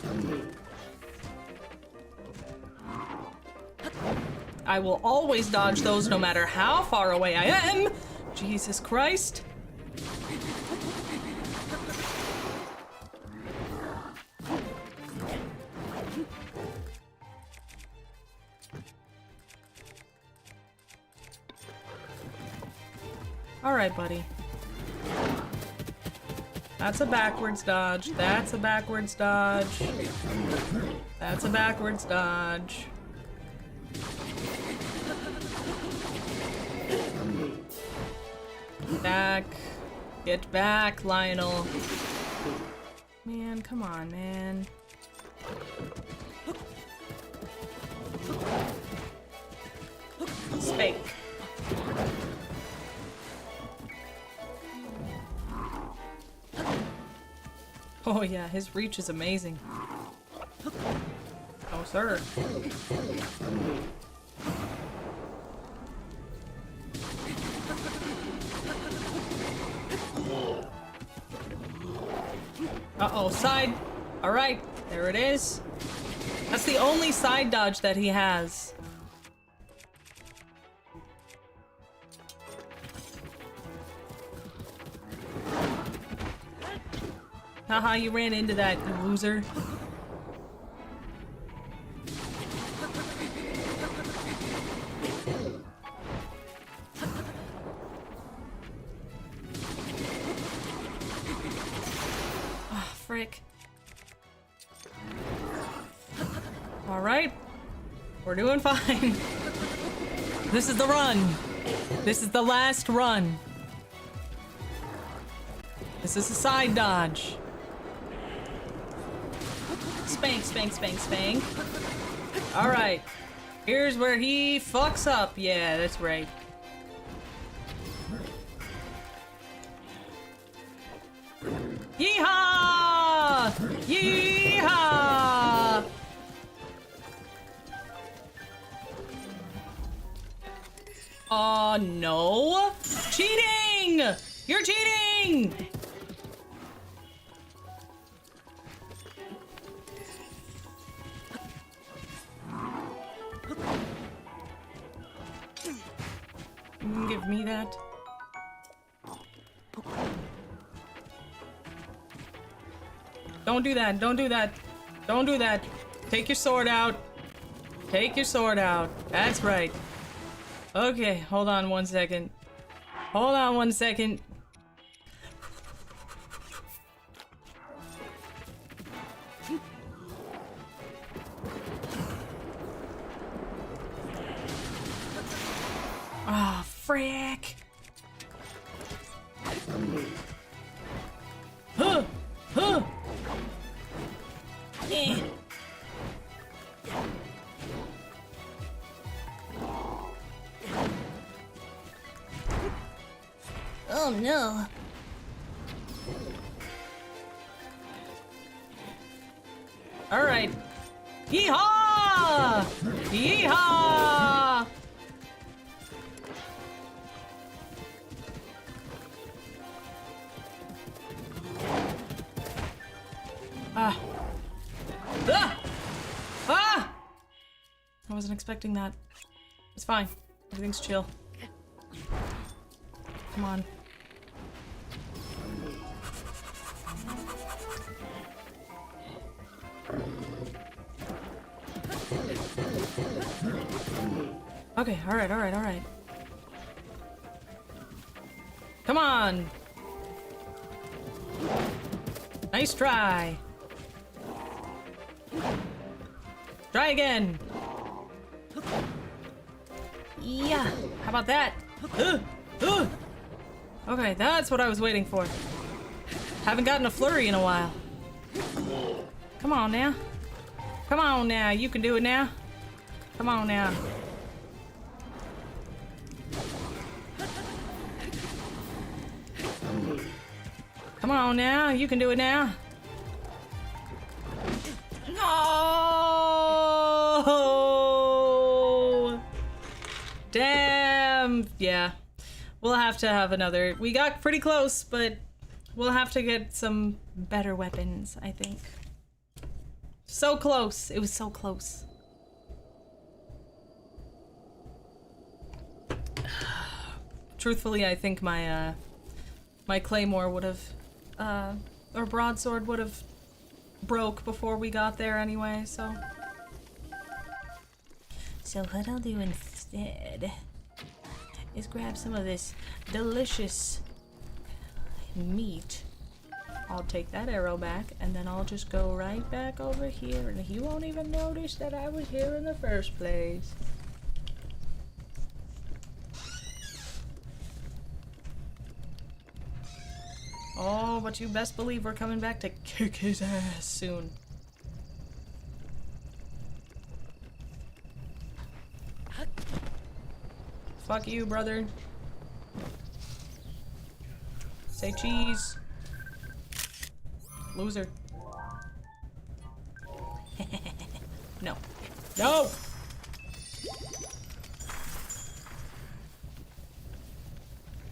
I will always dodge those no matter how far away I am. Jesus Christ. All right, buddy. That's a backwards dodge. That's a backwards dodge. That's a backwards dodge. Back. Get back, Lionel. Man, come on, man. Spank. Oh yeah, his reach is amazing. Oh, sir. Uh-oh, side. All right, there it is. That's the only side dodge that he has. Haha, you ran into that, you loser. Ah, frick. Alright. We're doing fine. This is the run. This is the last run. This is a side dodge. Spank, spank, spank, spank. Alright. Here's where he fucks up. Yeah, that's right. Yeehaw! Yeehaw! Oh, no. Cheating! You're cheating! Give me that. Don't do that. Don't do that. Don't do that. Take your sword out. Take your sword out. That's right. Okay, hold on 1 second. Hold on 1 second. Ah, frick. Huh! Huh! Eh. Oh no. All right. Yeehaw! Yeehaw! Ah. Ah! Ah! I wasn't expecting that. It's fine. Everything's chill. Come on. Okay, alright, alright, alright. Come on! Nice try! Try again! Yeah! How about that? Okay, that's what I was waiting for. Haven't gotten a flurry in a while. Come on now. Come on now, you can do it now. Come on now. Come on now, you can do it now. No! Damn. Yeah. We'll have to have another. We got pretty close, but we'll have to get some better weapons, I think. So close. It was so close. Truthfully, I think my my claymore would have or broadsword would have broke before we got there anyway, so. So what I'll do instead is grab some of this delicious meat. I'll take that arrow back, and then I'll just go right back over here, and he won't even notice that I was here in the first place. Oh, but you best believe we're coming back to kick his ass soon. Fuck you, brother. Say cheese. Loser. No. No!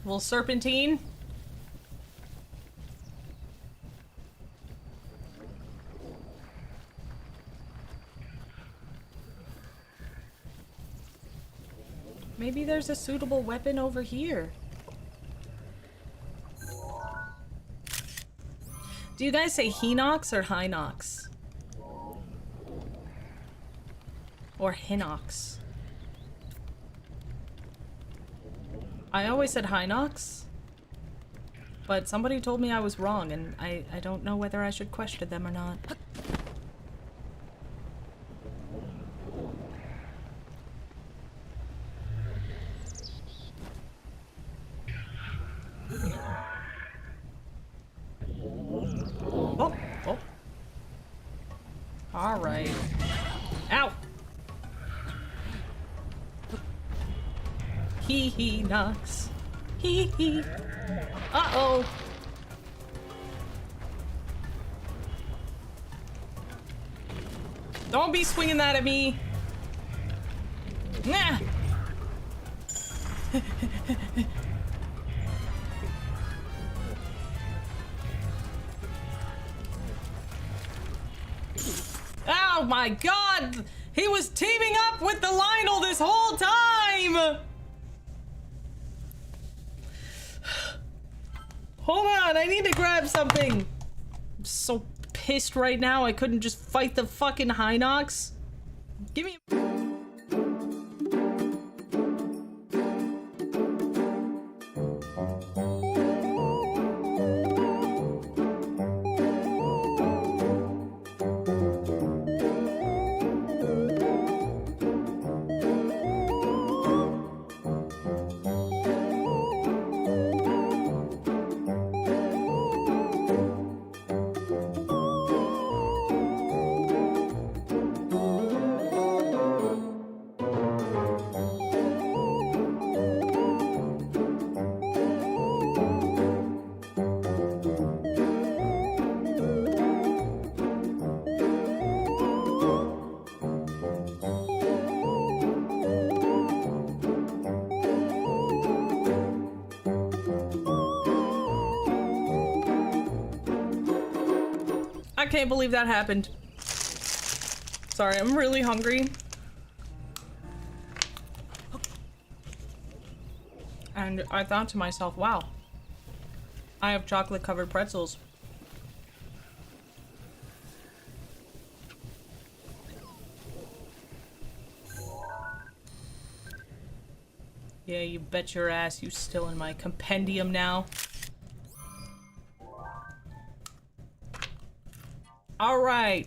Little serpentine. Maybe there's a suitable weapon over here. Do you guys say Hinox or Hinox? Or Hinox? I always said Hinox, but somebody told me I was wrong, and I don't know whether I should question them or not. Oh, oh. All right. Ow! He knocks. He. Uh-oh. Don't be swinging that at me. Nah. Oh my god! He was teaming up with the Lionel this whole time! Hold on, I need to grab something. I'm so pissed right now I couldn't just fight the fucking Hinox. Give me a... I can't believe that happened. Sorry, I'm really hungry. And I thought to myself, wow, I have chocolate covered pretzels. Yeah, you bet your ass you still in my compendium now. All right.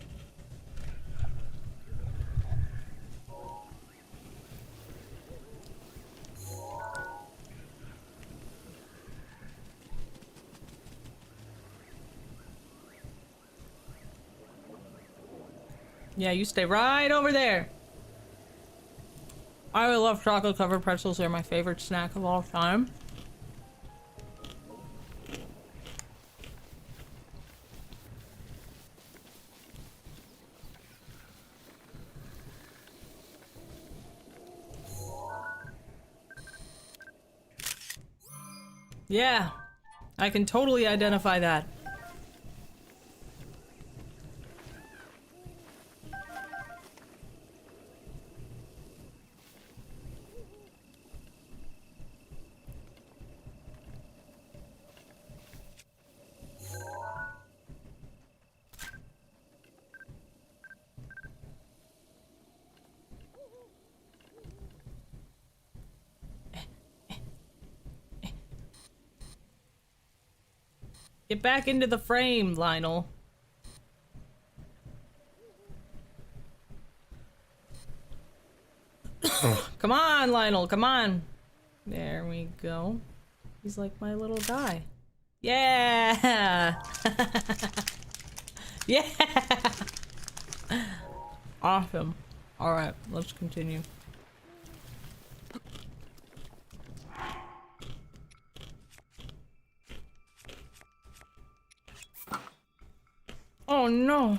Yeah, you stay right over there. I love chocolate covered pretzels. They're my favorite snack of all time. Yeah, I can totally identify that. Get back into the frame, Lionel. Come on, Lionel, come on. There we go. He's like my little guy. Yeah! Yeah! Awesome. Alright, let's continue. Oh no!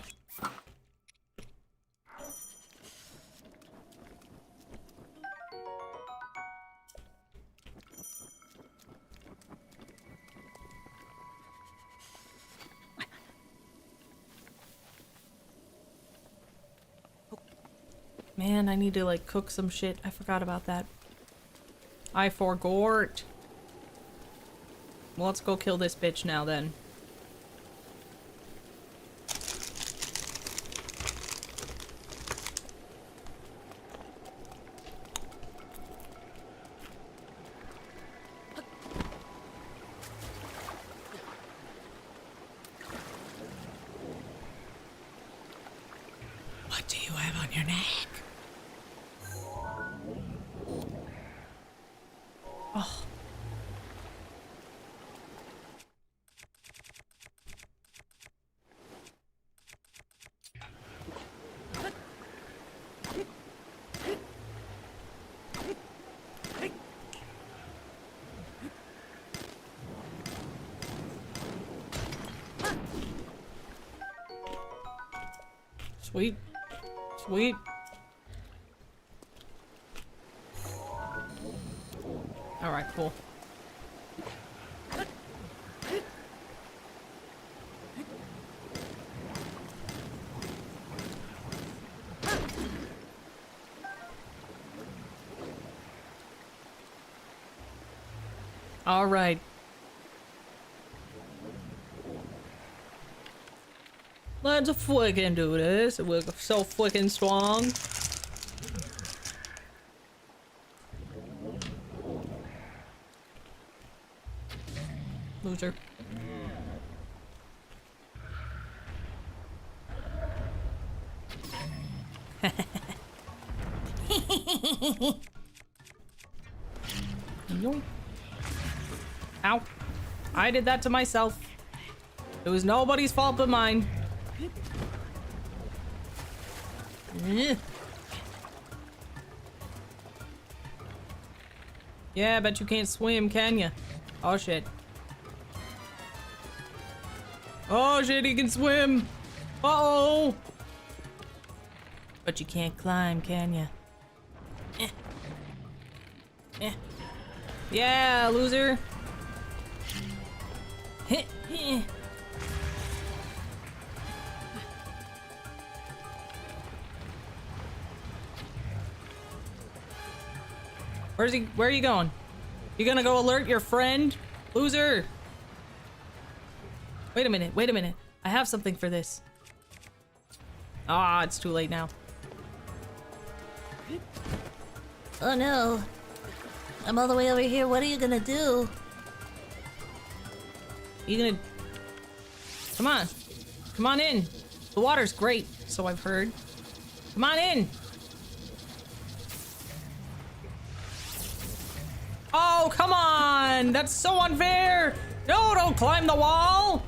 Man, I need to like cook some shit. I forgot about that. I forgot. Well, let's go kill this bitch now then. What do you have on your neck? Oh. Sweet. Sweet. Alright, cool. Alright. Let's fucking do this. We're so fucking strong. Loser. Yoink. Ow. I did that to myself. It was nobody's fault but mine. Yeah, but you can't swim, can ya? Oh shit. Oh shit, he can swim! Uh-oh! But you can't climb, can ya? Eh. Eh. Yeah, loser! Heh, heh. Where's he? Where are you going? You gonna go alert your friend? Loser! Wait a minute, wait a minute. I have something for this. Ah, it's too late now. Oh no. I'm all the way over here. What are you gonna do? You gonna... Come on. Come on in. The water's great, so I've heard. Come on in. Oh, come on! That's so unfair! No, don't climb the wall!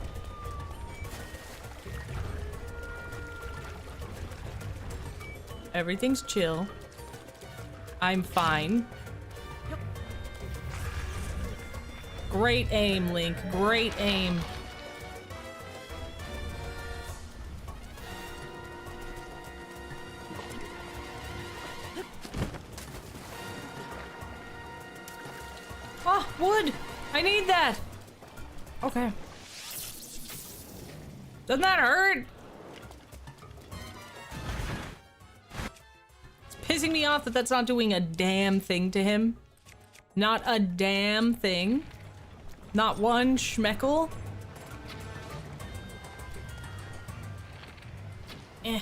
Everything's chill. I'm fine. Great aim, Link. Great aim. Oh, wood! I need that! Okay. Doesn't that hurt? It's pissing me off that that's not doing a damn thing to him. Not a damn thing. Not one schmeckle. Eh.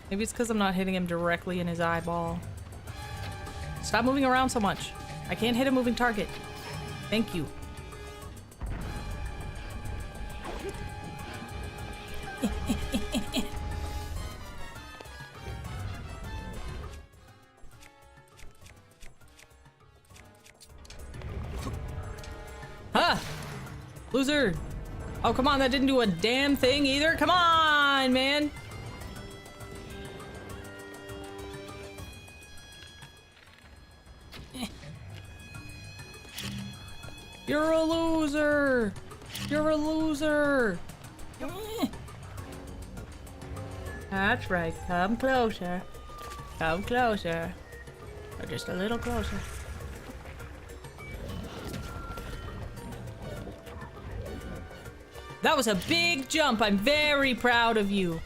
Maybe it's because I'm not hitting him directly in his eyeball. Stop moving around so much. I can't hit a moving target. Thank you. Huh! Loser! Oh, come on, that didn't do a damn thing either. Come on, man! You're a loser! You're a loser! That's right. Come closer. Come closer. Or just a little closer. That was a big jump. I'm very proud of you.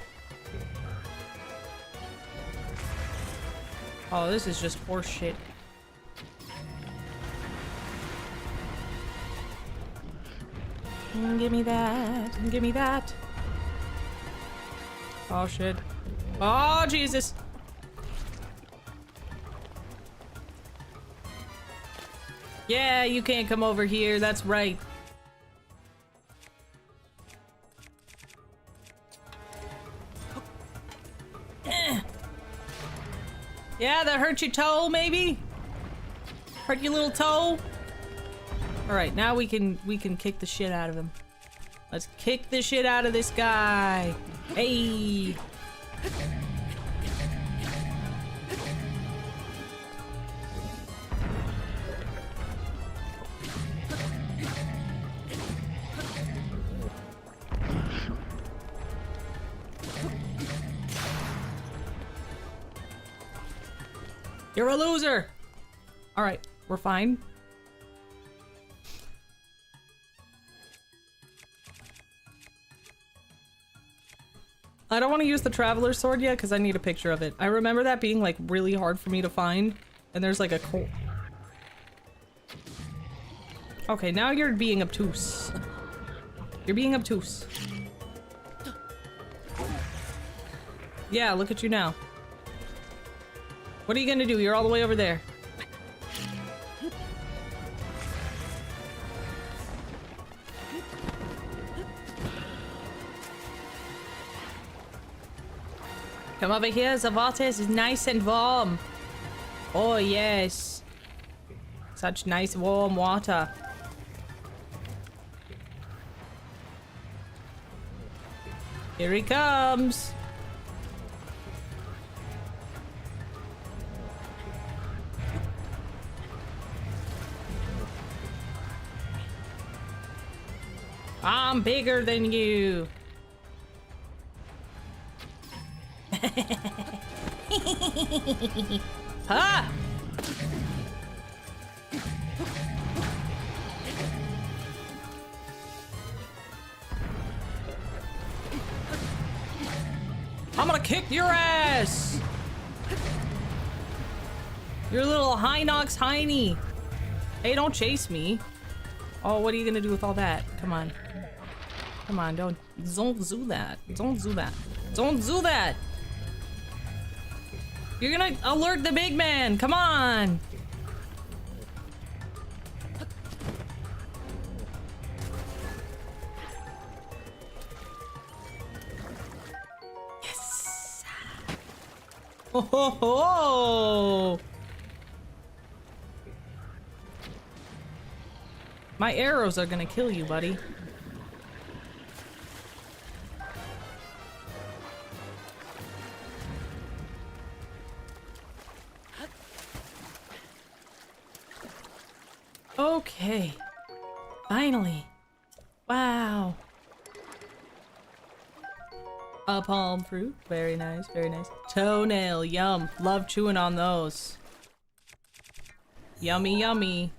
Oh, this is just horse shit. Give me that. Give me that. Oh, shit. Oh, Jesus. Yeah, you can't come over here. That's right. Yeah, that hurt your toe, maybe? Hurt your little toe? Alright, now we can kick the shit out of him. Let's kick the shit out of this guy. Hey! You're a loser! Alright, we're fine. I don't want to use the Traveler's Sword yet because I need a picture of it. I remember that being like really hard for me to find. And there's like a Okay, now you're being obtuse. You're being obtuse. Yeah, look at you now. What are you gonna do? You're all the way over there. Come over here, the water is nice and warm. Oh yes. Such nice warm water. Here he comes. I'm bigger than you. Ha! I'm gonna kick your ass! Your little Hinox Heiny. Hey, don't chase me. Oh, what are you gonna do with all that? Come on. Come on, don't do that. Don't do that. Don't do that! You're gonna alert the big man! Come on! Yes! Ho ho ho! My arrows are gonna kill you, buddy. Okay. Finally. Wow. A palm fruit. Very nice, very nice. Toenail, yum. Love chewing on those. Yummy, yummy.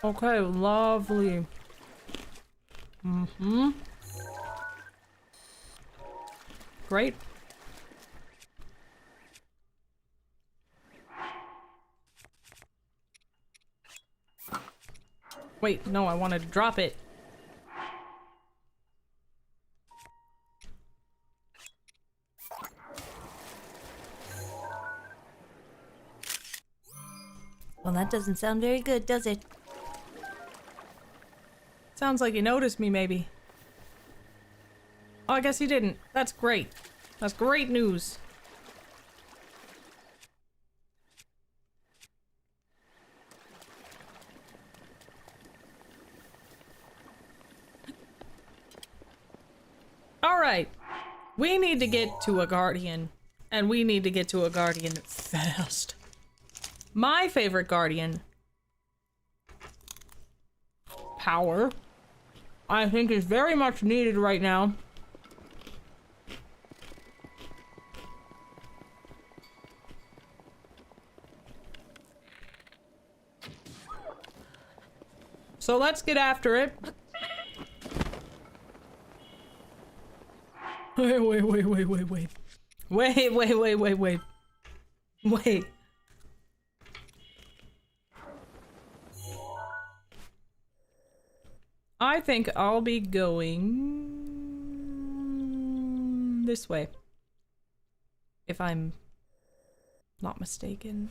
Okay, lovely. Mm-hmm. Great. Wait, no, I wanted to drop it. Well, that doesn't sound very good, does it? Sounds like you noticed me, maybe. Oh, I guess you didn't. That's great. That's great news. Alright. We need to get to a guardian. And we need to get to a guardian fast. My favorite guardian, power, I think is very much needed right now. So let's get after it. Wait. Wait. I think I'll be going this way. If I'm not mistaken.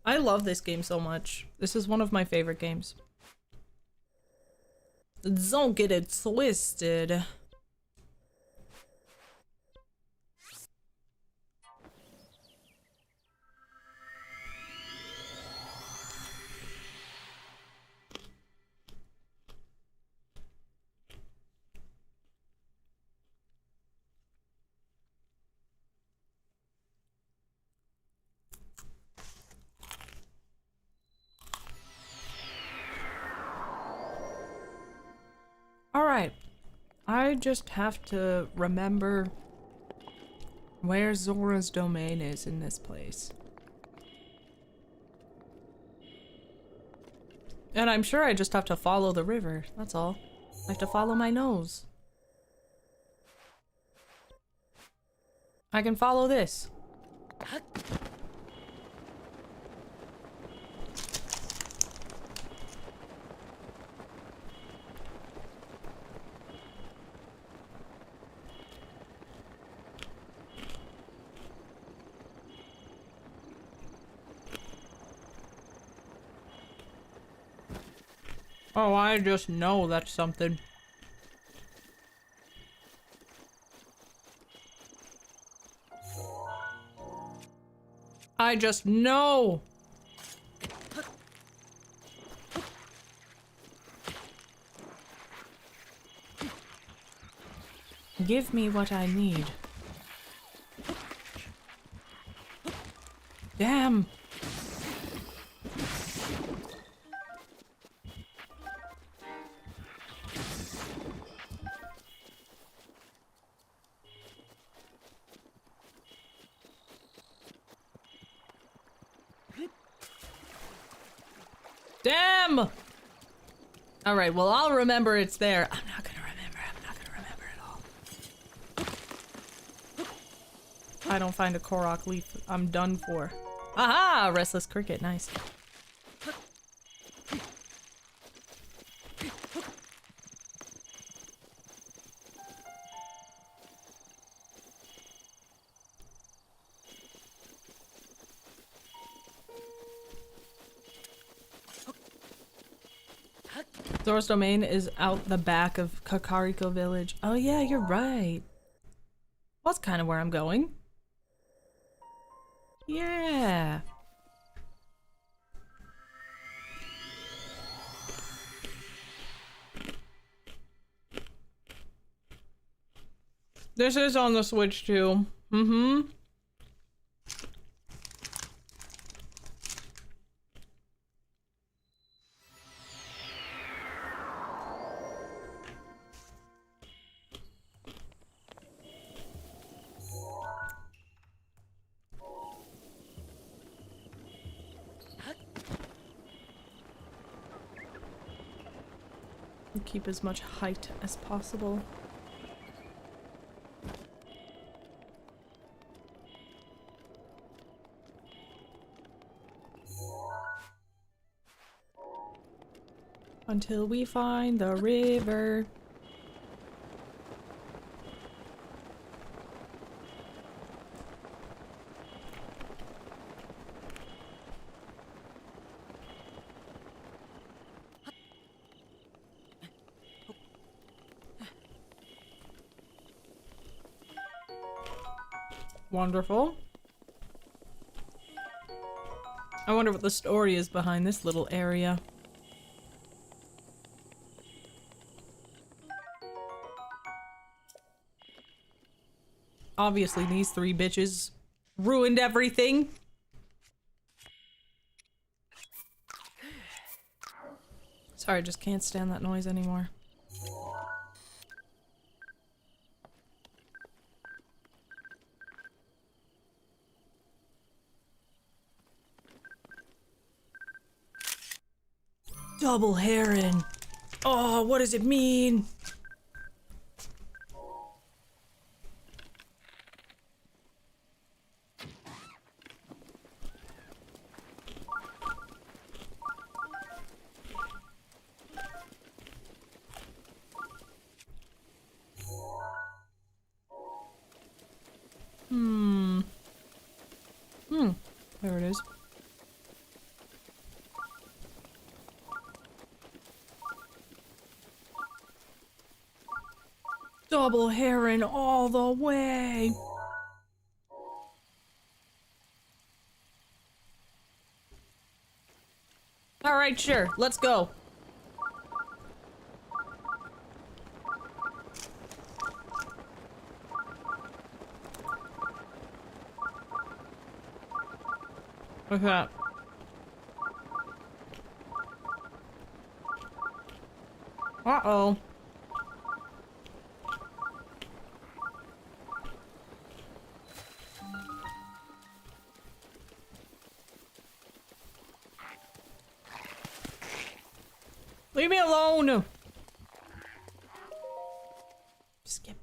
I love this game so much. This is one of my favorite games. Don't get it twisted. Alright, I just have to remember where Zora's domain is in this place. And I'm sure I just have to follow the river, that's all. I have to follow my nose. I can follow this. Oh, I just know that's something. I just know. Give me what I need. Damn. Damn! Alright, well, I'll remember it's there. I'm not gonna remember at all. If I don't find a Korok leaf, I'm done for. Aha! Restless cricket, nice. Zora's domain is out the back of Kakariko village. Oh yeah, you're right. Well, that's kind of where I'm going. Yeah. This is on the Switch too. Mm-hmm. Keep as much height as possible. Until we find the river. Wonderful. I wonder what the story is behind this little area. Obviously, these three bitches ruined everything. Sorry, I just can't stand that noise anymore. Double heron. Oh, what does it mean? There it is. Double heron all the way. All right, sure. Let's go. What's that? Uh-oh. Leave me alone! Skip.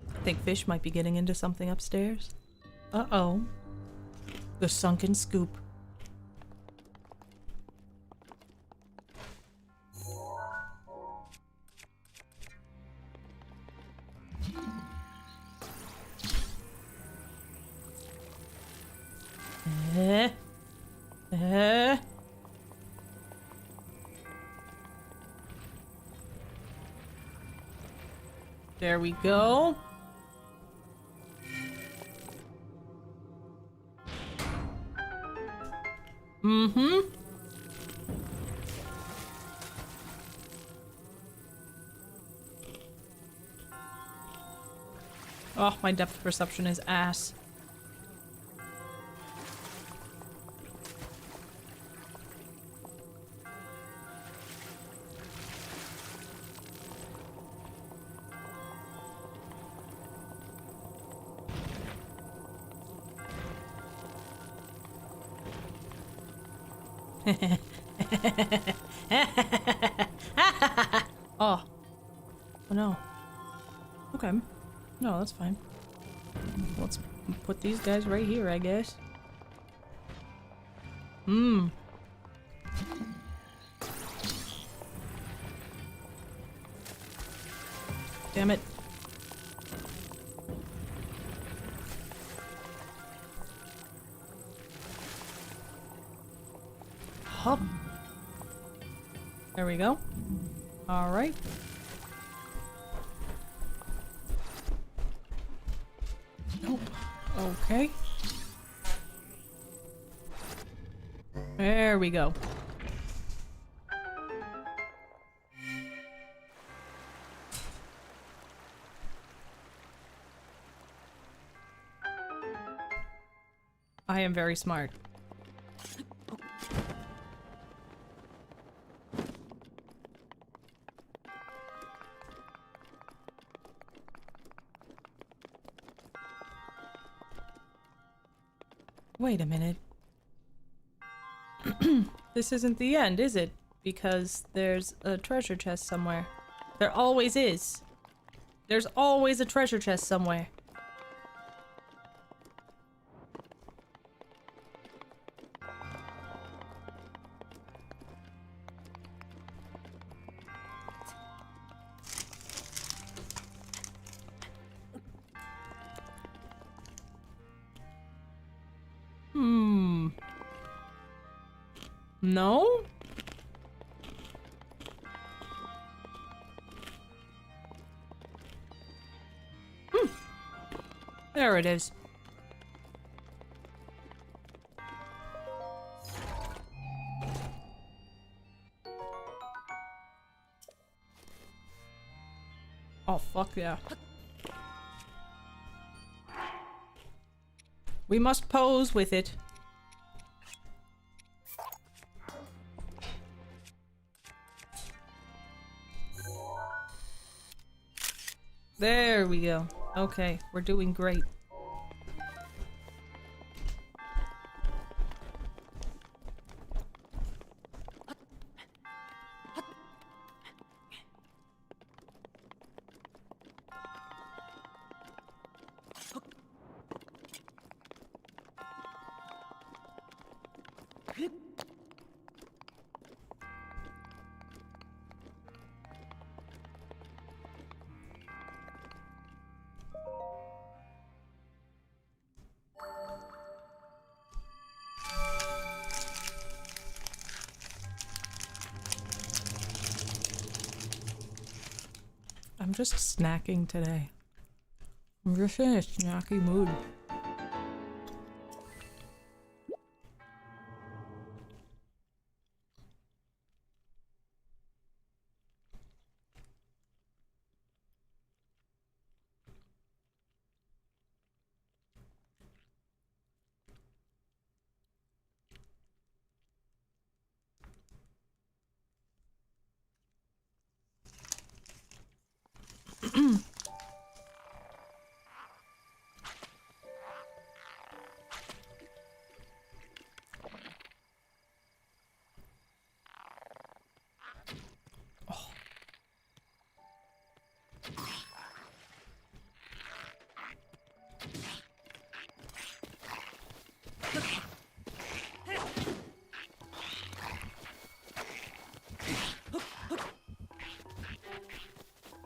I think Fish might be getting into something upstairs. Uh-oh. The sunken scoop. There we go. Mm-hmm. Oh, my depth perception is ass. Oh. Oh no. Okay. No, that's fine. Let's put these guys right here, I guess. Damn it. Hop. There we go. Alright. Nope. Okay. There we go. I am very smart. Wait a minute. This isn't the end, is it? Because there's a treasure chest somewhere. There always is. There's always a treasure chest somewhere. No? There it is. Oh, fuck yeah. We must pose with it. There we go. Okay, we're doing great. I'm just snacking today. I'm just in a snacky mood.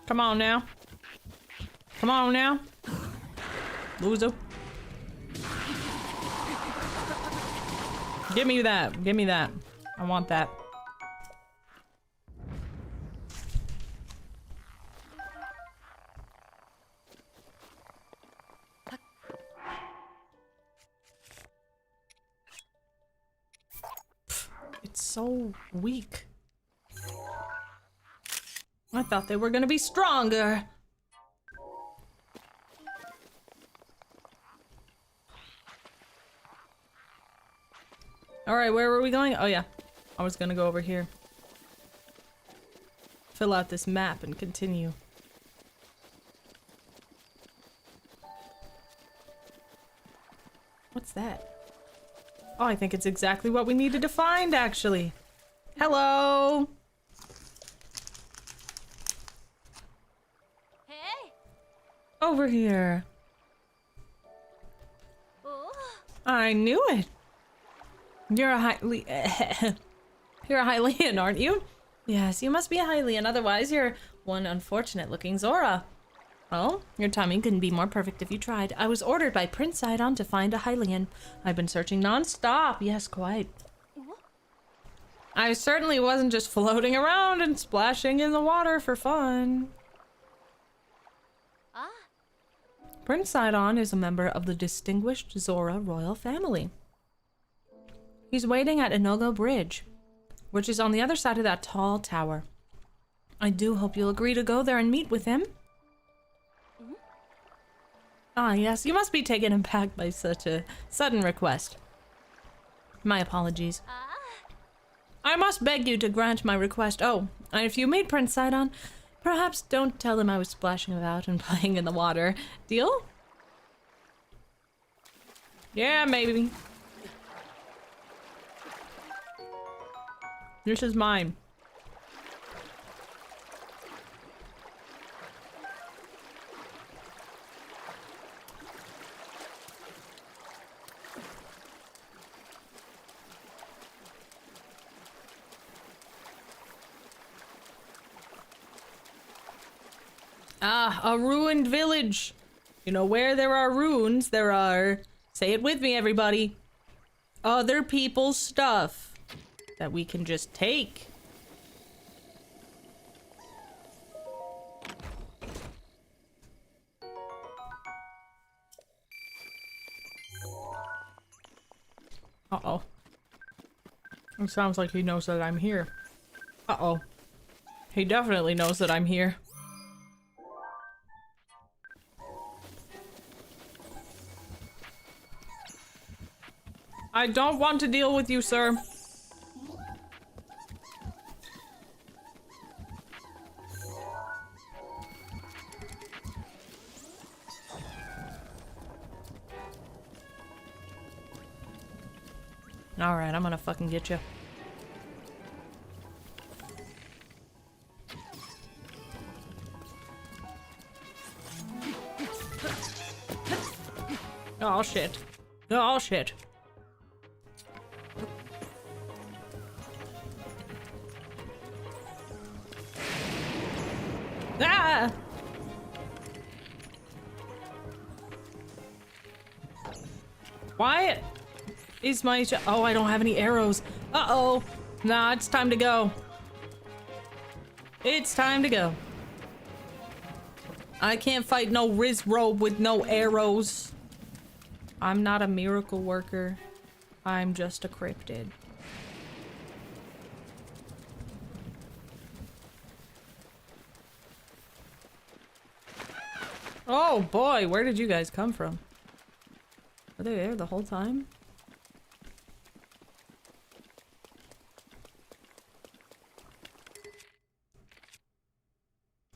Come on now. Come on now. Loser. Give me that. Give me that. I want that. It's so weak. I thought they were gonna be stronger. Alright, where were we going? Oh yeah, I was gonna go over here. Fill out this map and continue. What's that? Oh, I think it's exactly what we needed to find, actually. Hello! Hey! Over here. Oh. I knew it. You're a you're a Hylian, aren't you? Yes, you must be a Hylian, otherwise you're one unfortunate-looking Zora. Well, your timing couldn't be more perfect if you tried. I was ordered by Prince Sidon to find a Hylian. I've been searching non-stop. Yes, quite. I certainly wasn't just floating around and splashing in the water for fun. Ah. Prince Sidon is a member of the distinguished Zora royal family. He's waiting at Inogo Bridge, which is on the other side of that tall tower. I do hope you'll agree to go there and meet with him. Ah, yes, you must be taken aback by such a sudden request. My apologies. I must beg you to grant my request. Oh, and if you meet Prince Sidon, perhaps don't tell him I was splashing about and playing in the water. Deal? Yeah, maybe. This is mine. Ah, a ruined village. You know, where there are ruins, there are, say it with me, everybody, other people's stuff that we can just take. Uh-oh. It sounds like he knows that I'm here. Uh-oh. He definitely knows that I'm here. I don't want to deal with you, sir. Alright, I'm gonna fucking get you. Oh shit. Oh shit. Ah! Why is my oh, I don't have any arrows. Uh-oh. Nah, it's time to go. It's time to go. I can't fight no Riz robe with no arrows. I'm not a miracle worker. I'm just a cryptid. Oh boy, where did you guys come from? Were they there the whole time?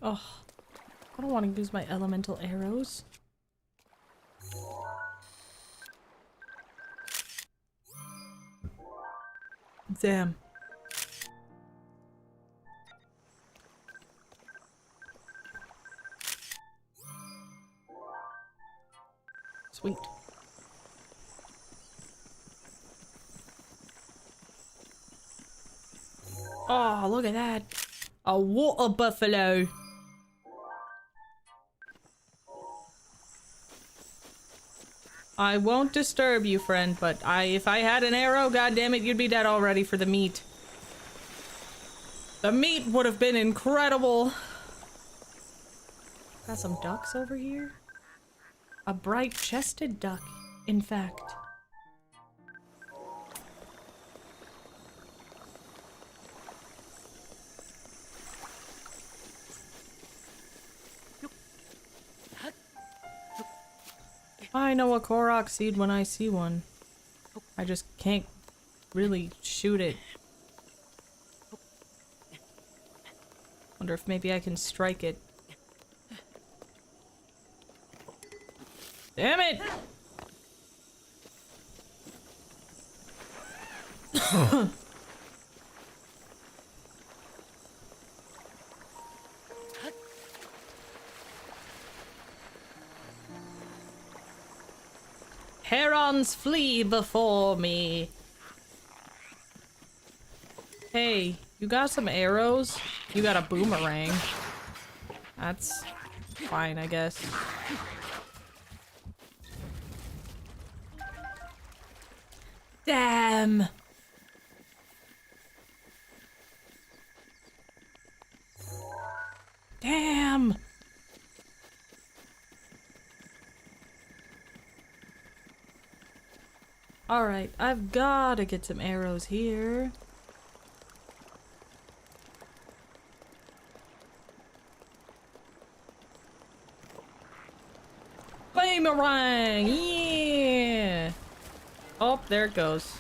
Oh, I don't want to use my elemental arrows. Damn. Sweet. Oh, look at that. A water buffalo. I won't disturb you, friend, but if I had an arrow, goddammit, you'd be dead already for the meat. The meat would have been incredible. Got some ducks over here. A bright-chested duck, in fact. I know a Korok seed when I see one. I just can't really shoot it. Wonder if maybe I can strike it. Damn it! Herons flee before me. Hey, you got some arrows? You got a boomerang. That's fine, I guess. Damn. Damn! Alright, I've gotta get some arrows here. Boomerang! Yeah! Oh, there it goes.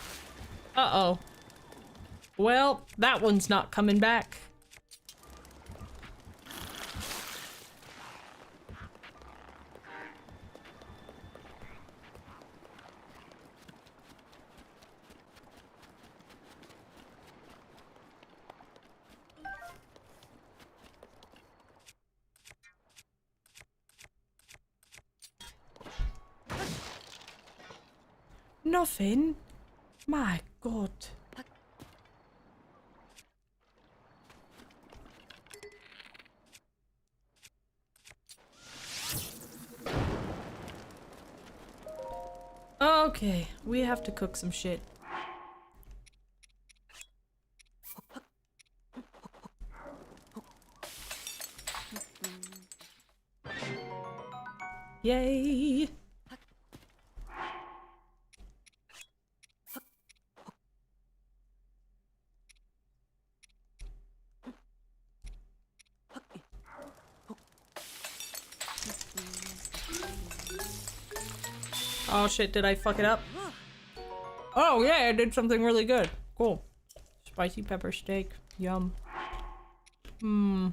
Uh-oh. Well, that one's not coming back. Nothing? My God. Okay, we have to cook some shit. Yay! Oh shit, did I fuck it up? Oh yeah, I did something really good. Cool. Spicy pepper steak. Yum. Hmm.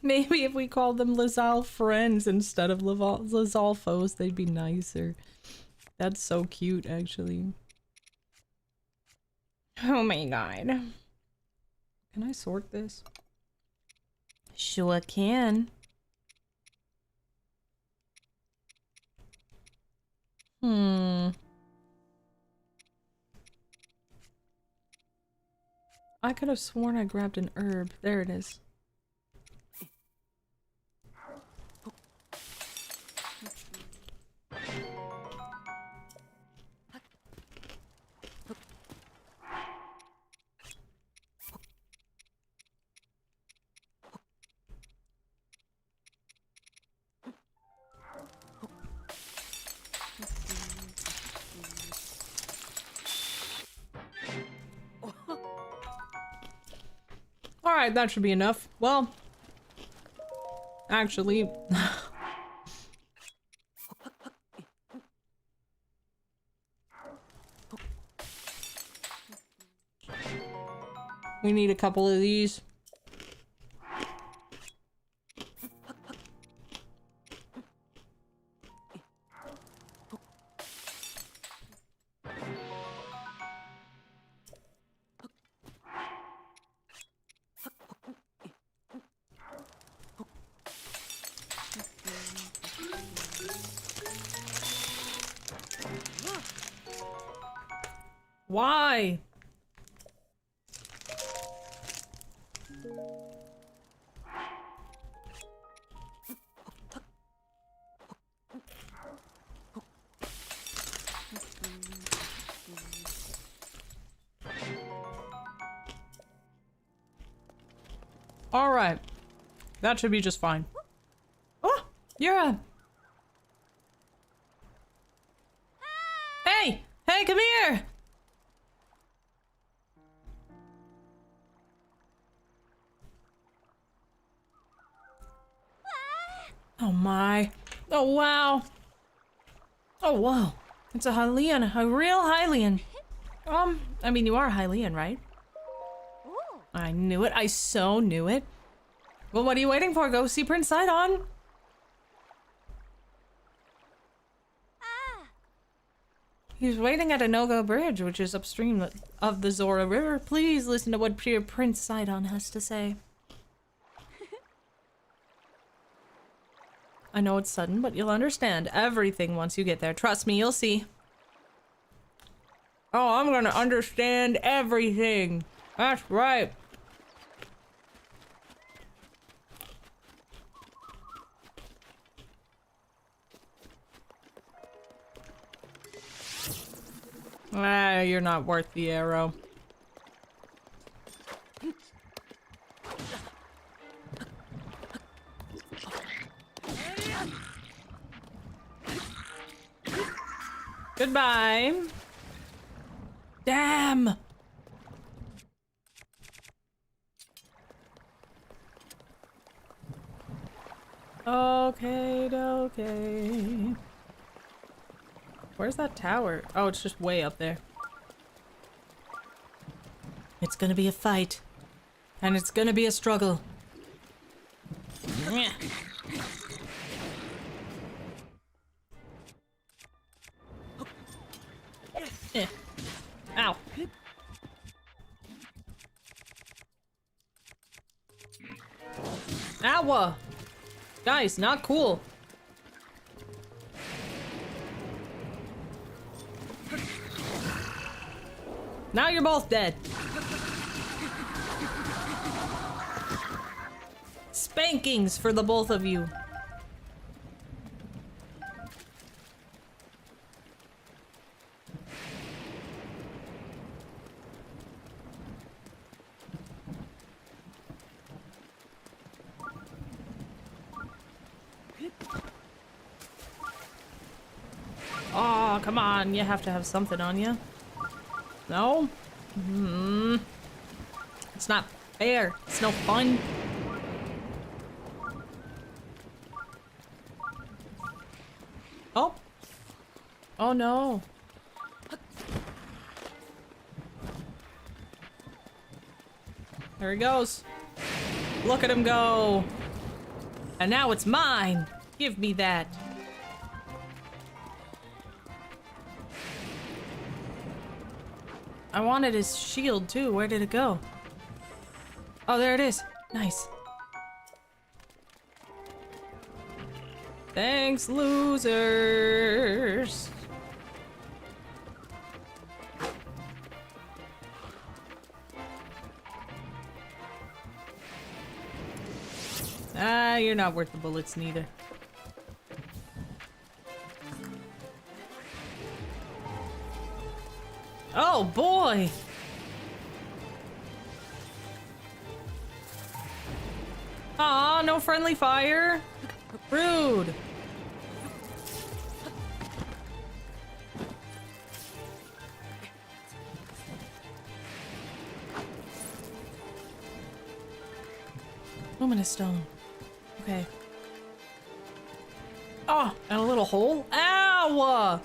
Maybe if we called them Lazal friends instead of Lazal foes, they'd be nicer. That's so cute, actually. Oh my god. Can I sort this? Sure can. I could have sworn I grabbed an herb. There it is. Alright, that should be enough. Well, actually... we need a couple of these. Why? All right. That should be just fine. Oh, you're a... Hey! Hey, come here! Oh my. Oh wow. Oh wow. It's a Hylian, a real Hylian. I mean you are a Hylian, right? I knew it. I so knew it. Well, what are you waiting for? Go see Prince Sidon. He's waiting at Anogo Bridge, which is upstream of the Zora River. Please listen to what Prince Sidon has to say. I know it's sudden, but you'll understand everything once you get there. Trust me, you'll see. Oh, I'm gonna understand everything. That's right. Ah, you're not worth the arrow. Goodbye. Damn. Okay. Where's that tower? Oh, it's just way up there. It's gonna be a fight. And it's gonna be a struggle. Ow. Ow! Guys, not cool. Now you're both dead. Spankings for the both of you. Oh, come on. You have to have something on you. No? It's not fair. It's no fun. Oh. Oh no. There he goes. Look at him go. And now it's mine. Give me that. I wanted his shield too. Where did it go? Oh, there it is. Nice. Thanks, losers. Ah, you're not worth the bullets neither. Oh boy! Aw, no friendly fire. Rude. Luminous stone. Okay. Oh, and a little hole. Ow!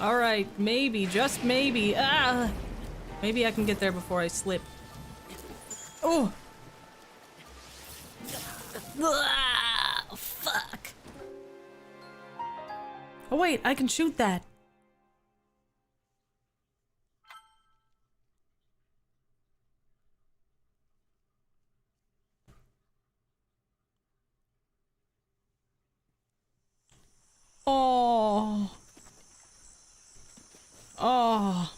All right, maybe, just maybe. Ah, maybe I can get there before I slip. Oh. Ah, fuck. Oh wait, I can shoot that. Oh. Oh.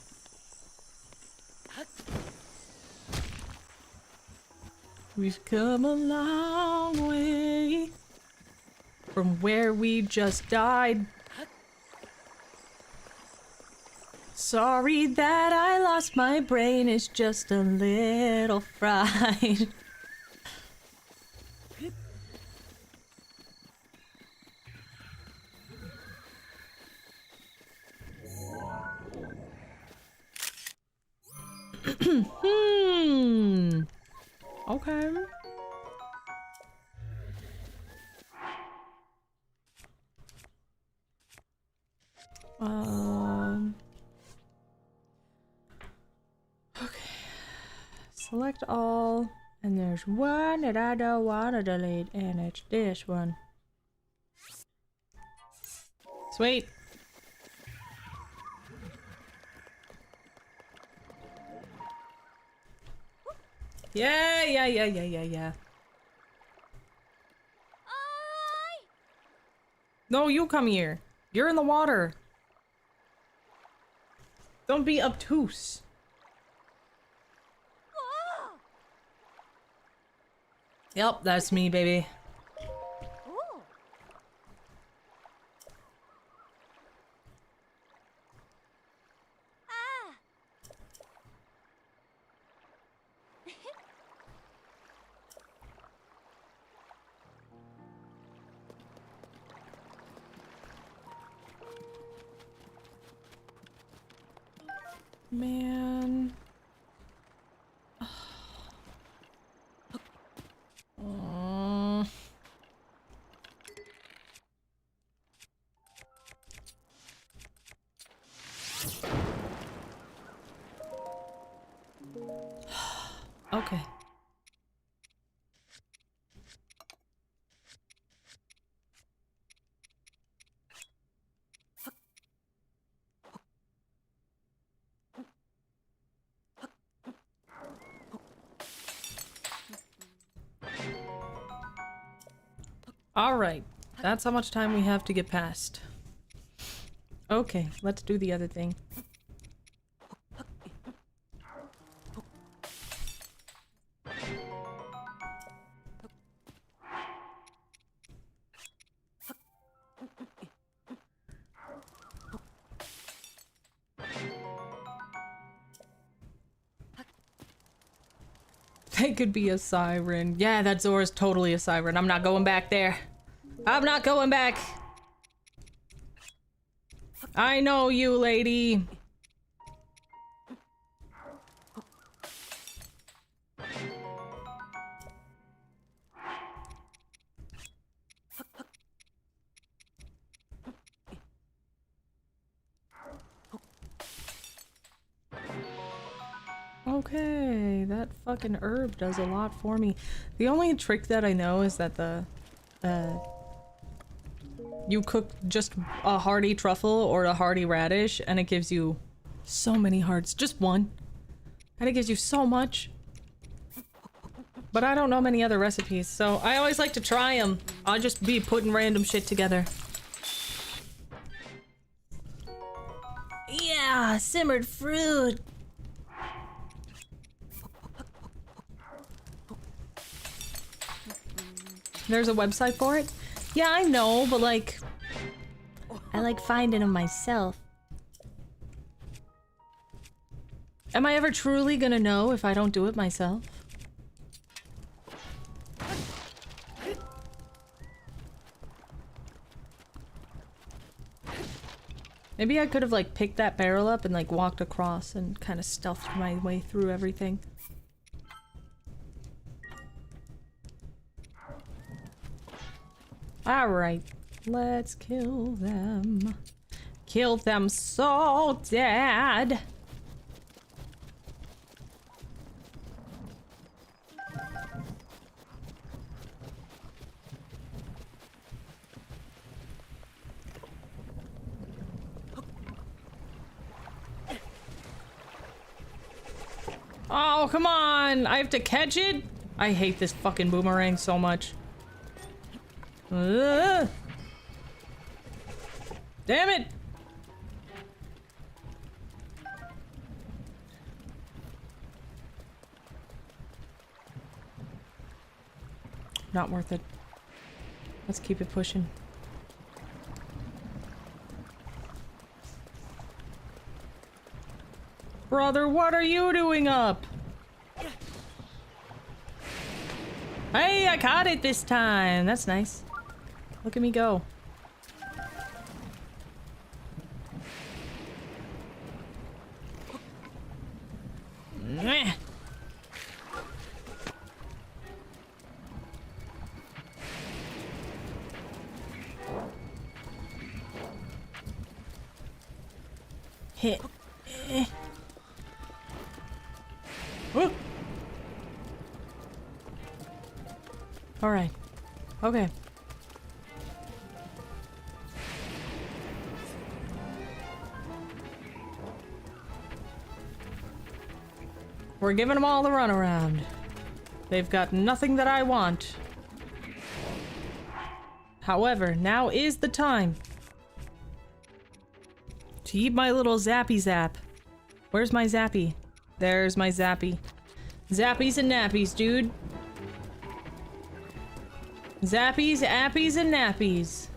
We've come a long way from where we just died. Sorry that I lost my brain, it's just a little fried. Okay. Okay. Select all, and there's one that I don't want to delete, and it's this one. Sweet. Yeah. No, you come here. You're in the water. Don't be obtuse. Yep, that's me, baby. Man. Okay. All right. That's how much time we have to get past. Okay, let's do the other thing. They could be a siren. Yeah, that Zora's totally a siren. I'm not going back there. I'm not going back. I know you, lady. Okay, that fucking herb does a lot for me. The only trick that I know is that you cook just a hearty truffle or a hearty radish and it gives you so many hearts. Just one. And it gives you so much. But I don't know many other recipes, so I always like to try them. I'll just be putting random shit together. Yeah, simmered fruit. There's a website for it? Yeah, I know, but like... I like finding them myself. Am I ever truly gonna know if I don't do it myself? Maybe I could have like picked that barrel up and like walked across and kind of stealthed my way through everything. Alright, let's kill them. Kill them so dead. Oh, come on! I have to catch it? I hate this fucking boomerang so much. Damn it! Not worth it. Let's keep it pushing. Brother, what are you doing up? Hey, I caught it this time. That's nice. Look at me go. Mwah. Hit. Woo. All right. Okay. We're giving them all the runaround. They've got nothing that I want. However, now is the time to eat my little zappy zap. Where's my zappy? There's my zappy. Zappies and nappies, dude. Zappies, appies, and nappies.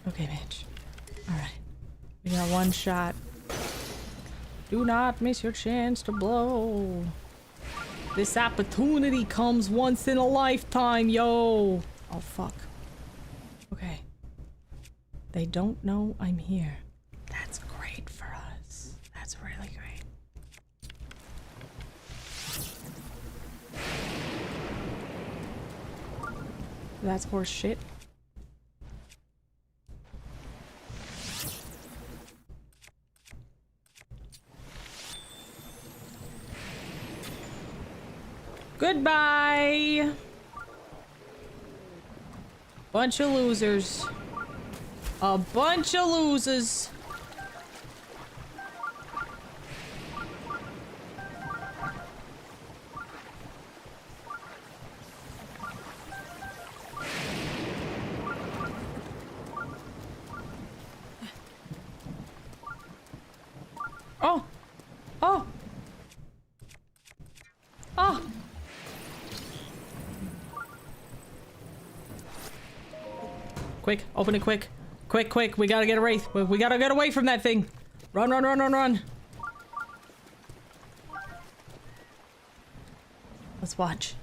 Okay, bitch. Alright. We got one shot. Do not miss your chance to blow. This opportunity comes once in a lifetime, yo. Oh, fuck. Okay. They don't know I'm here. That's great for us. That's really great. That's horse shit. Goodbye! Bunch of losers. A bunch of losers. Oh! Oh! Oh! Quick, open it quick. Quick, quick, we gotta get a wraith. We gotta get away from that thing. Run, run, run, run, run. Let's watch.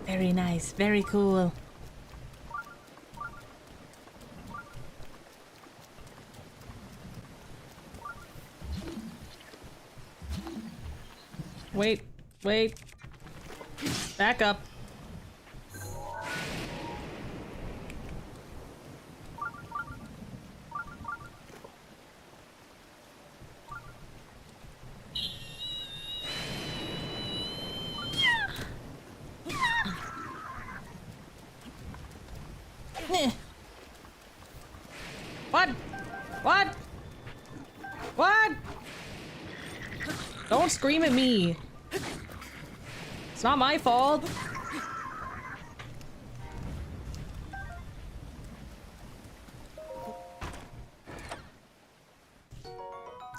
Very nice, very cool. Wait, wait. Back up. What? What? What? Don't scream at me. It's not my fault.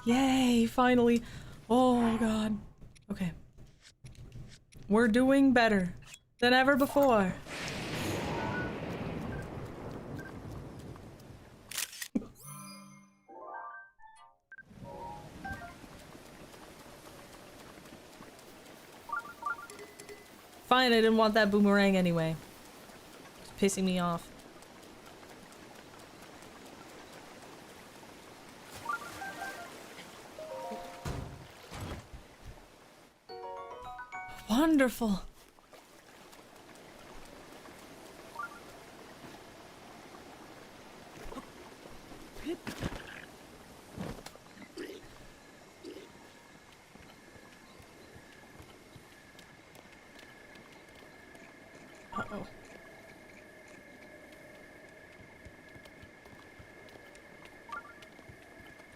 Yay, finally. Oh god. Okay. We're doing better than ever before. Fine, I didn't want that boomerang anyway. It's pissing me off. Wonderful. Uh-oh.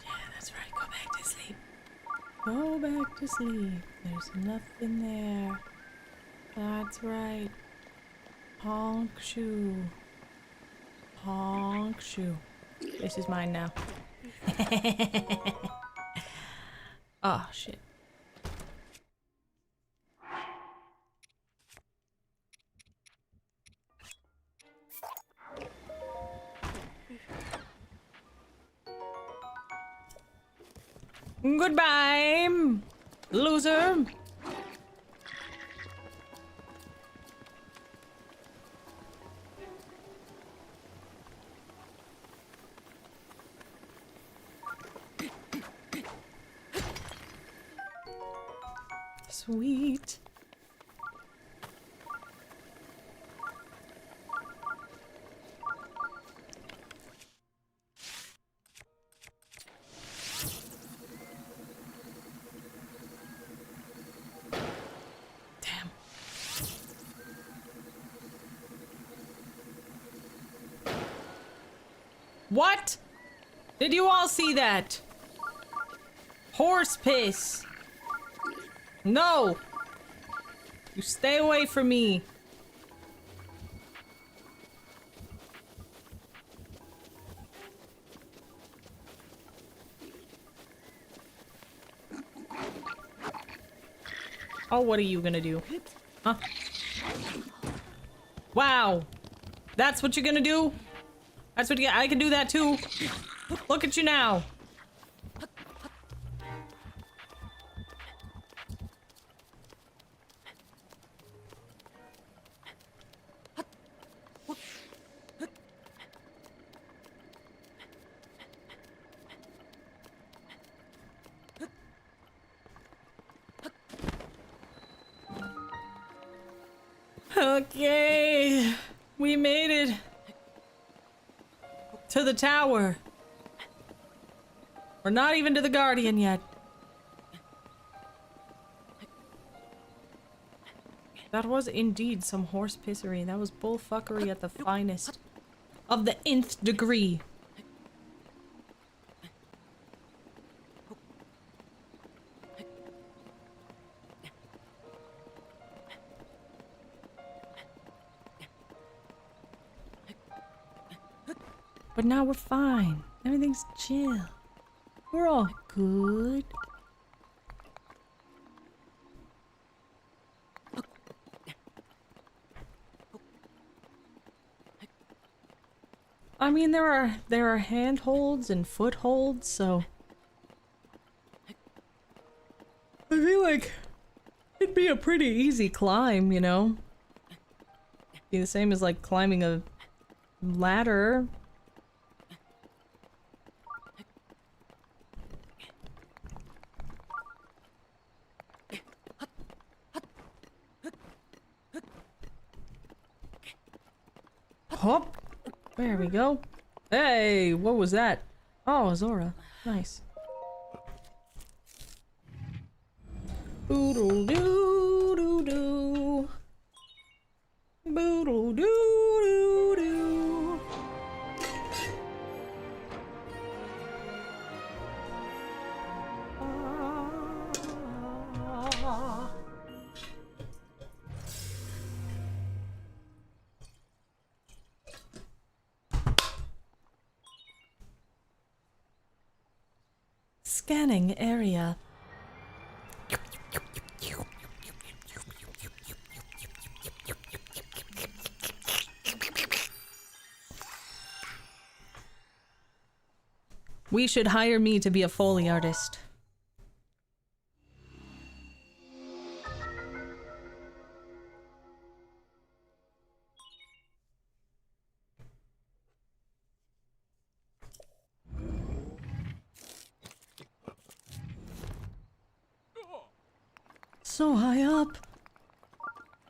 Yeah, that's right. Go back to sleep. Go back to sleep. There's nothing there. That's right. Honk shoe. Honk shoe. This is mine now. Oh, shit. Goodbye, loser. Sweet. Damn. What? Did you all see that? Horse piss. No! You stay away from me. Oh, what are you gonna do? Huh? Wow! That's what you're gonna do? That's what I can do that too. Look at you now. Okay, we made it to the tower. We're not even to the Guardian yet. That was indeed some horse pissery. That was bullfuckery at the finest. Of the nth degree. But now we're fine. Everything's chill. We're all good. I mean, there are handholds and footholds, so I feel like it'd be a pretty easy climb, you know? Be the same as like climbing a ladder. Hop. There we go. Hey, what was that? Oh, Zora. Nice. Boodle doo doo doo. Boodle doo doo doo. Scanning area. We should hire me to be a Foley artist. So high up.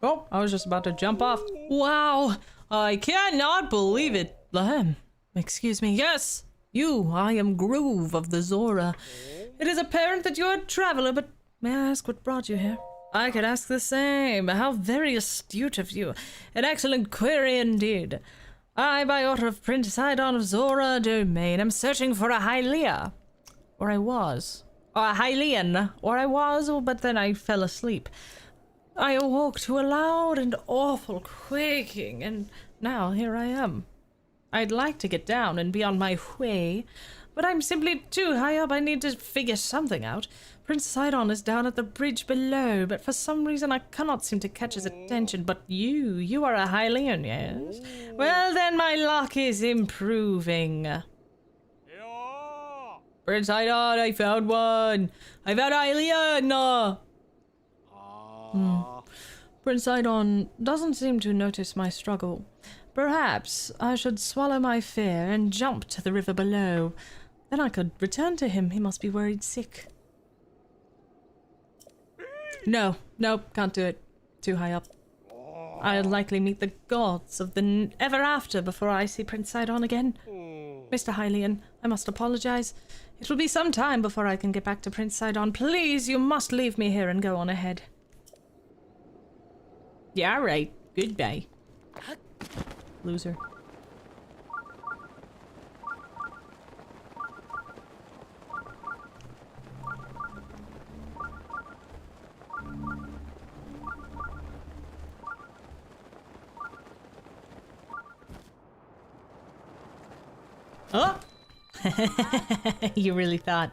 Oh, I was just about to jump off. Wow, I cannot believe it. Excuse me. Yes, you. I am Groove of the Zora. It is apparent that you are a traveler, but may I ask what brought you here? I could ask the same. How very astute of you. An excellent query indeed. I, by order of Prince Sidon of Zora Domain, am searching for a Hylia. Or I was. Or a Hylian. Or I was, but then I fell asleep. I awoke to a loud and awful quaking, and now here I am. I'd like to get down and be on my way, but I'm simply too high up. I need to figure something out. Prince Sidon is down at the bridge below, but for some reason I cannot seem to catch his attention. But you are a Hylian, yes? Well then, my luck is improving. Prince Sidon, I found one! I found a Hylian! Prince Sidon doesn't seem to notice my struggle. Perhaps I should swallow my fear and jump to the river below. Then I could return to him. He must be worried sick. No, nope, can't do it. Too high up. I'll likely meet the gods of the ever after before I see Prince Sidon again. Mr. Hylian, I must apologize. It will be some time before I can get back to Prince Sidon. Please, you must leave me here and go on ahead. Yeah, right. Goodbye. Loser. Oh! You really thought.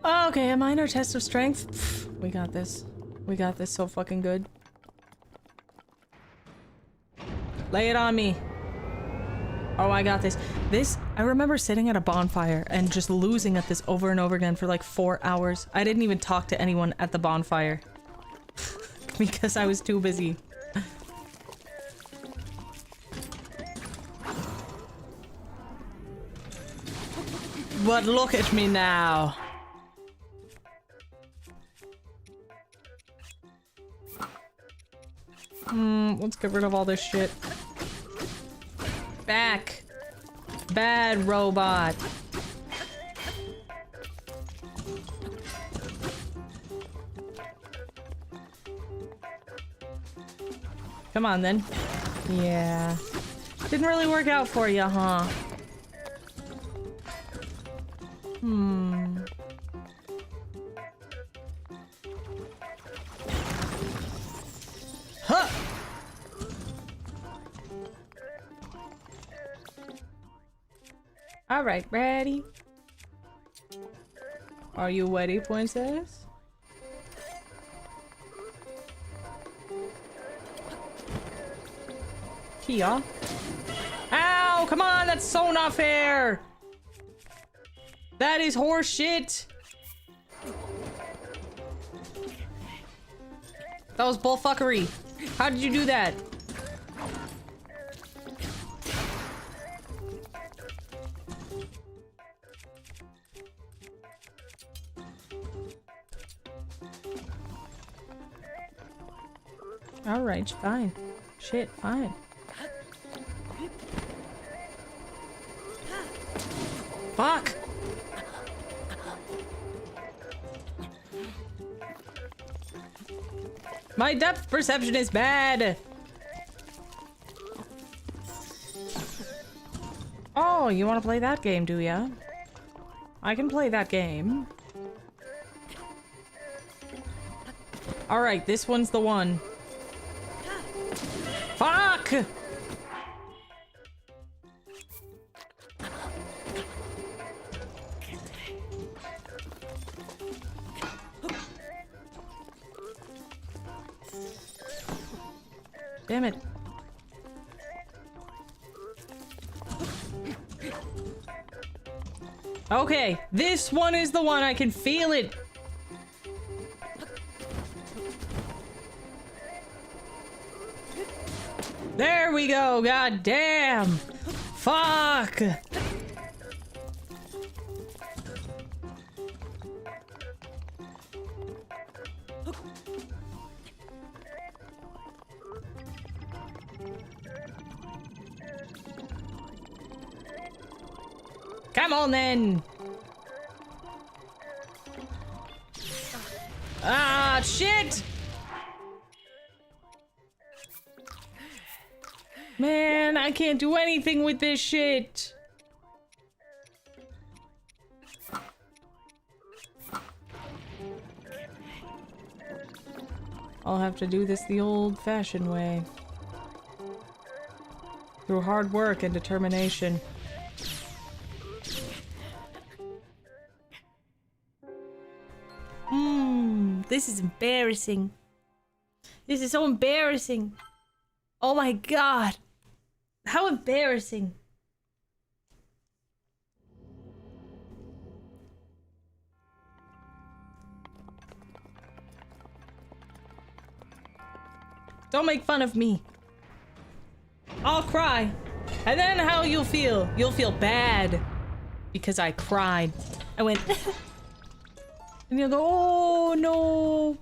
Okay, a minor test of strength. Pfft, we got this. We got this so fucking good. Lay it on me. Oh, I got this. I remember sitting at a bonfire and just losing at this over and over again for like 4 hours. I didn't even talk to anyone at the bonfire. Because I was too busy. But look at me now. Let's get rid of all this shit. Back. Bad robot. Come on then. Yeah. Didn't really work out for you, huh? Huh! Alright, ready? Are you ready, princess? Kia. Ow! Come on, that's so not fair! That is horse shit! That was bullfuckery. How did you do that? Alright, fine. Shit, fine. Fuck! My depth perception is bad! Oh, you want to play that game, do ya? I can play that game. Alright, this one's the one. Fuck! Damn it. Okay, this one is the one. I can feel it. There we go. God damn. Fuck. Come on then. Ah, shit. Man, I can't do anything with this shit. I'll have to do this the old-fashioned way. Through hard work and determination. This is embarrassing. This is so embarrassing. Oh my god. How embarrassing. Don't make fun of me. I'll cry. And then how you'll feel? You'll feel bad. Because I cried. I went... And you'll go, oh no.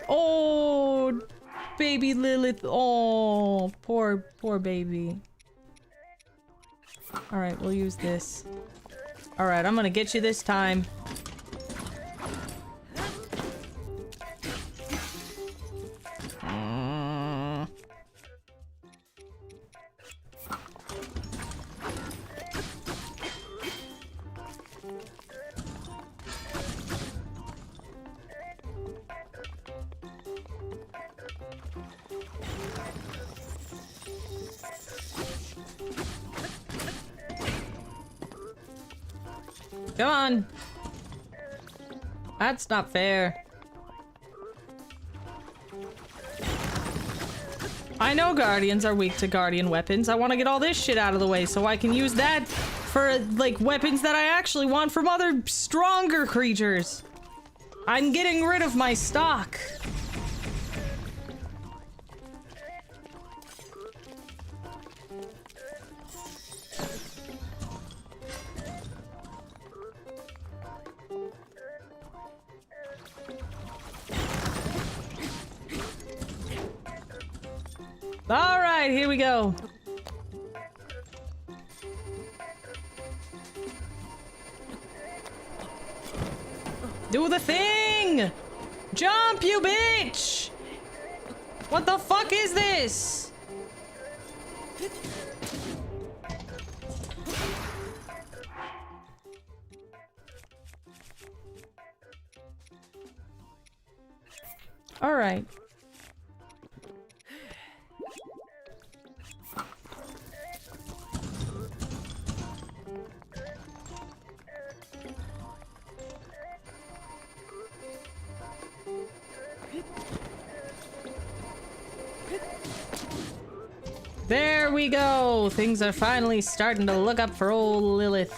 Oh, baby Lilith. Oh, poor baby. Alright, we'll use this. Alright, I'm gonna get you this time. Come on! That's not fair. I know guardians are weak to guardian weapons. I want to get all this shit out of the way so I can use that for, like, weapons that I actually want from other stronger creatures. I'm getting rid of my stock. All right, here we go. Do the thing! Jump, you bitch! What the fuck is this? All right. There we go! Things are finally starting to look up for old Lilith.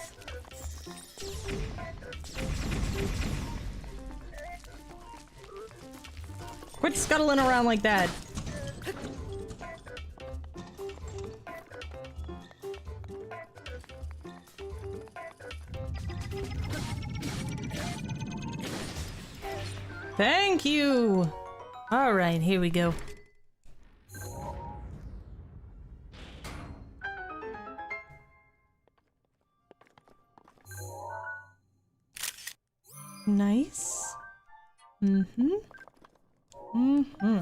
Quit scuttling around like that. Thank you! Alright, here we go. Nice. Mm-hmm. Mm-hmm.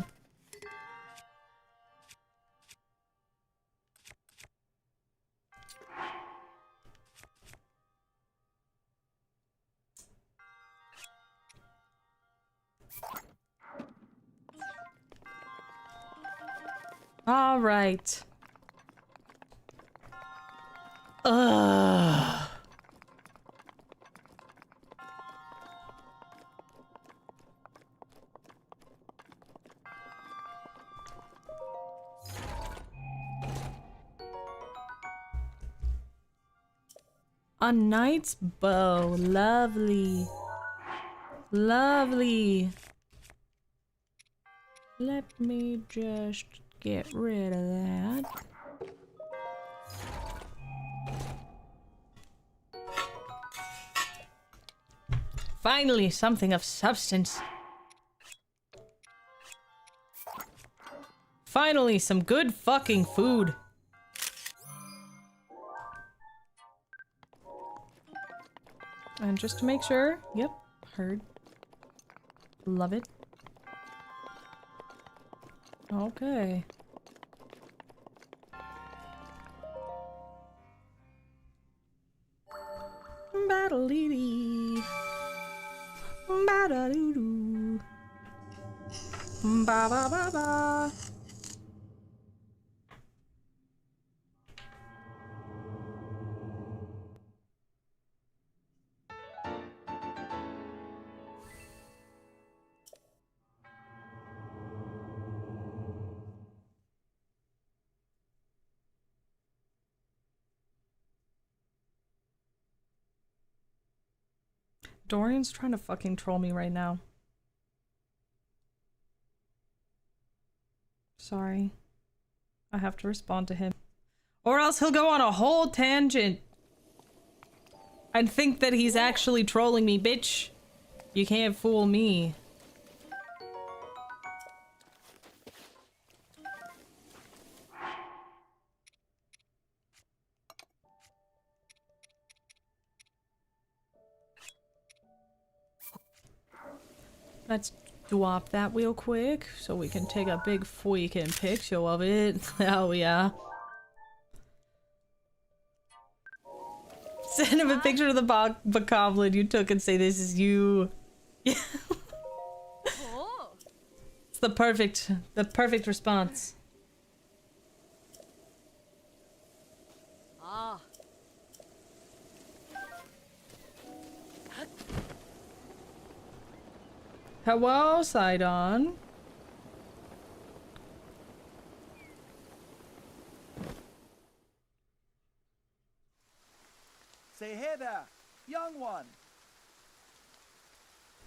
All right. Ugh. A knight's bow. Lovely. Lovely. Let me just get rid of that. Finally, something of substance. Finally, some good fucking food. And just to make sure, yep, heard. Love it. Okay. Battle-dee-dee. Ba-da-doo-doo. Ba-ba-ba-ba. Dorian's trying to fucking troll me right now. Sorry. I have to respond to him. Or else he'll go on a whole tangent and think that he's actually trolling me, bitch. You can't fool me. Let's drop that real quick so we can take a big freaking picture of it. Oh yeah. Send him a picture of the bokoblin you took and say this is you. Yeah. It's the perfect response. Ah. Hello, Sidon. Hey there, young one.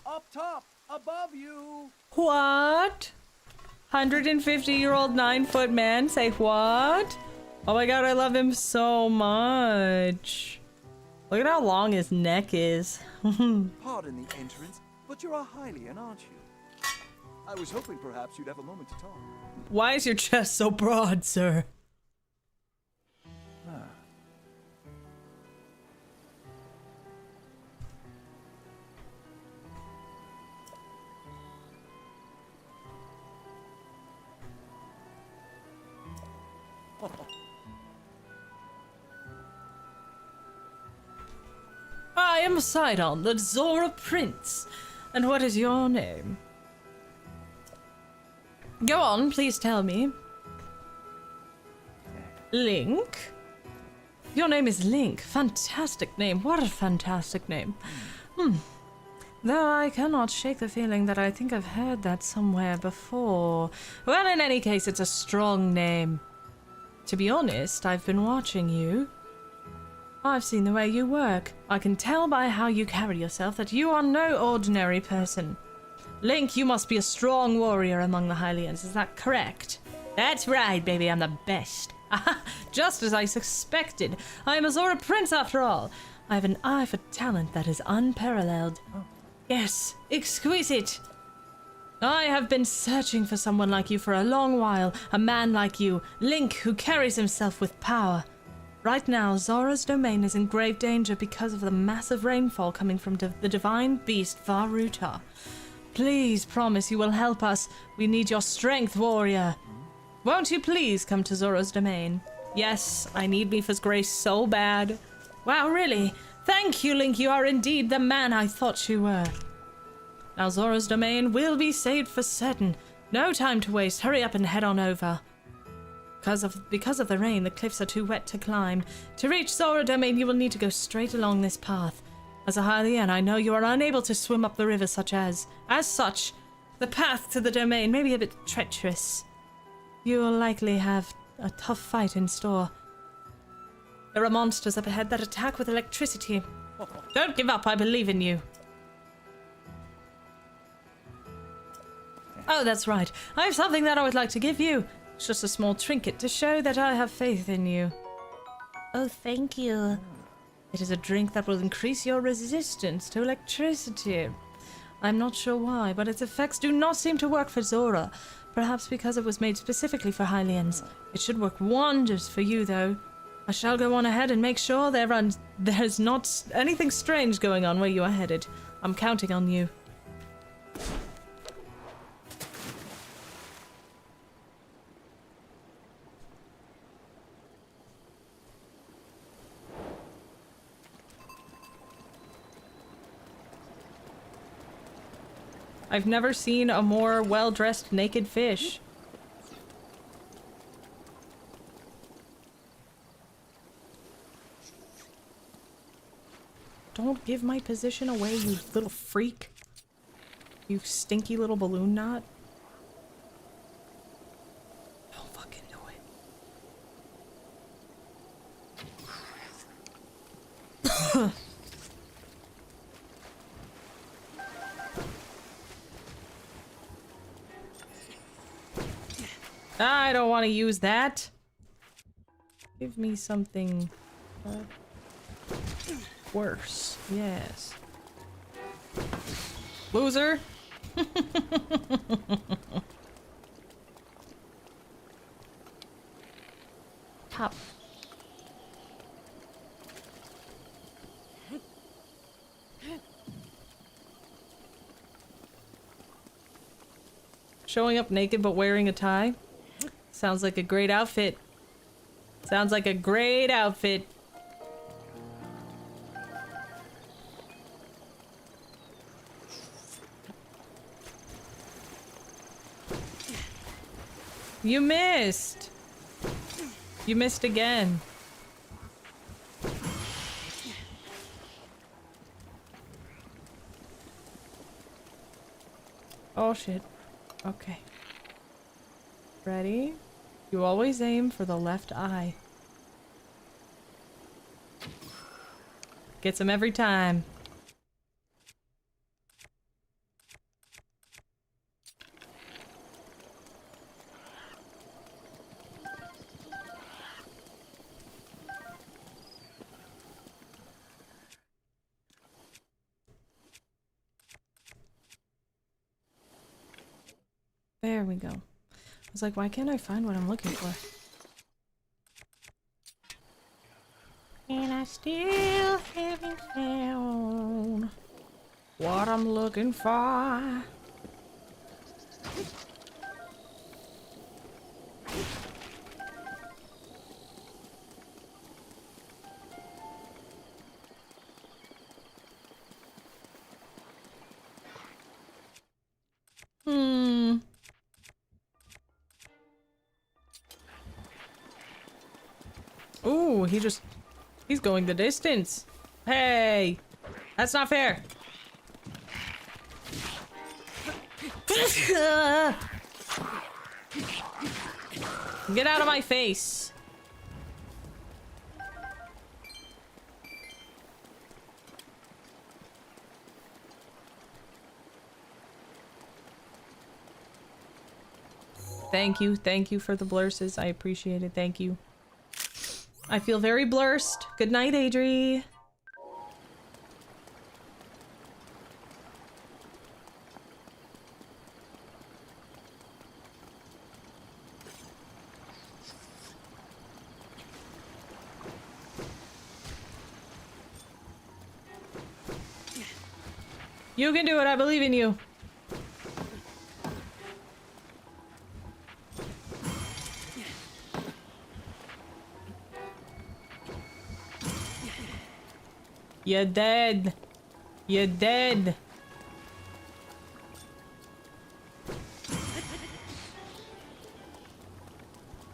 Up top, above you. What? 150-year-old 9-foot man say what? Oh my god, I love him so much. Look at how long his neck is. Pardon the entrance, but you're a Hylian, aren't you? I was hoping perhaps you'd have a moment to talk. Why is your chest so broad, sir? I am Sidon, the Zora Prince. And what is your name? Go on, please tell me. Link? Your name is Link. Fantastic name. What a fantastic name. Though I cannot shake the feeling that I think I've heard that somewhere before. Well, in any case, it's a strong name. To be honest, I've been watching you. I've seen the way you work. I can tell by how you carry yourself that you are no ordinary person. Link, you must be a strong warrior among the Hylians, is that correct? That's right, baby, I'm the best. Just as I suspected. I am a Zora Prince after all. I have an eye for talent that is unparalleled. Yes, exquisite. I have been searching for someone like you for a long while. A man like you, Link, who carries himself with power. Right now, Zora's domain is in grave danger because of the massive rainfall coming from the divine beast Varuta. Please promise you will help us. We need your strength, warrior. Won't you please come to Zora's domain? Yes, I need Mifa's grace so bad. Wow, really? Thank you, Link. You are indeed the man I thought you were. Now Zora's domain will be saved for certain. No time to waste. Hurry up and head on over. Because of the rain, the cliffs are too wet to climb. To reach Zora domain, you will need to go straight along this path. As a Hylian, I know you are unable to swim up the river As such, the path to the domain may be a bit treacherous. You will likely have a tough fight in store. There are monsters up ahead that attack with electricity. Don't give up, I believe in you. Oh, that's right. I have something that I would like to give you. It's just a small trinket to show that I have faith in you. Oh, thank you. It is a drink that will increase your resistance to electricity. I'm not sure why, but its effects do not seem to work for Zora. Perhaps because it was made specifically for Hylians. It should work wonders for you, though. I shall go on ahead and make sure there's not anything strange going on where you are headed. I'm counting on you. I've never seen a more well-dressed naked fish. Don't give my position away, you little freak. You stinky little balloon knot. Don't fucking do it. I don't want to use that. Give me something worse. Yes. Loser. Pop. Showing up naked but wearing a tie? Sounds like a great outfit. Sounds like a great outfit. You missed. You missed again. Oh shit. Okay. Ready? You always aim for the left eye. Gets him every time. There we go. I was like, why can't I find what I'm looking for? And I still haven't found what I'm looking for. Ooh, he's going the distance. Hey, that's not fair. Get out of my face. Thank you for the blurses. I appreciate it. Thank you. I feel very blurst. Good night, Adri. You can do it. I believe in you. You're dead. You're dead.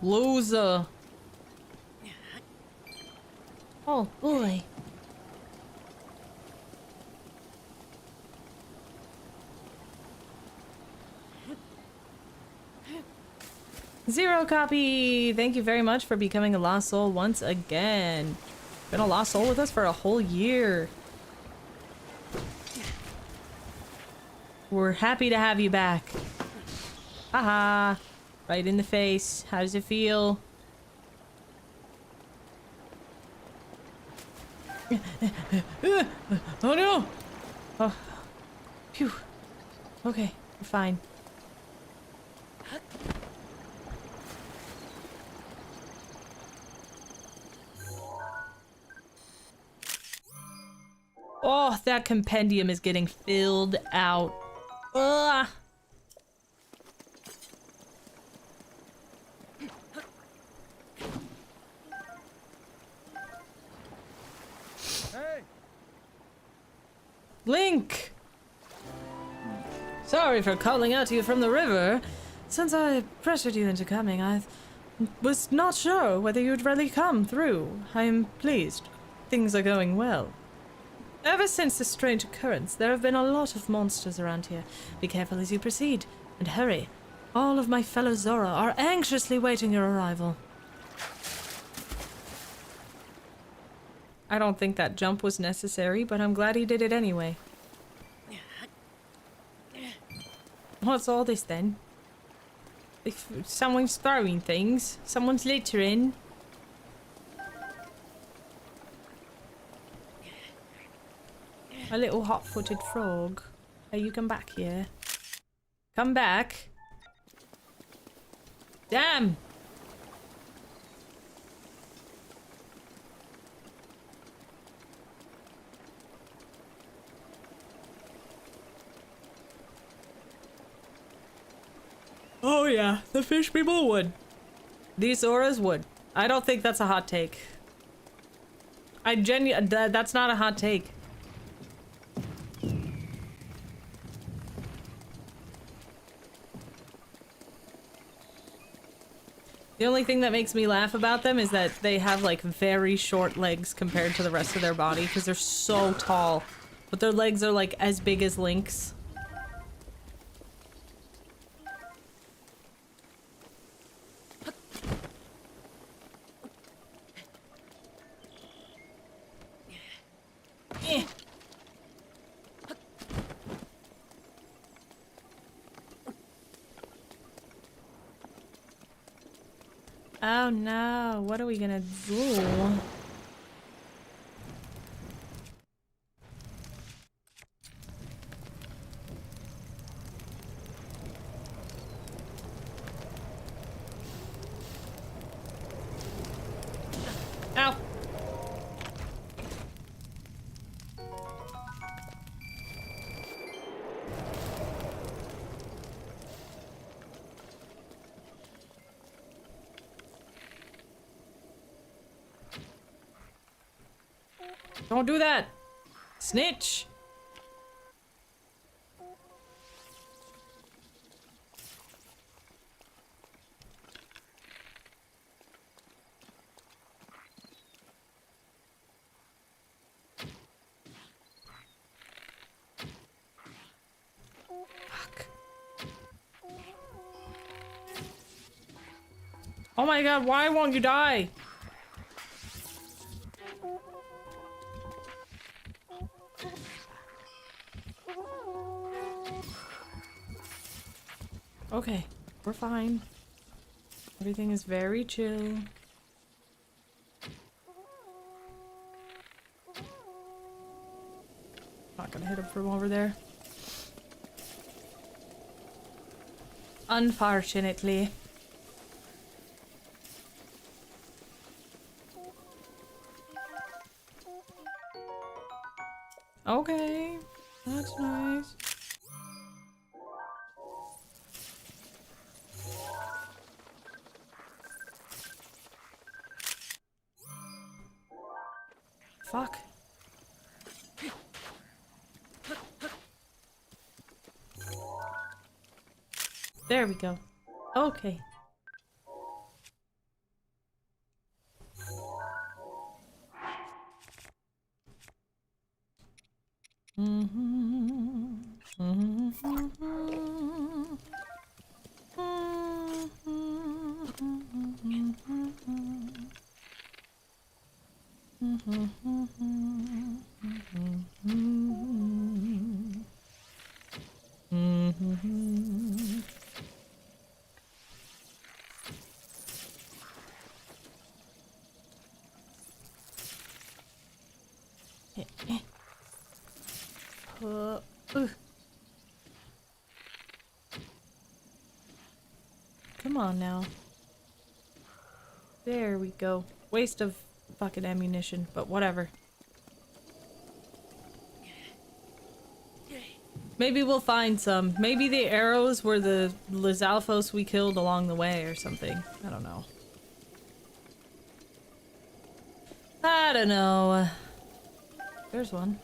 Loser. Oh boy. Zero copy. Thank you very much for becoming a lost soul once again. Been a lost soul with us for a whole year. We're happy to have you back. Haha. Right in the face. How does it feel? Oh no! Oh. Phew. Okay, we're fine. Oh, that compendium is getting filled out. Ugh. Hey! Link! Sorry for calling out to you from the river. Since I pressured you into coming, I was not sure whether you'd really come through. I am pleased. Things are going well. Ever since this strange occurrence, there have been a lot of monsters around here. Be careful as you proceed, and hurry. All of my fellow Zora are anxiously waiting your arrival. I don't think that jump was necessary, but I'm glad he did it anyway. What's all this then? If someone's throwing things, someone's littering. A little hot-footed frog. Hey, you come back here. Come back. Damn! Oh yeah, the fish people would. These Zoras would. I don't think that's a hot take. That's not a hot take. The only thing that makes me laugh about them is that they have like very short legs compared to the rest of their body because they're so tall. But their legs are like as big as Link's. Oh no, what are we gonna do? Ow! Don't do that! Snitch! Fuck. Oh my god, why won't you die? Okay, we're fine. Everything is very chill. Not gonna hit him from over there. Unfortunately. Okay, that's nice. Fuck. There we go. Okay. Come on now. There we go. Waste of fucking ammunition, but whatever. Maybe we'll find some. Maybe the arrows were the Lizalfos we killed along the way or something. I don't know. I don't know. There's one.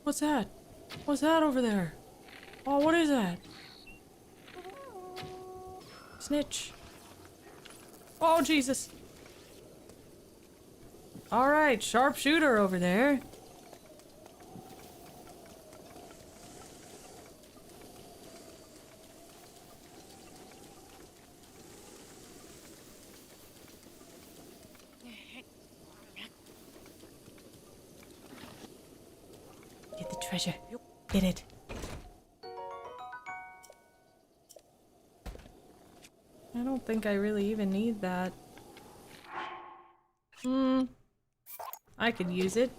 What's that? What's that over there? Oh, what is that? Snitch. Oh, Jesus. Alright, sharpshooter over there. Get the treasure. Get it. I don't think I really even need that. I could use it.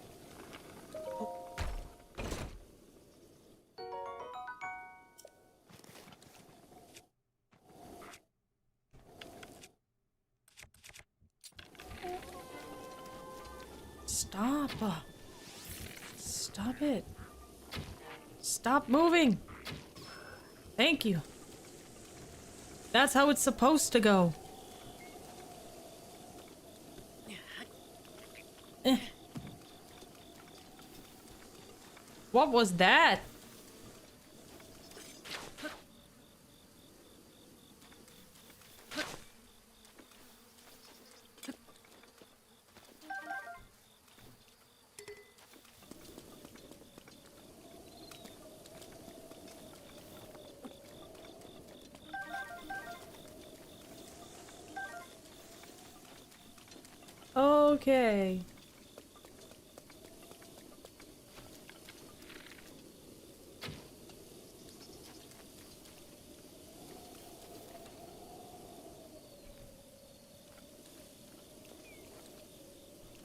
Stop. Stop it. Stop moving. Thank you. That's how it's supposed to go. What was that? Okay.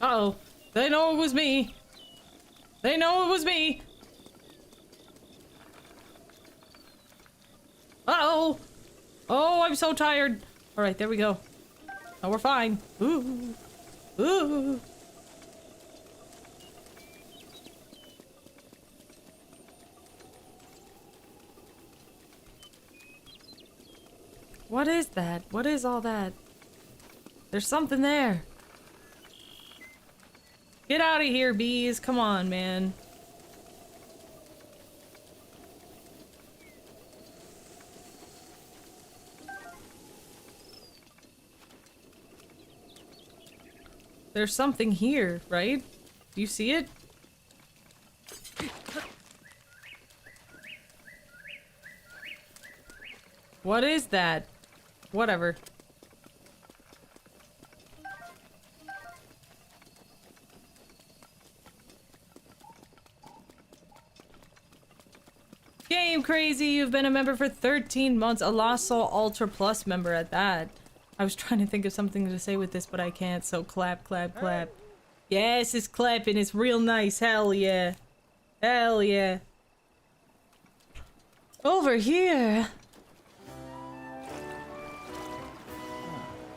Uh-oh. They know it was me. They know it was me. Uh-oh. Oh, I'm so tired. All right, there we go. Oh, we're fine. Ooh. Ooh. What is that? What is all that? There's something there. Get out of here, bees. Come on, man. There's something here, right? Do you see it? What is that? Whatever. Game Crazy, you've been a member for 13 months. A Lost Soul Ultra Plus member at that. I was trying to think of something to say with this, but I can't, so clap, clap, clap. Yes, it's clapping. It's real nice. Hell yeah. Hell yeah. Over here.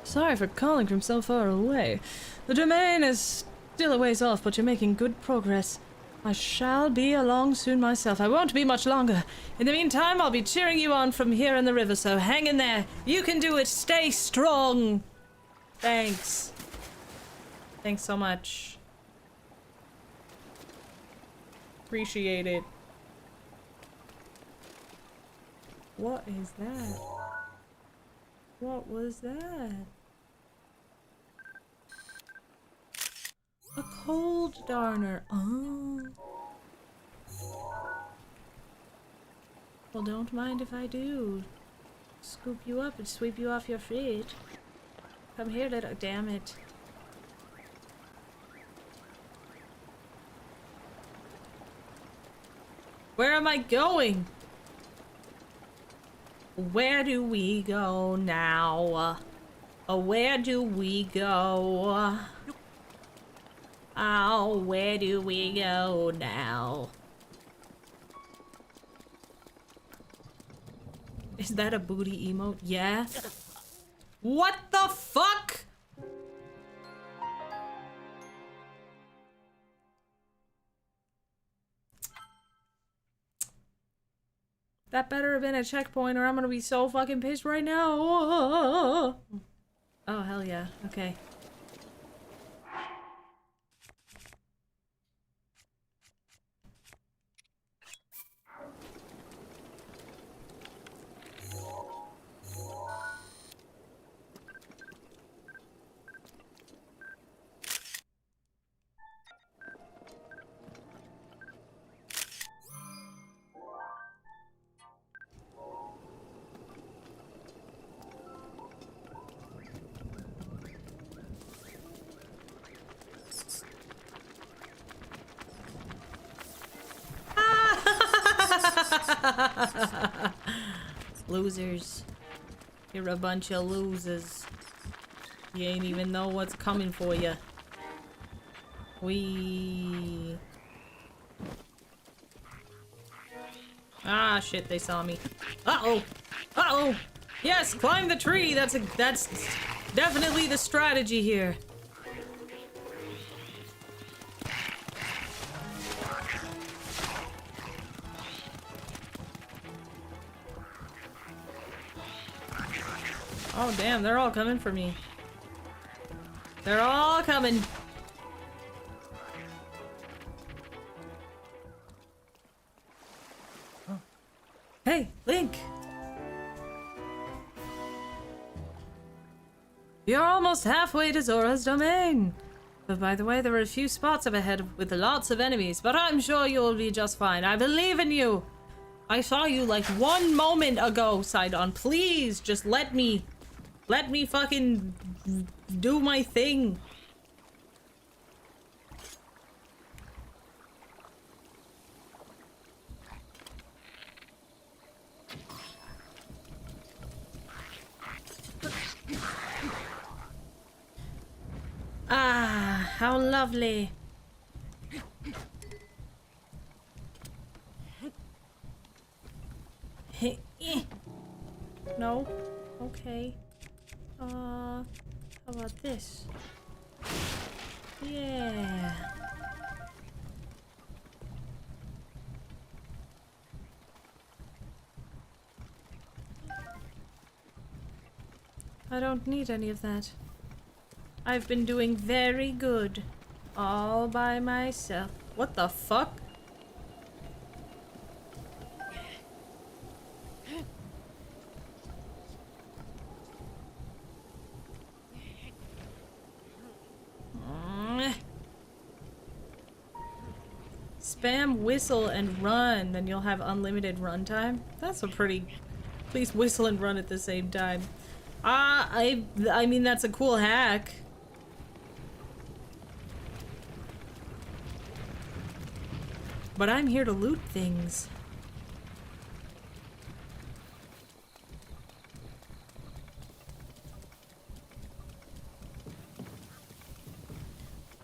Sorry for calling from so far away. The domain is still a ways off, but you're making good progress. I shall be along soon myself. I won't be much longer. In the meantime, I'll be cheering you on from here in the river, so hang in there. You can do it. Stay strong. Thanks. Thanks so much. Appreciate it. What is that? What was that? A cold darner. Oh. Well, don't mind if I do. Scoop you up and sweep you off your feet. Come here, little. Damn it. Where am I going? Where do we go now? Where do we go? Oh, where do we go now? Is that a booty emote? Yeah. What the fuck? That better have been a checkpoint or I'm gonna be so fucking pissed right now. Oh, hell yeah. Okay. Losers. You're a bunch of losers. You ain't even know what's coming for you. Ah, shit, they saw me. Uh-oh. Uh-oh. Yes, climb the tree. That's definitely the strategy here. Oh, damn, they're all coming for me. They're all coming. Oh. Hey, Link! You're almost halfway to Zora's domain. But by the way, there are a few spots up ahead with lots of enemies, but I'm sure you'll be just fine. I believe in you. I saw you like 1 moment ago, Sidon. Please, just let me fucking do my thing. how lovely. No? Okay. How about this? Yeah. I don't need any of that. I've been doing very good. All by myself. What the fuck? Spam whistle and run, then you'll have unlimited run time. That's a pretty... Please whistle and run at the same time. I mean, that's a cool hack. But I'm here to loot things.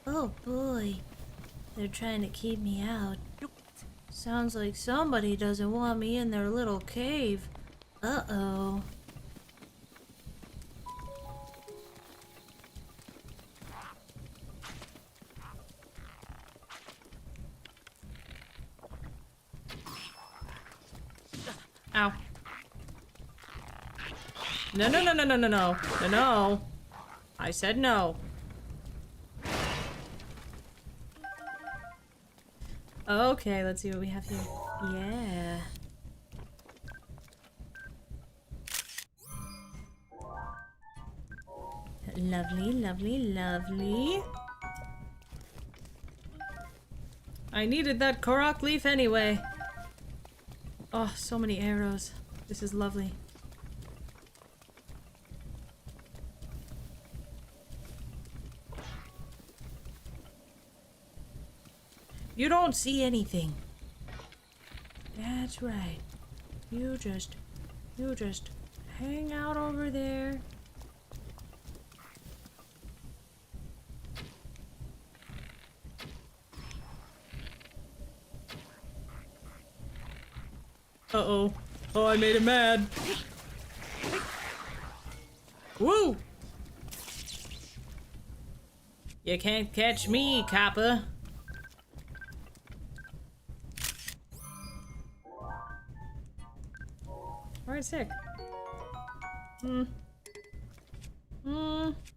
Oh boy. They're trying to keep me out. Sounds like somebody doesn't want me in their little cave. Uh-oh. Ow. No, no, no, no, no, no, no. No, no. I said no. Okay, let's see what we have here. Yeah. Lovely, lovely, lovely. I needed that Korok leaf anyway. Oh, so many arrows. This is lovely. You don't see anything. That's right. You just hang out over there. Uh-oh. Oh, I made him mad. Woo! You can't catch me, copper. Alright, sick.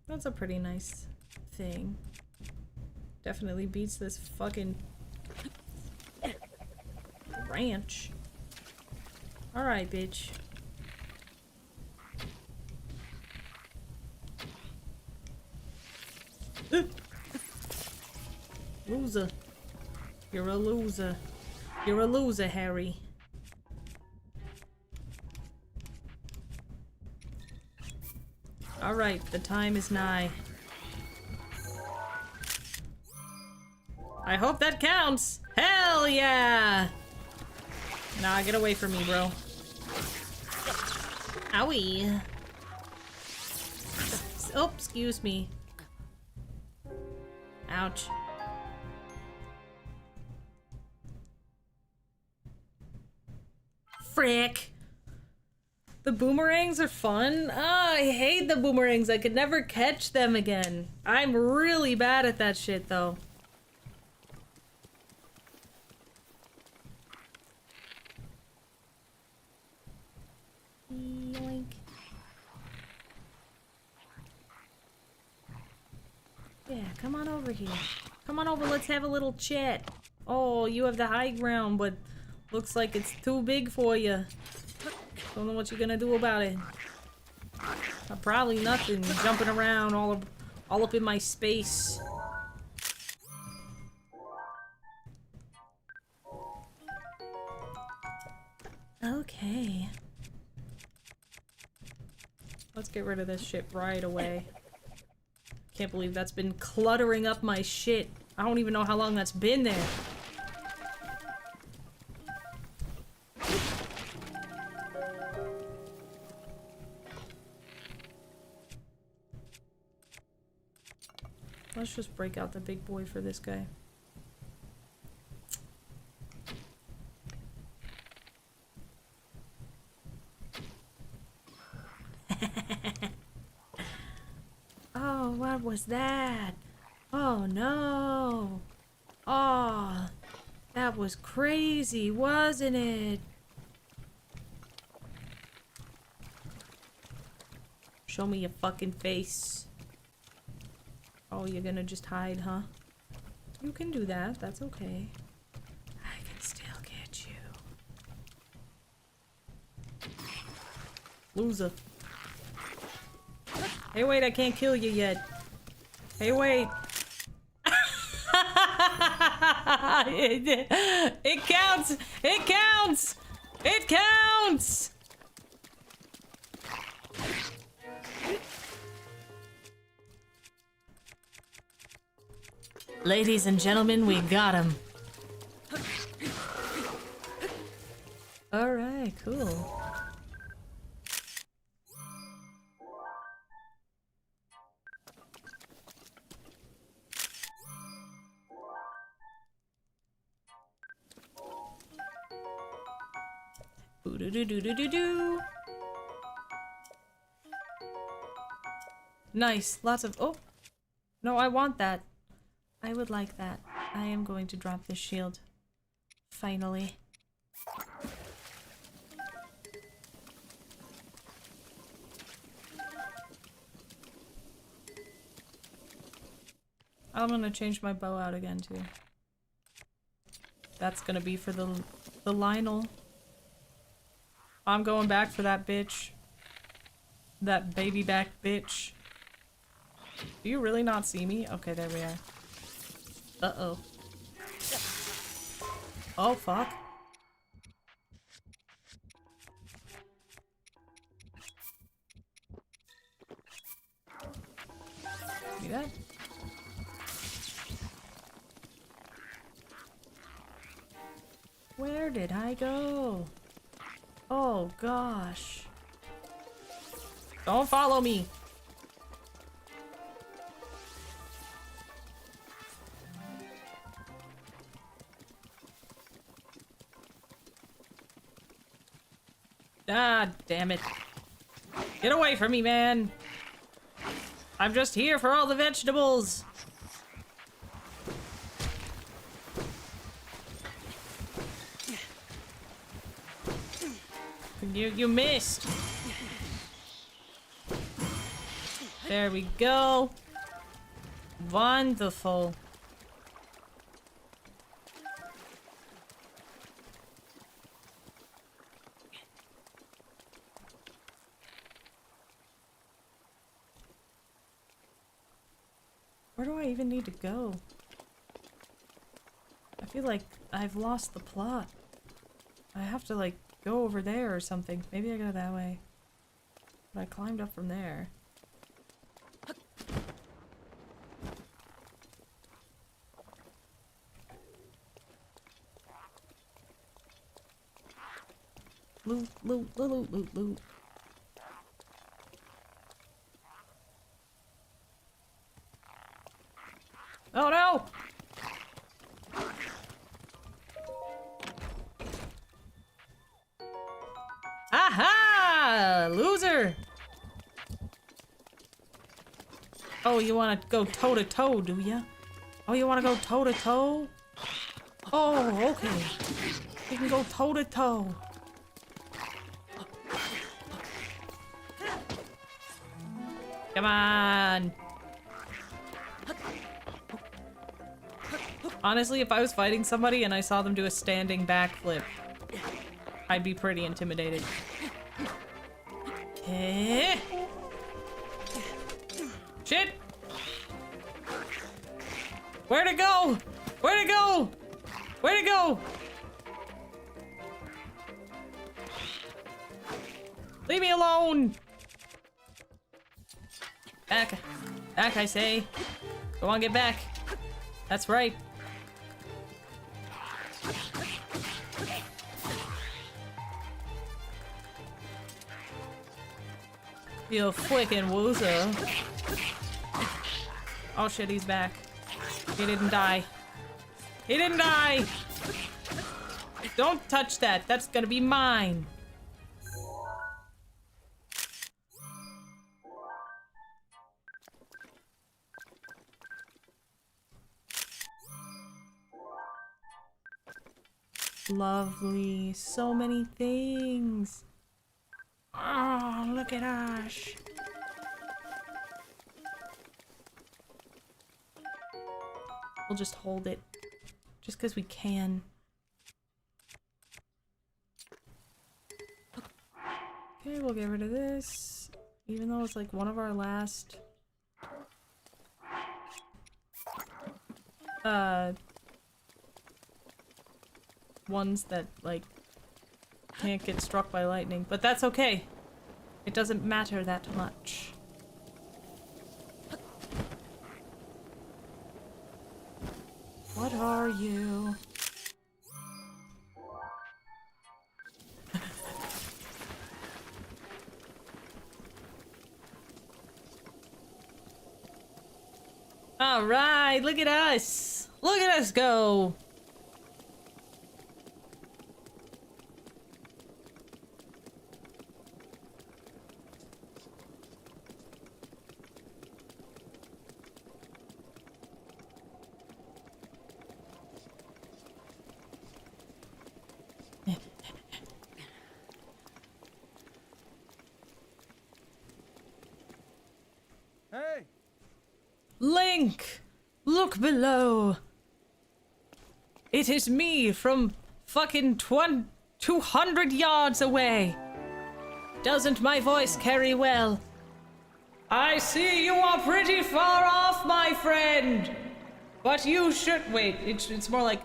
That's a pretty nice thing. Definitely beats this fucking ranch. Alright, bitch. Loser. You're a loser. You're a loser, Harry. Alright, the time is nigh. I hope that counts! Hell yeah! Nah, get away from me, bro. Owie. Oh, excuse me. Ouch. Frick. The boomerangs are fun. Ah, I hate the boomerangs. I could never catch them again. I'm really bad at that shit, though. Yoink. Yeah, come on over here. Come on over, let's have a little chat. Oh, you have the high ground, but looks like it's too big for you. Don't know what you're gonna do about it. Probably nothing. Jumping around all up in my space. Okay. Let's get rid of this shit right away. Can't believe that's been cluttering up my shit. I don't even know how long that's been there. let's just break out the big boy for this guy. Oh, what was that? Oh no! Oh, that was crazy, wasn't it? Show me your fucking face. Oh, you're gonna just hide, huh? You can do that, that's okay. I can still get you. Loser. Hey, wait, I can't kill you yet. Hey, wait. It counts! It counts! It counts! Ladies and gentlemen, we got him. Alright, cool. Boo-doo-doo-doo-doo-doo. Nice, lots of— oh! No, I want that. I would like that. I am going to drop this shield. Finally. I'm gonna change my bow out again too. That's gonna be for the Lionel. I'm going back for that bitch. That baby back bitch. Do you really not see me? Okay, there we are. Uh-oh. Oh, fuck. See that? Where did I go? Oh, gosh. Don't follow me. Ah, damn it. Get away from me, man. I'm just here for all the vegetables. You missed. There we go. Wonderful. Where do I even need to go? I feel like I've lost the plot. I have to, like, go over there or something. Maybe I go that way. But I climbed up from there. Loot, loot, loot, loot, loot. Oh no! Aha! Loser! Oh, you wanna go toe to toe, do ya? Oh, you wanna go toe to toe? Oh, okay. You can go toe to toe. Come on! Honestly, if I was fighting somebody and I saw them do a standing backflip, I'd be pretty intimidated. Eh? Shit! Where'd it go? Where'd it go? Where'd it go? Leave me alone! Back. Back, I say. Go on, get back. That's right. You flickin' woozer. Oh shit, he's back. He didn't die. He didn't die! Don't touch that. That's gonna be mine. Lovely. So many things. Oh, look at Ash. We'll just hold it. Just because we can. Okay, we'll get rid of this. Even though it's like one of our last... ones that, like, can't get struck by lightning. But that's okay. It doesn't matter that much. What are you? Alright, look at us! Look at us go! Hey! Link! Look below! It is me from fucking 200 yards away! Doesn't my voice carry well? I see you are pretty far off, my friend! But you should- wait, it's more like,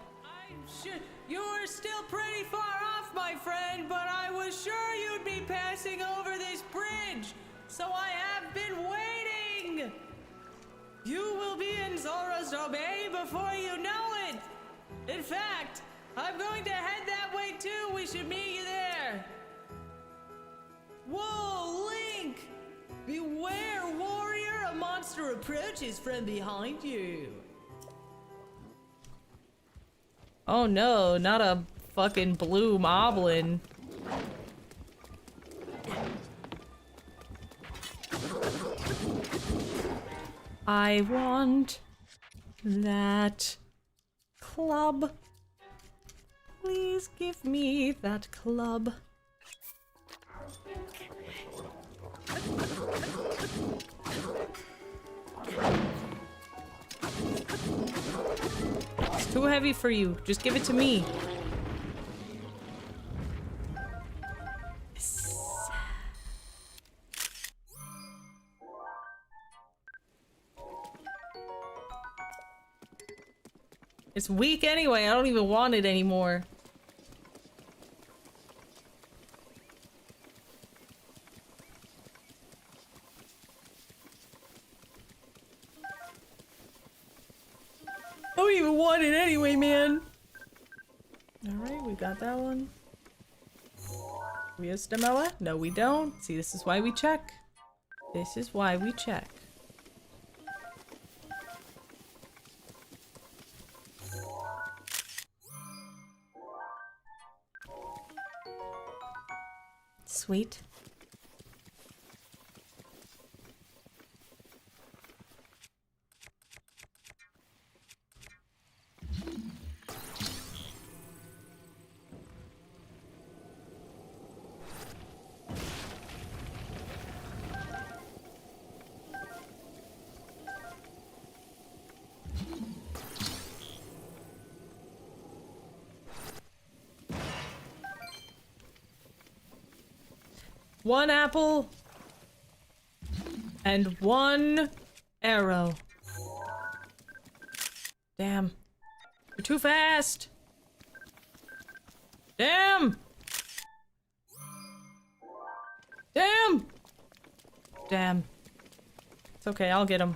you are still pretty far off, my friend, but I was sure you'd be passing over this bridge, so I have been waiting! You will be in Zora's domain before you know it! In fact, I'm going to head that way too. We should meet you there. Whoa, Link! Beware, warrior! A monster approaches from behind you. Oh no, not a fucking blue moblin. I want that club. Please give me that club. It's too heavy for you. Just give it to me. It's weak anyway, I don't even want it anymore. I don't even want it anyway, man. Alright, we got that one. We have Stamella? No, we don't. See, this is why we check. This is why we check. Sweet. One apple and one arrow. Damn. You're too fast. Damn. Damn. Damn. It's okay, I'll get him.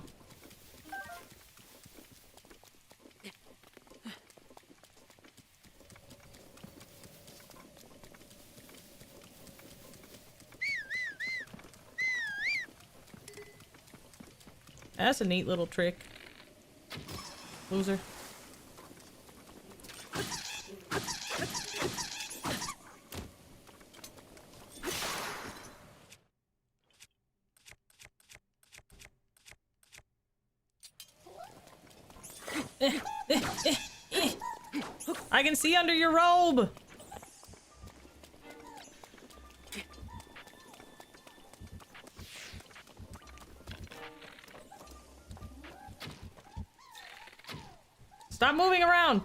That's a neat little trick. Loser. I can see under your robe. Stop moving around.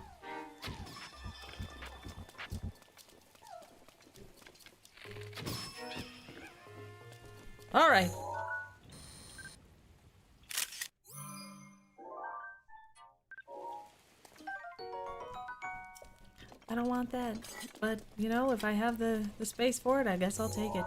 All right. I don't want that, but you know, if I have the space for it, I guess I'll take it.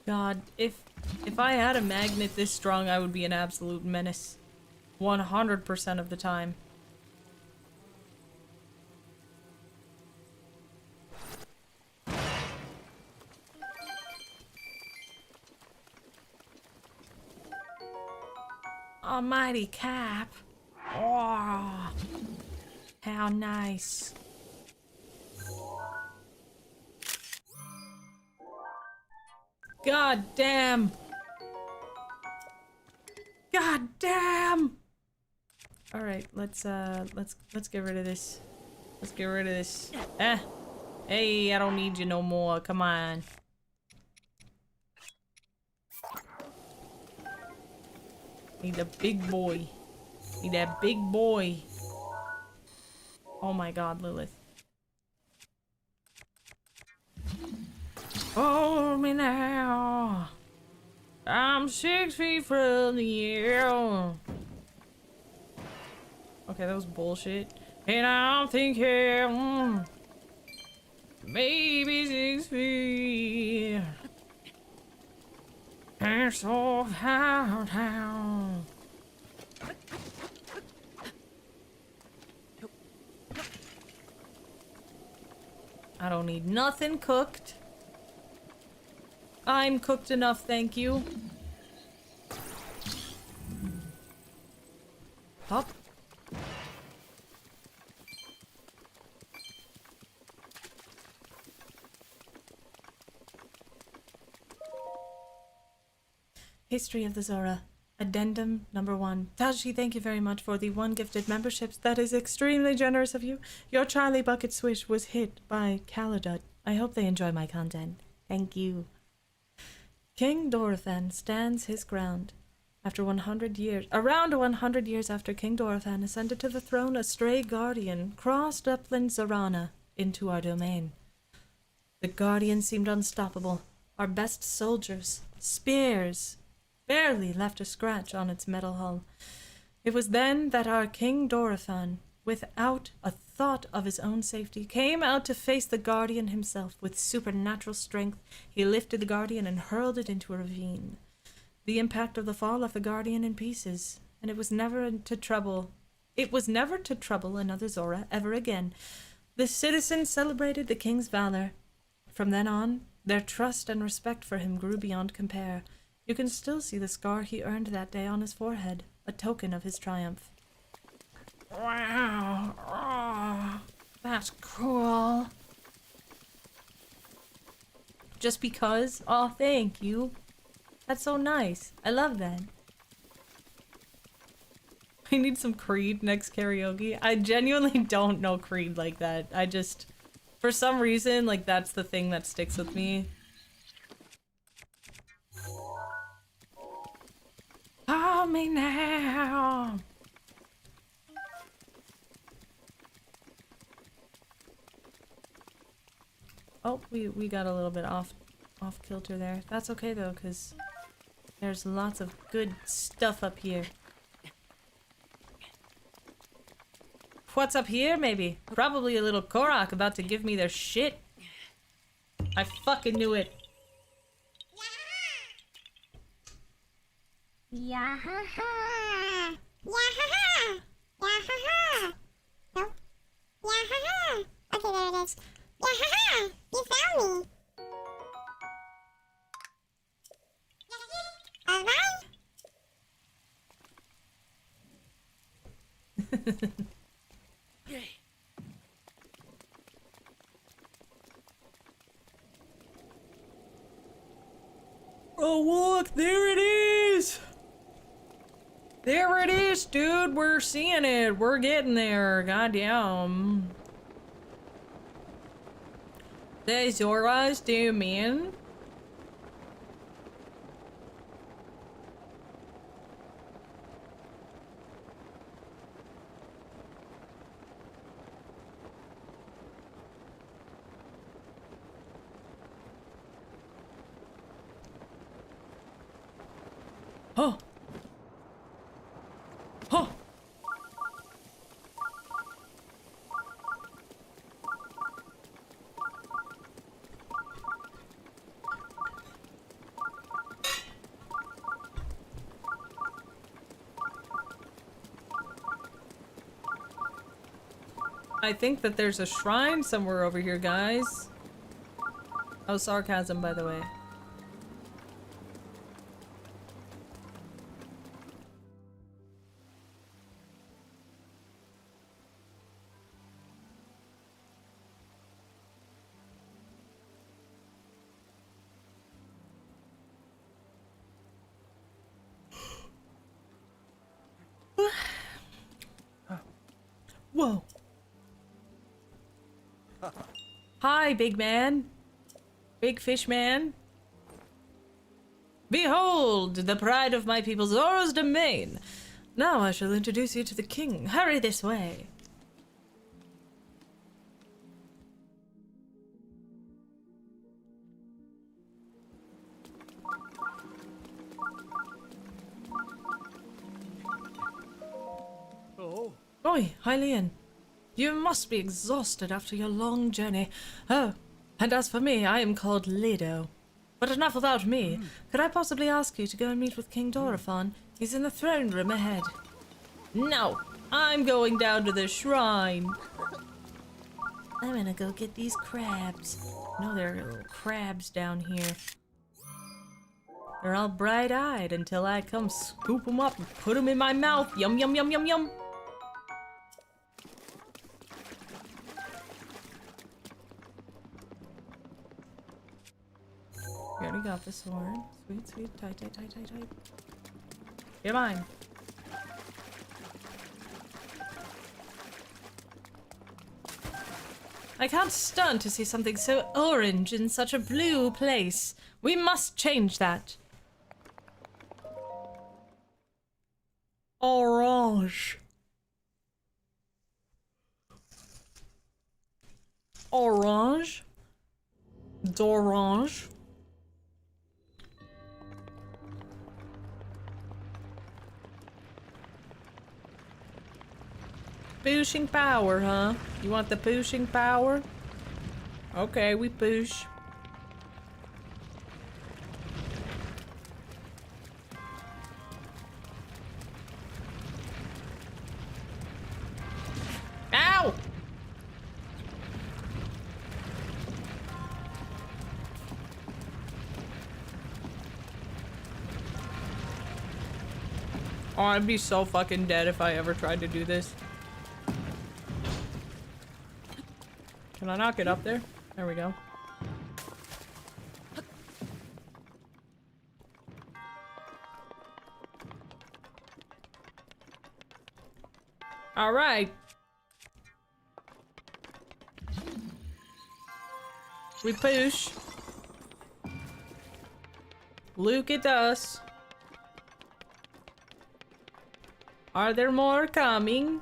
God, if I had a magnet this strong, I would be an absolute menace. 100% of the time. Almighty cap. Oh, how nice. God damn. God damn. All right, let's get rid of this. Let's get rid of this. Hey, I don't need you no more. Come on. Need a big boy. Need that big boy. Oh my God, Lilith. Hold me now. I'm 6 feet from the air. Okay, that was bullshit. And I'm thinking, maybe 6 feet. And so down. I don't need nothing cooked. I'm cooked enough, thank you. Up. History of the Zora. Addendum number 1. Taji, thank you very much for the 1 gifted memberships. That is extremely generous of you. Your Charlie Bucket Swish was hit by Caladut. I hope they enjoy my content. Thank you. King Dorothan stands his ground. After 100 years, around 100 years after King Dorothan ascended to the throne, a stray guardian crossed upland Zorana into our domain. The guardian seemed unstoppable. Our best soldiers, spears, barely left a scratch on its metal hull. It was then that our King Dorothan, without a thought of his own safety, came out to face the guardian himself. With supernatural strength, he lifted the guardian and hurled it into a ravine. The impact of the fall left the guardian in pieces, and it was never to trouble another Zora ever again. The citizens celebrated the king's valor. From then on, their trust and respect for him grew beyond compare. You can still see the scar he earned that day on his forehead, a token of his triumph. Wow, oh, that's cool. Just because? Oh, thank you. That's so nice. I love that. I need some Creed next karaoke. I genuinely don't know Creed like that. I just, for some reason, like that's the thing that sticks with me. Call me now. Oh, we got a little bit off kilter there. That's okay though, because there's lots of good stuff up here. What's up here, maybe? Probably a little Korok about to give me their shit. I fucking knew it. Yeah ha ha! Yeah ha ha! Yeah ha ha! No? Yeah ha ha! Okay, there it is. Yeah ha ha! You found me! Alright? Oh, look, there it is! There it is, dude. We're seeing it. We're getting there. Goddamn. The Zoras, do you mean? Oh. Oh. I think that there's a shrine somewhere over here, guys. Oh, sarcasm, by the way. Whoa. Hi, big man. Big fish man. Behold, the pride of my people, Zora's domain. Now I shall introduce you to the king. Hurry this way. Oh. Oi, Hylian. You must be exhausted after your long journey. Oh, and as for me, I am called Lido. But enough about me. Could I possibly ask you to go and meet with King Dorifon? He's in the throne room ahead. No, I'm going down to the shrine. I'm gonna go get these crabs. No, there are little crabs down here. They're all bright-eyed until I come scoop them up and put them in my mouth. Yum, yum, yum, yum, yum. We already got this sword. Sweet, sweet. Tight, tight, tight, tight, tight. You're mine. I can't stand to see something so orange in such a blue place. We must change that. Orange. Orange. D'orange. Pushing power, huh? You want the pushing power? Okay, we push. Ow! Oh, I'd be so fucking dead if I ever tried to do this. Can I not get up there? There we go. All right. We push. Look at us. Are there more coming?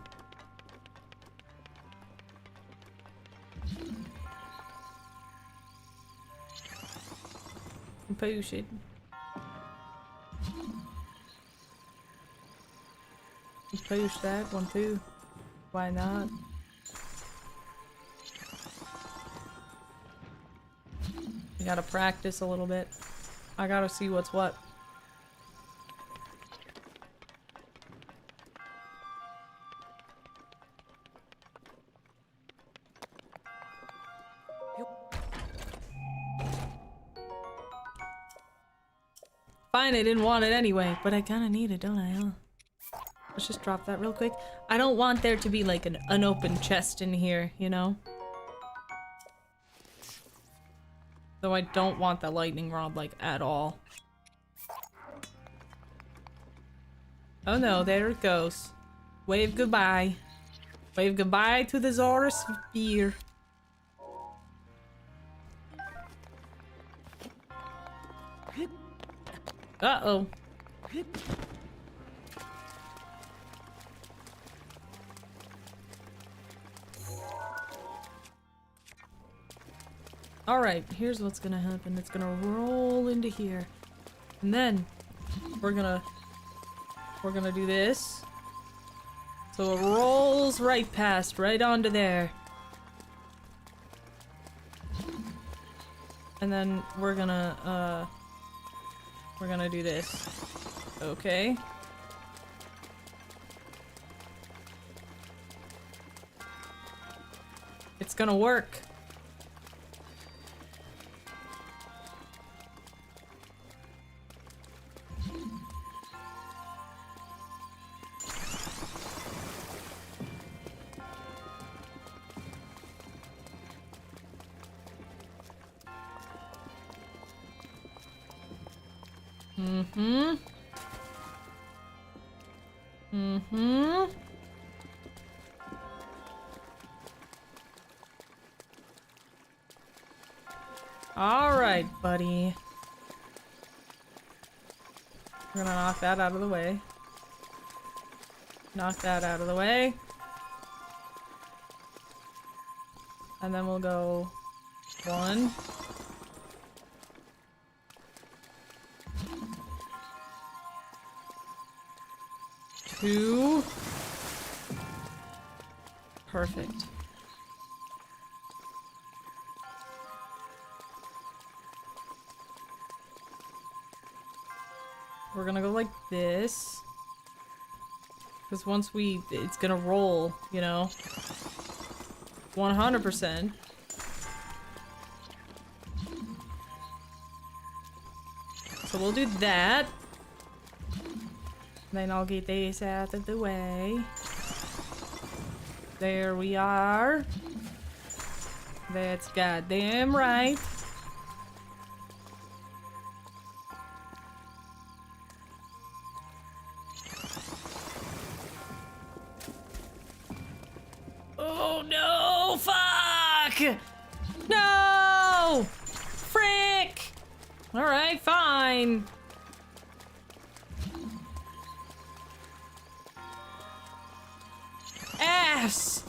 Push it. Push that one too. Why not? You gotta practice a little bit. I gotta see what's what. Fine, I didn't want it anyway, but I kinda need it, don't I? Huh? Let's just drop that real quick. I don't want there to be like an unopened chest in here, you know? Though I don't want the lightning rod like at all. Oh no, there it goes. Wave goodbye. Wave goodbye to the Zora sphere. Uh-oh. Alright, here's what's gonna happen. It's gonna roll into here. And then we're gonna do this. So it rolls right past, right onto there. And then we're gonna do this. Okay. It's gonna work. Mm-hmm. Mm-hmm. All right, buddy. We're gonna knock that out of the way. Knock that out of the way. And then we'll go 1. 2. Perfect. We're gonna go like this. Because once it's gonna roll, you know. 100%. So we'll do that. Then I'll get this out of the way. There we are. That's goddamn right. Oh no! Fuck! No! Frick! Alright, fine. Ass!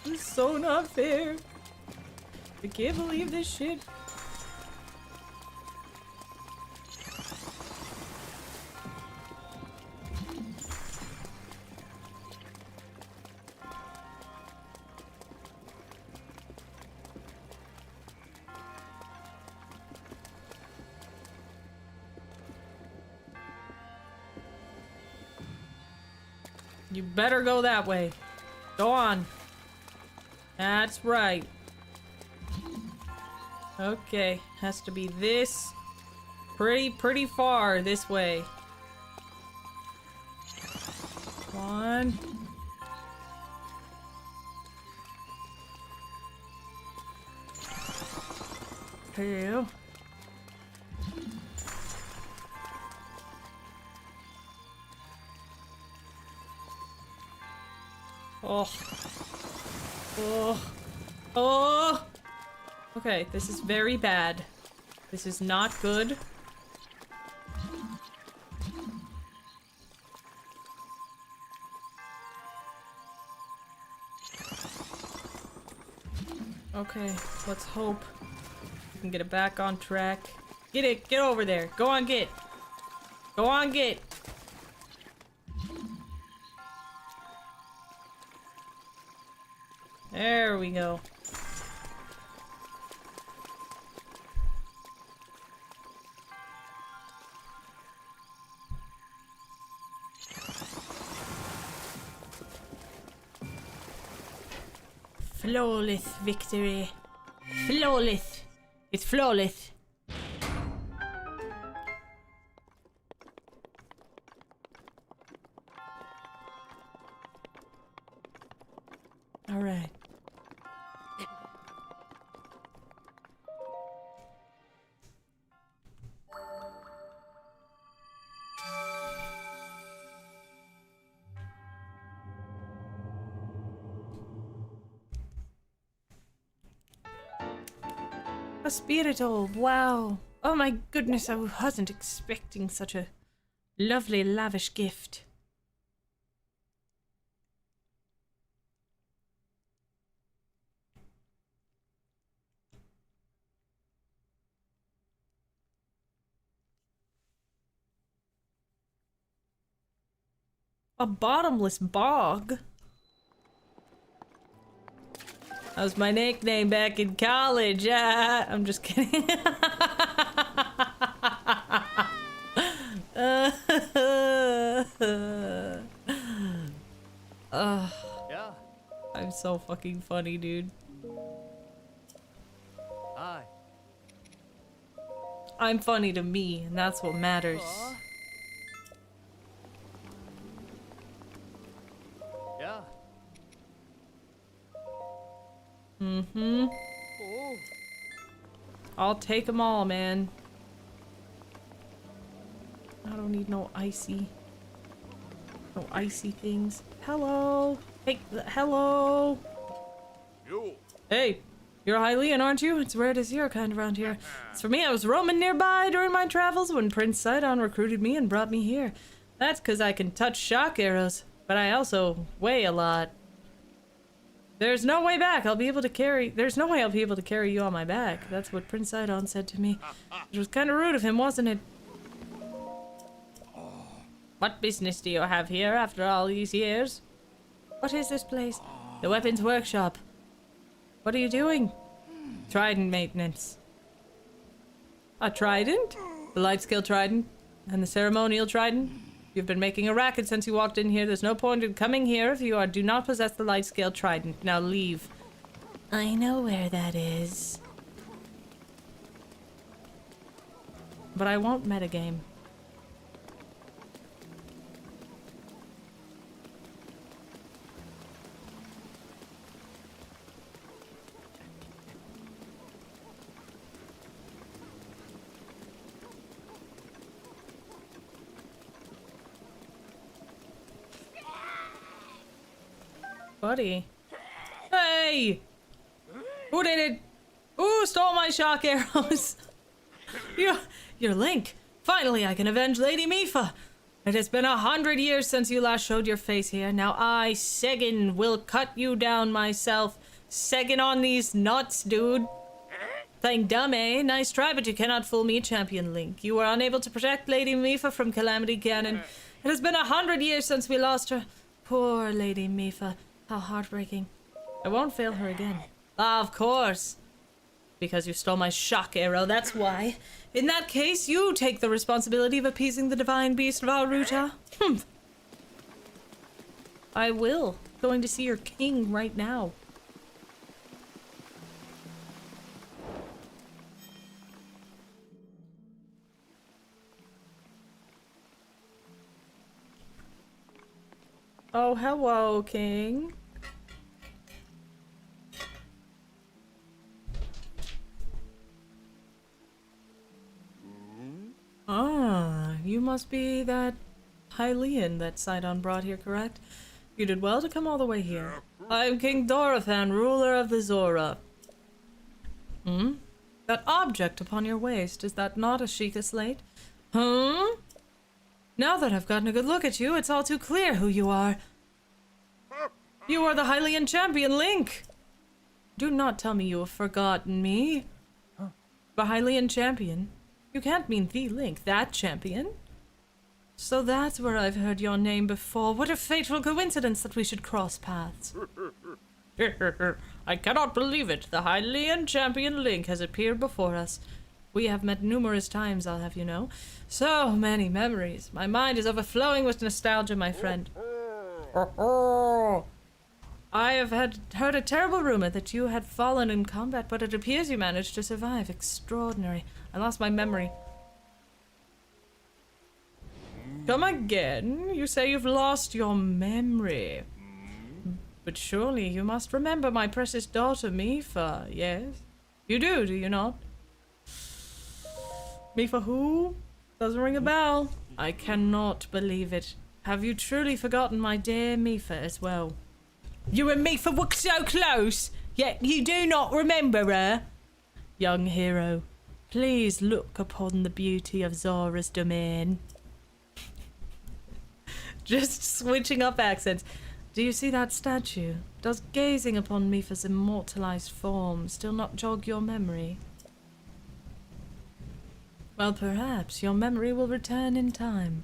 This is so not fair. I can't believe this shit. You better go that way. Go on. That's right. Okay, has to be this. Pretty far this way. 1. 2. Oh. Oh. Oh. Okay, this is very bad. This is not good. Okay, let's hope we can get it back on track. Get it! Get over there! Go on, get! Go on, get. There we go. Flawless victory. Flawless. It's flawless. All right. A spirit orb, wow. Oh my goodness, I wasn't expecting such a lovely, lavish gift. A bottomless bog? That was my nickname back in college. I'm just kidding. Yeah. I'm so fucking funny, dude. Hi. I'm funny to me, and that's what matters. Yeah. Mm-hmm. Oh. I'll take them all, man. I don't need no icy things. Hello. Hey, hello. You. Hey, you're a Hylian, aren't you? It's rare to see your kind around here. As for me, I was roaming nearby during my travels when Prince Sidon recruited me and brought me here. That's because I can touch shock arrows, but I also weigh a lot. There's no way back. There's no way I'll be able to carry you on my back. That's what Prince Sidon said to me. It was kind of rude of him, wasn't it? What business do you have here after all these years? What is this place? The weapons workshop. What are you doing? Trident maintenance. A trident? The light scale trident? And the ceremonial trident? You've been making a racket since you walked in here. There's no point in coming here if you do not possess the light scale trident. Now leave. I know where that is. But I won't metagame. Buddy. Hey! Who did it? Who stole my shock arrows? You're Link. Finally, I can avenge Lady Mifa. It has been 100 years since you last showed your face here. Now I, Segin, will cut you down myself. Segin on these nuts, dude. Playing dumb, eh? Nice try, but you cannot fool me, Champion Link. You were unable to protect Lady Mifa from Calamity Ganon. It has been 100 years since we lost her. Poor Lady Mifa. How heartbreaking. I won't fail her again. Ah, of course. Because you stole my shock arrow, that's why. In that case, you take the responsibility of appeasing the divine beast Valruta. I will. Going to see your king right now. Oh, hello, king. Ah, you must be that Hylian that Sidon brought here, correct? You did well to come all the way here. I am King Dorothan, ruler of the Zora. That object upon your waist, is that not a Sheikah slate? Now that I've gotten a good look at you, it's all too clear who you are. You are the Hylian champion, Link! Do not tell me you have forgotten me. The Hylian champion? You can't mean the Link, that champion? So that's where I've heard your name before. What a fateful coincidence that we should cross paths. I cannot believe it. The Hylian champion Link has appeared before us. We have met numerous times, I'll have you know. So many memories. My mind is overflowing with nostalgia, my friend. I have heard a terrible rumor that you had fallen in combat, but it appears you managed to survive. Extraordinary. I lost my memory. Come again? You say you've lost your memory. But surely you must remember my precious daughter, Mifa, yes? You do you not? Mifa who? Doesn't ring a bell. I cannot believe it. Have you truly forgotten my dear Mifa as well? You and Mifa were so close, yet you do not remember her. Young hero, please look upon the beauty of Zora's domain. Just switching up accents. Do you see that statue? Does gazing upon Mifa's immortalized form still not jog your memory? Well, perhaps your memory will return in time.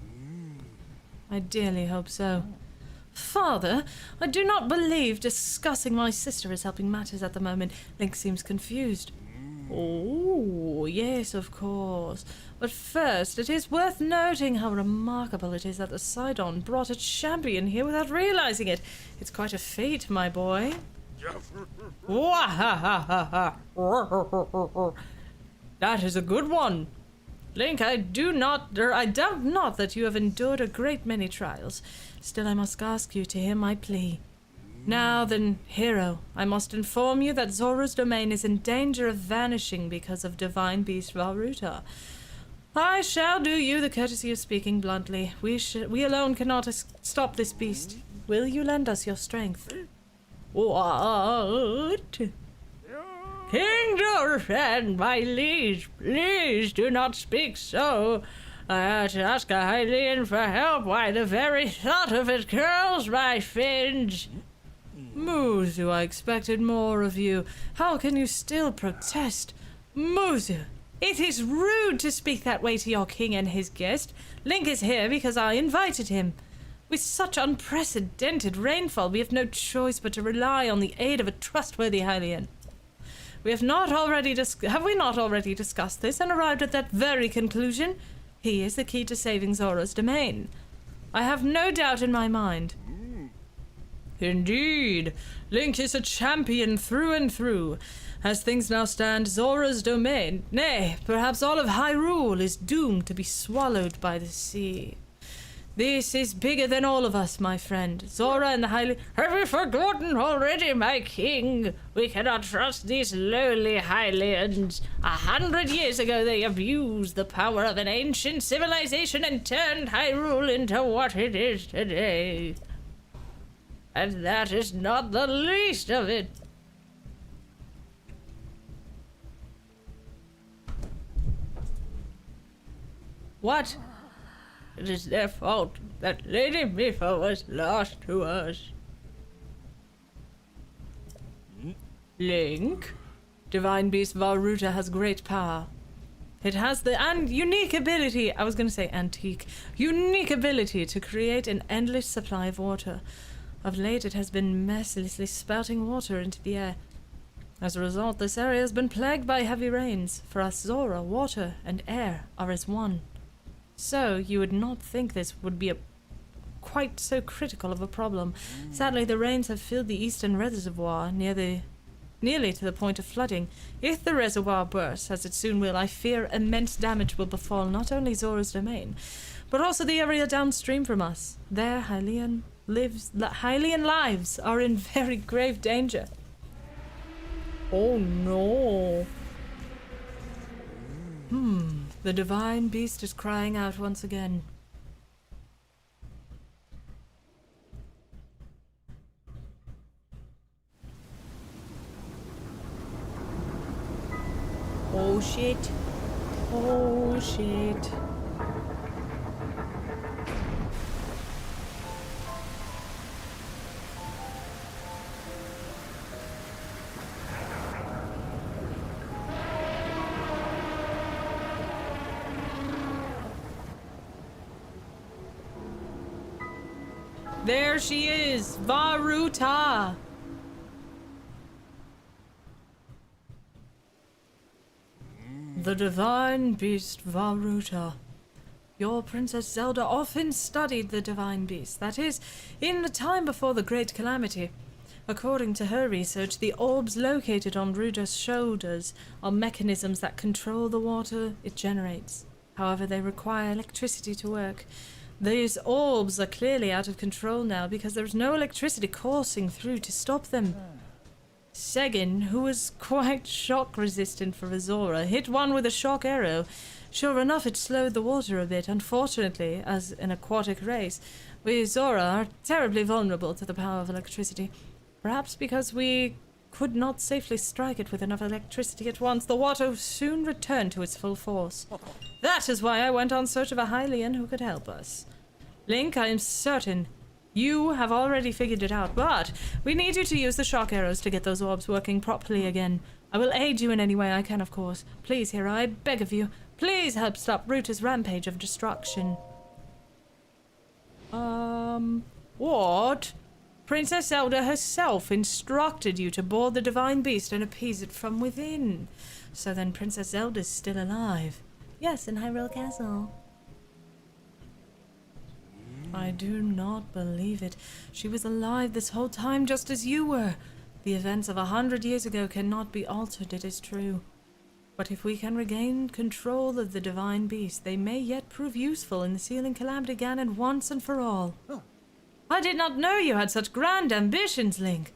I dearly hope so. Father, I do not believe discussing my sister is helping matters at the moment. Link seems confused. Oh, yes, of course. But first, it is worth noting how remarkable it is that the Sidon brought a champion here without realizing it. It's quite a feat, my boy. That is a good one. Link, I doubt not that you have endured a great many trials. Still, I must ask you to hear my plea. Now then, hero, I must inform you that Zora's domain is in danger of vanishing because of divine beast Varuta. I shall do you the courtesy of speaking bluntly. We alone cannot stop this beast. Will you lend us your strength? What? King Dorfan, my liege, please do not speak so. To ask a Hylian for help, why the very thought of it curls my fins. Muzu, I expected more of you. How can you still protest? Muzu, it is rude to speak that way to your king and his guest. Link is here because I invited him. With such unprecedented rainfall, we have no choice but to rely on the aid of a trustworthy Hylian. Have we not already discussed this and arrived at that very conclusion? He is the key to saving Zora's domain. I have no doubt in my mind. Indeed, Link is a champion through and through. As things now stand, Zora's domain, nay, perhaps all of Hyrule, is doomed to be swallowed by the sea. This is bigger than all of us, my friend. Zora and the Hylian... Have you forgotten already, my king? We cannot trust these lowly Hylians. 100 years ago they abused the power of an ancient civilization and turned Hyrule into what it is today. And that is not the least of it. What? It is their fault that Lady Mifa was lost to us. Link, Divine Beast Varuta has great power. It has the unique ability to create an endless supply of water. Of late, it has been mercilessly spouting water into the air. As a result, this area has been plagued by heavy rains. For us, Zora, water and air are as one. So, you would not think this would be quite so critical of a problem. Sadly, the rains have filled the eastern reservoir nearly to the point of flooding. If the reservoir bursts, as it soon will, I fear immense damage will befall not only Zora's domain, but also the area downstream from us. There, Hylian lives are in very grave danger. Oh no. The divine beast is crying out once again. Oh shit. Oh shit. There she is, Varuta. The divine beast Varuta. Your Princess Zelda often studied the divine beast. That is, in the time before the Great Calamity. According to her research, the orbs located on Ruda's shoulders are mechanisms that control the water it generates. However, they require electricity to work. These orbs are clearly out of control now because there is no electricity coursing through to stop them. Segin, who was quite shock-resistant for Zora, hit one with a shock arrow. Sure enough, it slowed the water a bit. Unfortunately, as an aquatic race, we Zora are terribly vulnerable to the power of electricity. Perhaps because we could not safely strike it with enough electricity at once, the water soon returned to its full force. That is why I went on search of a Hylian who could help us. Link, I am certain you have already figured it out, but we need you to use the shock arrows to get those orbs working properly again. I will aid you in any way I can, of course. Please, Hero, I beg of you, please help stop Ruta's rampage of destruction. What? Princess Zelda herself instructed you to board the divine beast and appease it from within. So then Princess Zelda's still alive. Yes, in Hyrule Castle. I do not believe it. She was alive this whole time just as you were. The events of 100 years ago cannot be altered, it is true. But if we can regain control of the divine beast, they may yet prove useful in sealing Calamity Ganon once and for all. I did not know you had such grand ambitions, Link.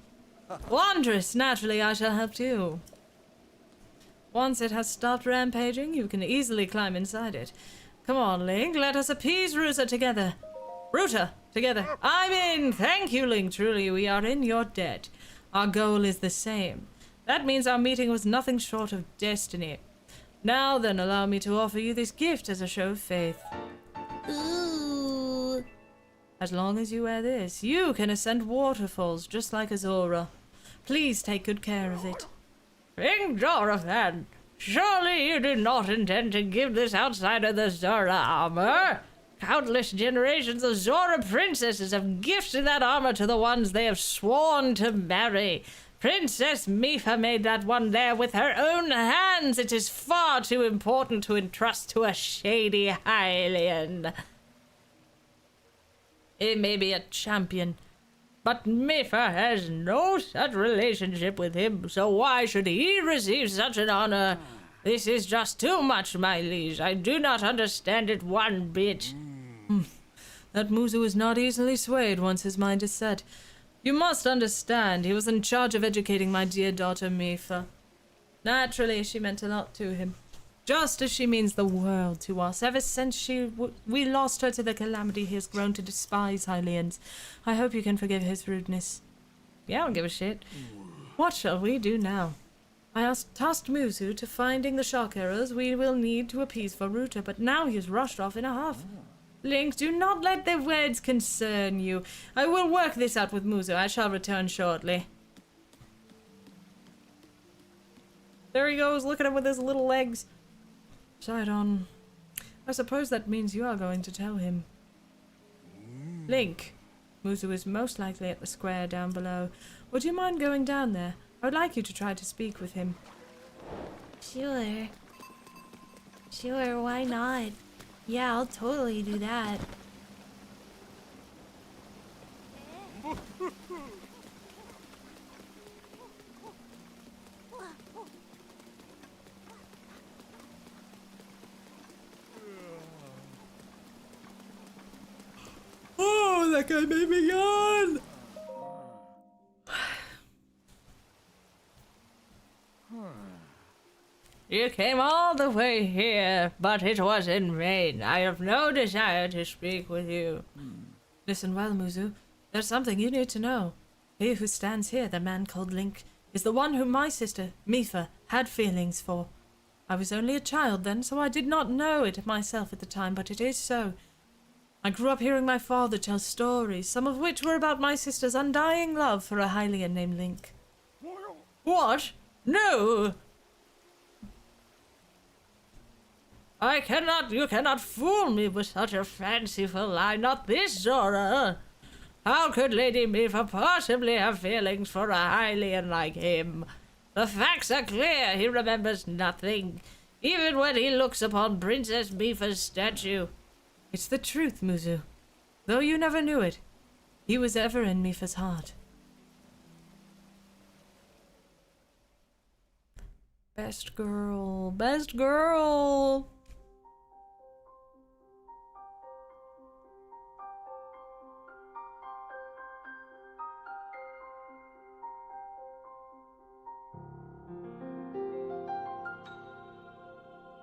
Wondrous, naturally I shall help too. Once it has stopped rampaging, you can easily climb inside it. Come on, Link, let us appease Ruta together. Ruta, together. I'm in! Thank you, Link, truly, we are in your debt. Our goal is the same. That means our meeting was nothing short of destiny. Now then, allow me to offer you this gift as a show of faith. Ooh. As long as you wear this, you can ascend waterfalls just like a Zora. Please take good care of it. King Dorothan, surely you did not intend to give this outsider the Zora armor? Countless generations of Zora princesses have gifted that armor to the ones they have sworn to marry. Princess Mifa made that one there with her own hands. It is far too important to entrust to a shady Hylian. It may be a champion, but Mifa has no such relationship with him, so why should he receive such an honor? This is just too much, my liege. I do not understand it one bit. That Muzu is not easily swayed once his mind is set. You must understand, he was in charge of educating my dear daughter Mifa. Naturally, she meant a lot to him. Just as she means the world to us. Ever since we lost her to the calamity, he has grown to despise Hylians. I hope you can forgive his rudeness. Yeah, I don't give a shit. What shall we do now? I tasked Muzu to finding the shock arrows we will need to appease Varuta, but now he has rushed off in a huff. Link, do not let the words concern you. I will work this out with Muzu. I shall return shortly. There he goes, look at him with his little legs. Sidon, I suppose that means you are going to tell him. Link, Muzu is most likely at the square down below. Would you mind going down there? I would like you to try to speak with him. Sure. Sure, why not? Yeah, I'll totally do that. Oh, that guy made me yawn! You came all the way here, but it was in vain. I have no desire to speak with you. Listen well, Muzu. There's something you need to know. He who stands here, the man called Link, is the one whom my sister, Mifa, had feelings for. I was only a child then, so I did not know it myself at the time, but it is so. I grew up hearing my father tell stories, some of which were about my sister's undying love for a Hylian named Link. What? No! You cannot fool me with such a fanciful lie, not this, Zora. How could Lady Mifa possibly have feelings for a Hylian like him? The facts are clear. He remembers nothing, even when he looks upon Princess Mifa's statue. It's the truth, Muzu. Though you never knew it, he was ever in Mifa's heart. Best girl, best girl.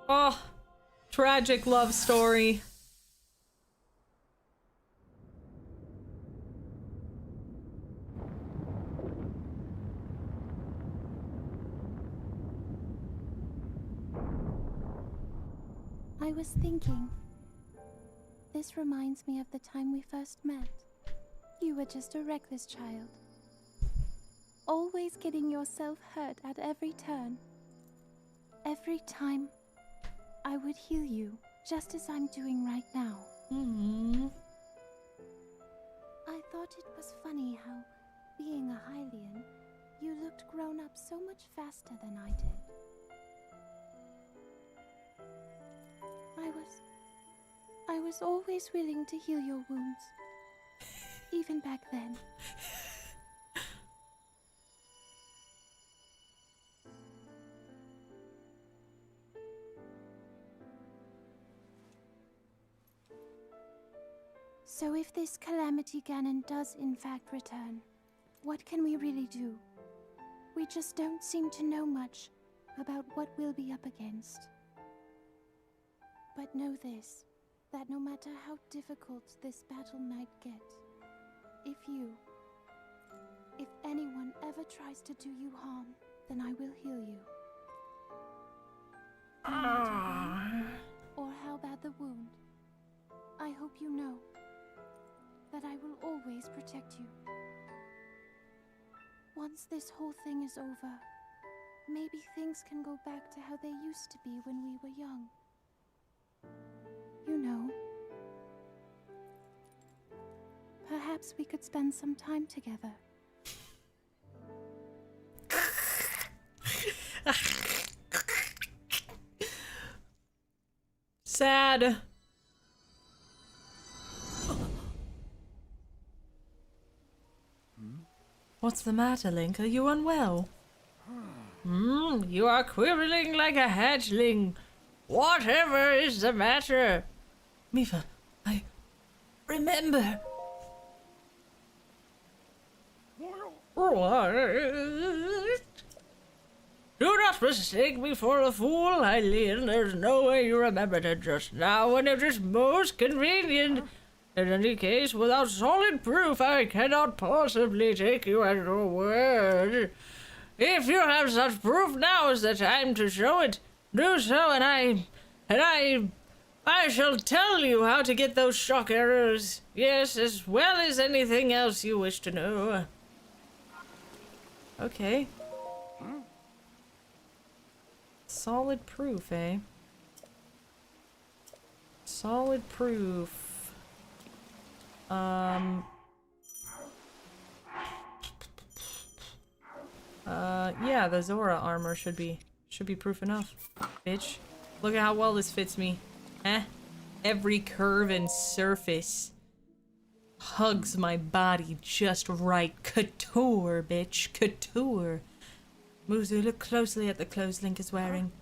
Oh, tragic love story. I was thinking. This reminds me of the time we first met. You were just a reckless child. Always getting yourself hurt at every turn. Every time, I would heal you, just as I'm doing right now. I thought it was funny how, being a Hylian, you looked grown up so much faster than I did. I was always willing to heal your wounds. Even back then. So if this Calamity Ganon does in fact return, what can we really do? We just don't seem to know much about what we'll be up against. But know this, that no matter how difficult this battle might get, if anyone ever tries to do you harm, then I will heal you. No matter when or how bad the wound, I hope you know that I will always protect you. Once this whole thing is over, maybe things can go back to how they used to be when we were young. You know, perhaps we could spend some time together. Sad. What's the matter, Link? Are you unwell? You are quivering like a hatchling. Whatever is the matter? Mifa, I remember. What? Do not mistake me for a fool, Hylian. There's no way you remembered it just now, and it is most convenient. In any case, without solid proof, I cannot possibly take you at your word. If you have such proof, now is the time to show it. Do so, and I shall tell you how to get those shock arrows. Yes, as well as anything else you wish to know. Okay. Solid proof, eh? Solid proof. Yeah, the Zora armor should be proof enough, bitch. Look at how well this fits me. Every curve and surface hugs my body just right. Couture, bitch. Couture. Muzu, look closely at the clothes Link is wearing.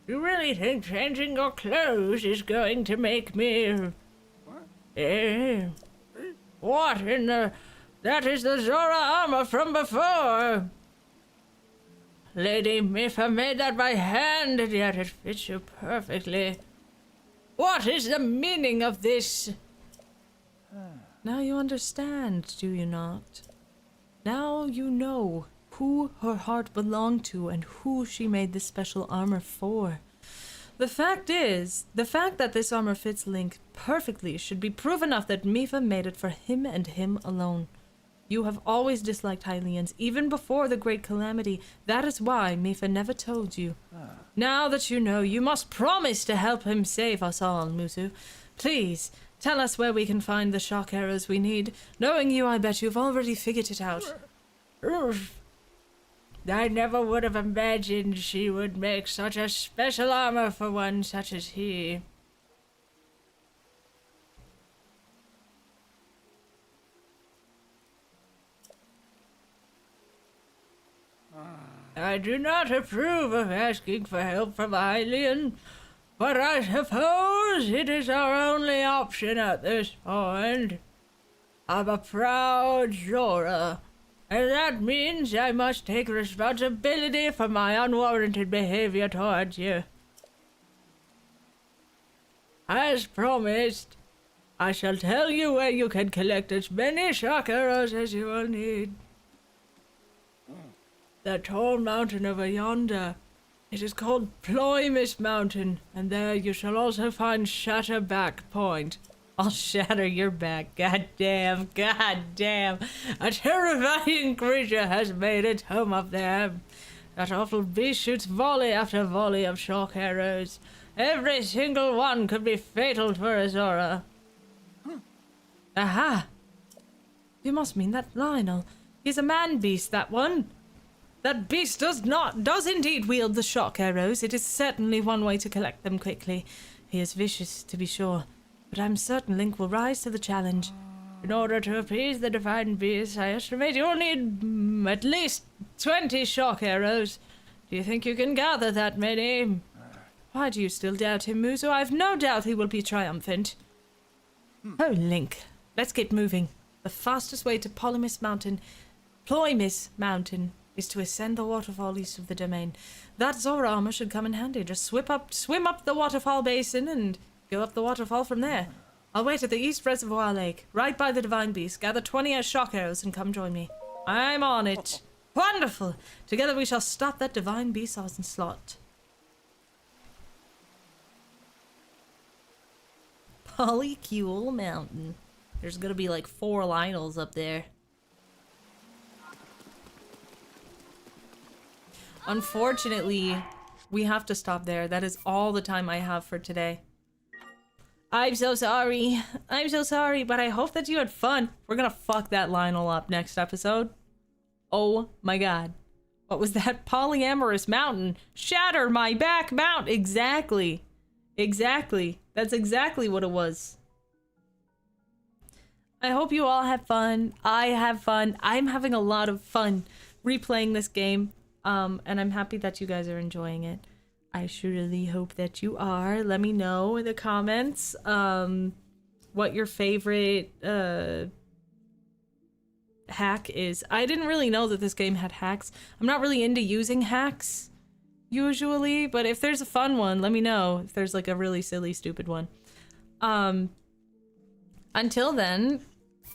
You really think changing your clothes is going to make me... What in the... That is the Zora armor from before. Lady Mifa made that by hand, and yet it fits you perfectly. What is the meaning of this? Now you understand, do you not? Now you know who her heart belonged to and who she made this special armor for. The fact that this armor fits Link perfectly should be proof enough that Mifa made it for him and him alone. You have always disliked Hylians, even before the Great Calamity. That is why Mifa never told you. Now that you know, you must promise to help him save us all, Muzu. Please, Tell us where we can find the shock arrows we need. Knowing you, I bet you've already figured it out. Oof. I never would have imagined she would make such a special armor for one such as he. I do not approve of asking for help from Hylian, but I suppose it is our only option at this point. I'm a proud Zora, and that means I must take responsibility for my unwarranted behavior towards you. As promised, I shall tell you where you can collect as many shock arrows as you will need. The tall mountain over yonder. It is called Climax Mountain, and there you shall also find Shatterback Point. I'll shatter your back. God damn. A terrifying creature has made its home up there. That awful beast shoots volley after volley of shock arrows. Every single one could be fatal for a Zora. Aha! You must mean that Lionel. He's a man-beast, that one. That beast does indeed wield the shock arrows. It is certainly one way to collect them quickly. He is vicious, to be sure, but I'm certain Link will rise to the challenge. In order to appease the divine beast, I estimate you'll need at least 20 shock arrows. Do you think you can gather that many? Why do you still doubt him, Muzo? I've no doubt he will be triumphant. Oh, Link, let's get moving. The fastest way to Ploymus Mountain is to ascend the waterfall east of the domain. That Zora armor should come in handy. Just swim up the waterfall basin and go up the waterfall from there. I'll wait at the East Reservoir Lake, right by the Divine Beast. Gather 20 shock arrows and come join me. I'm on it. Wonderful! Together we shall stop that Divine Beast's onslaught. Polycule Mountain. There's gonna be like 4 Lionels up there. Unfortunately, we have to stop there. That is all the time I have for today. I'm so sorry, but I hope that you had fun. We're gonna fuck that Lionel up next episode. Oh my god. What was that? Polyamorous mountain. Shatter my back mount. Exactly. That's exactly what it was. I hope you all have fun. I have fun. I'm having a lot of fun replaying this game. And I'm happy that you guys are enjoying it. I surely hope that you are. Let me know in the comments what your favorite hack is. I didn't really know that this game had hacks. I'm not really into using hacks usually, but if there's a fun one, let me know. If there's like a really silly, stupid one. Until then,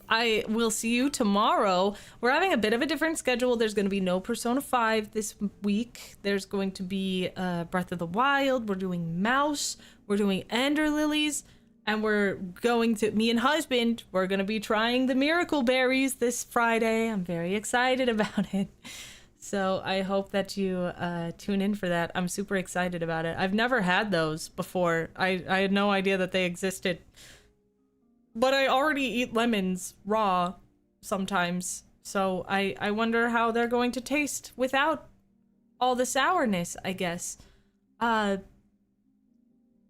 I will see you tomorrow. We're having a bit of a different schedule. There's going to be no Persona 5 this week. There's going to be Breath of the Wild. We're doing Mouse. We're doing Ender Lilies. And we're going to, me and husband, we're going to be trying the Miracle Berries this Friday. I'm very excited about it. So I hope that you tune in for that. I'm super excited about it. I've never had those before. I had no idea that they existed. But I already eat lemons raw sometimes, so I wonder how they're going to taste without all the sourness, I guess. But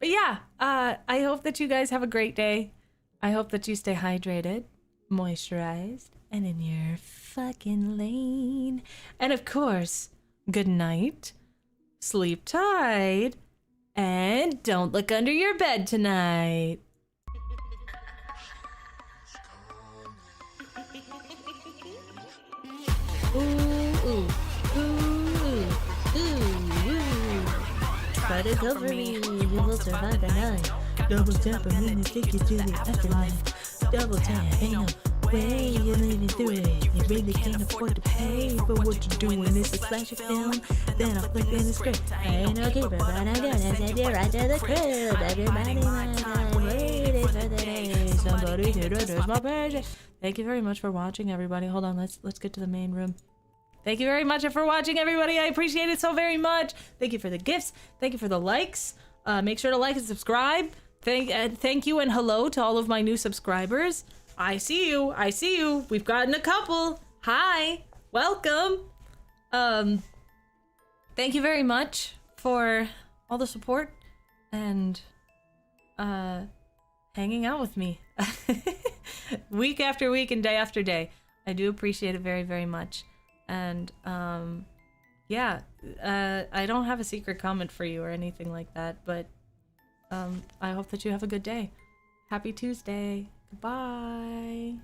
yeah, I hope that you guys have a great day. I hope that you stay hydrated, moisturized, and in your fucking lane. And of course, good night, sleep tight, and don't look under your bed tonight. But it's over me, we will survive the night. Double tap and then you take you to the afterlife. Double tap, ain't no way you're living through it. You really can't afford to pay for what you're doing. It's a slasher film, then I'll flip in the script. I ain't no keeper, but I'm gonna send you right to the crib. Everybody I'm waiting for the day. Somebody to return my page. Thank you very much for watching, everybody. Hold on, let's get to the main room. Thank you very much for watching, everybody. I appreciate it so very much. Thank you for the gifts. Thank you for the likes. Make sure to like and subscribe. Thank you and hello to all of my new subscribers. I see you. I see you. We've gotten a couple. Hi. Welcome. Thank you very much for all the support and hanging out with me week after week and day after day. I do appreciate it very, very much. And yeah, I don't have a secret comment for you or anything like that, but I hope that you have a good day. Happy Tuesday. Goodbye.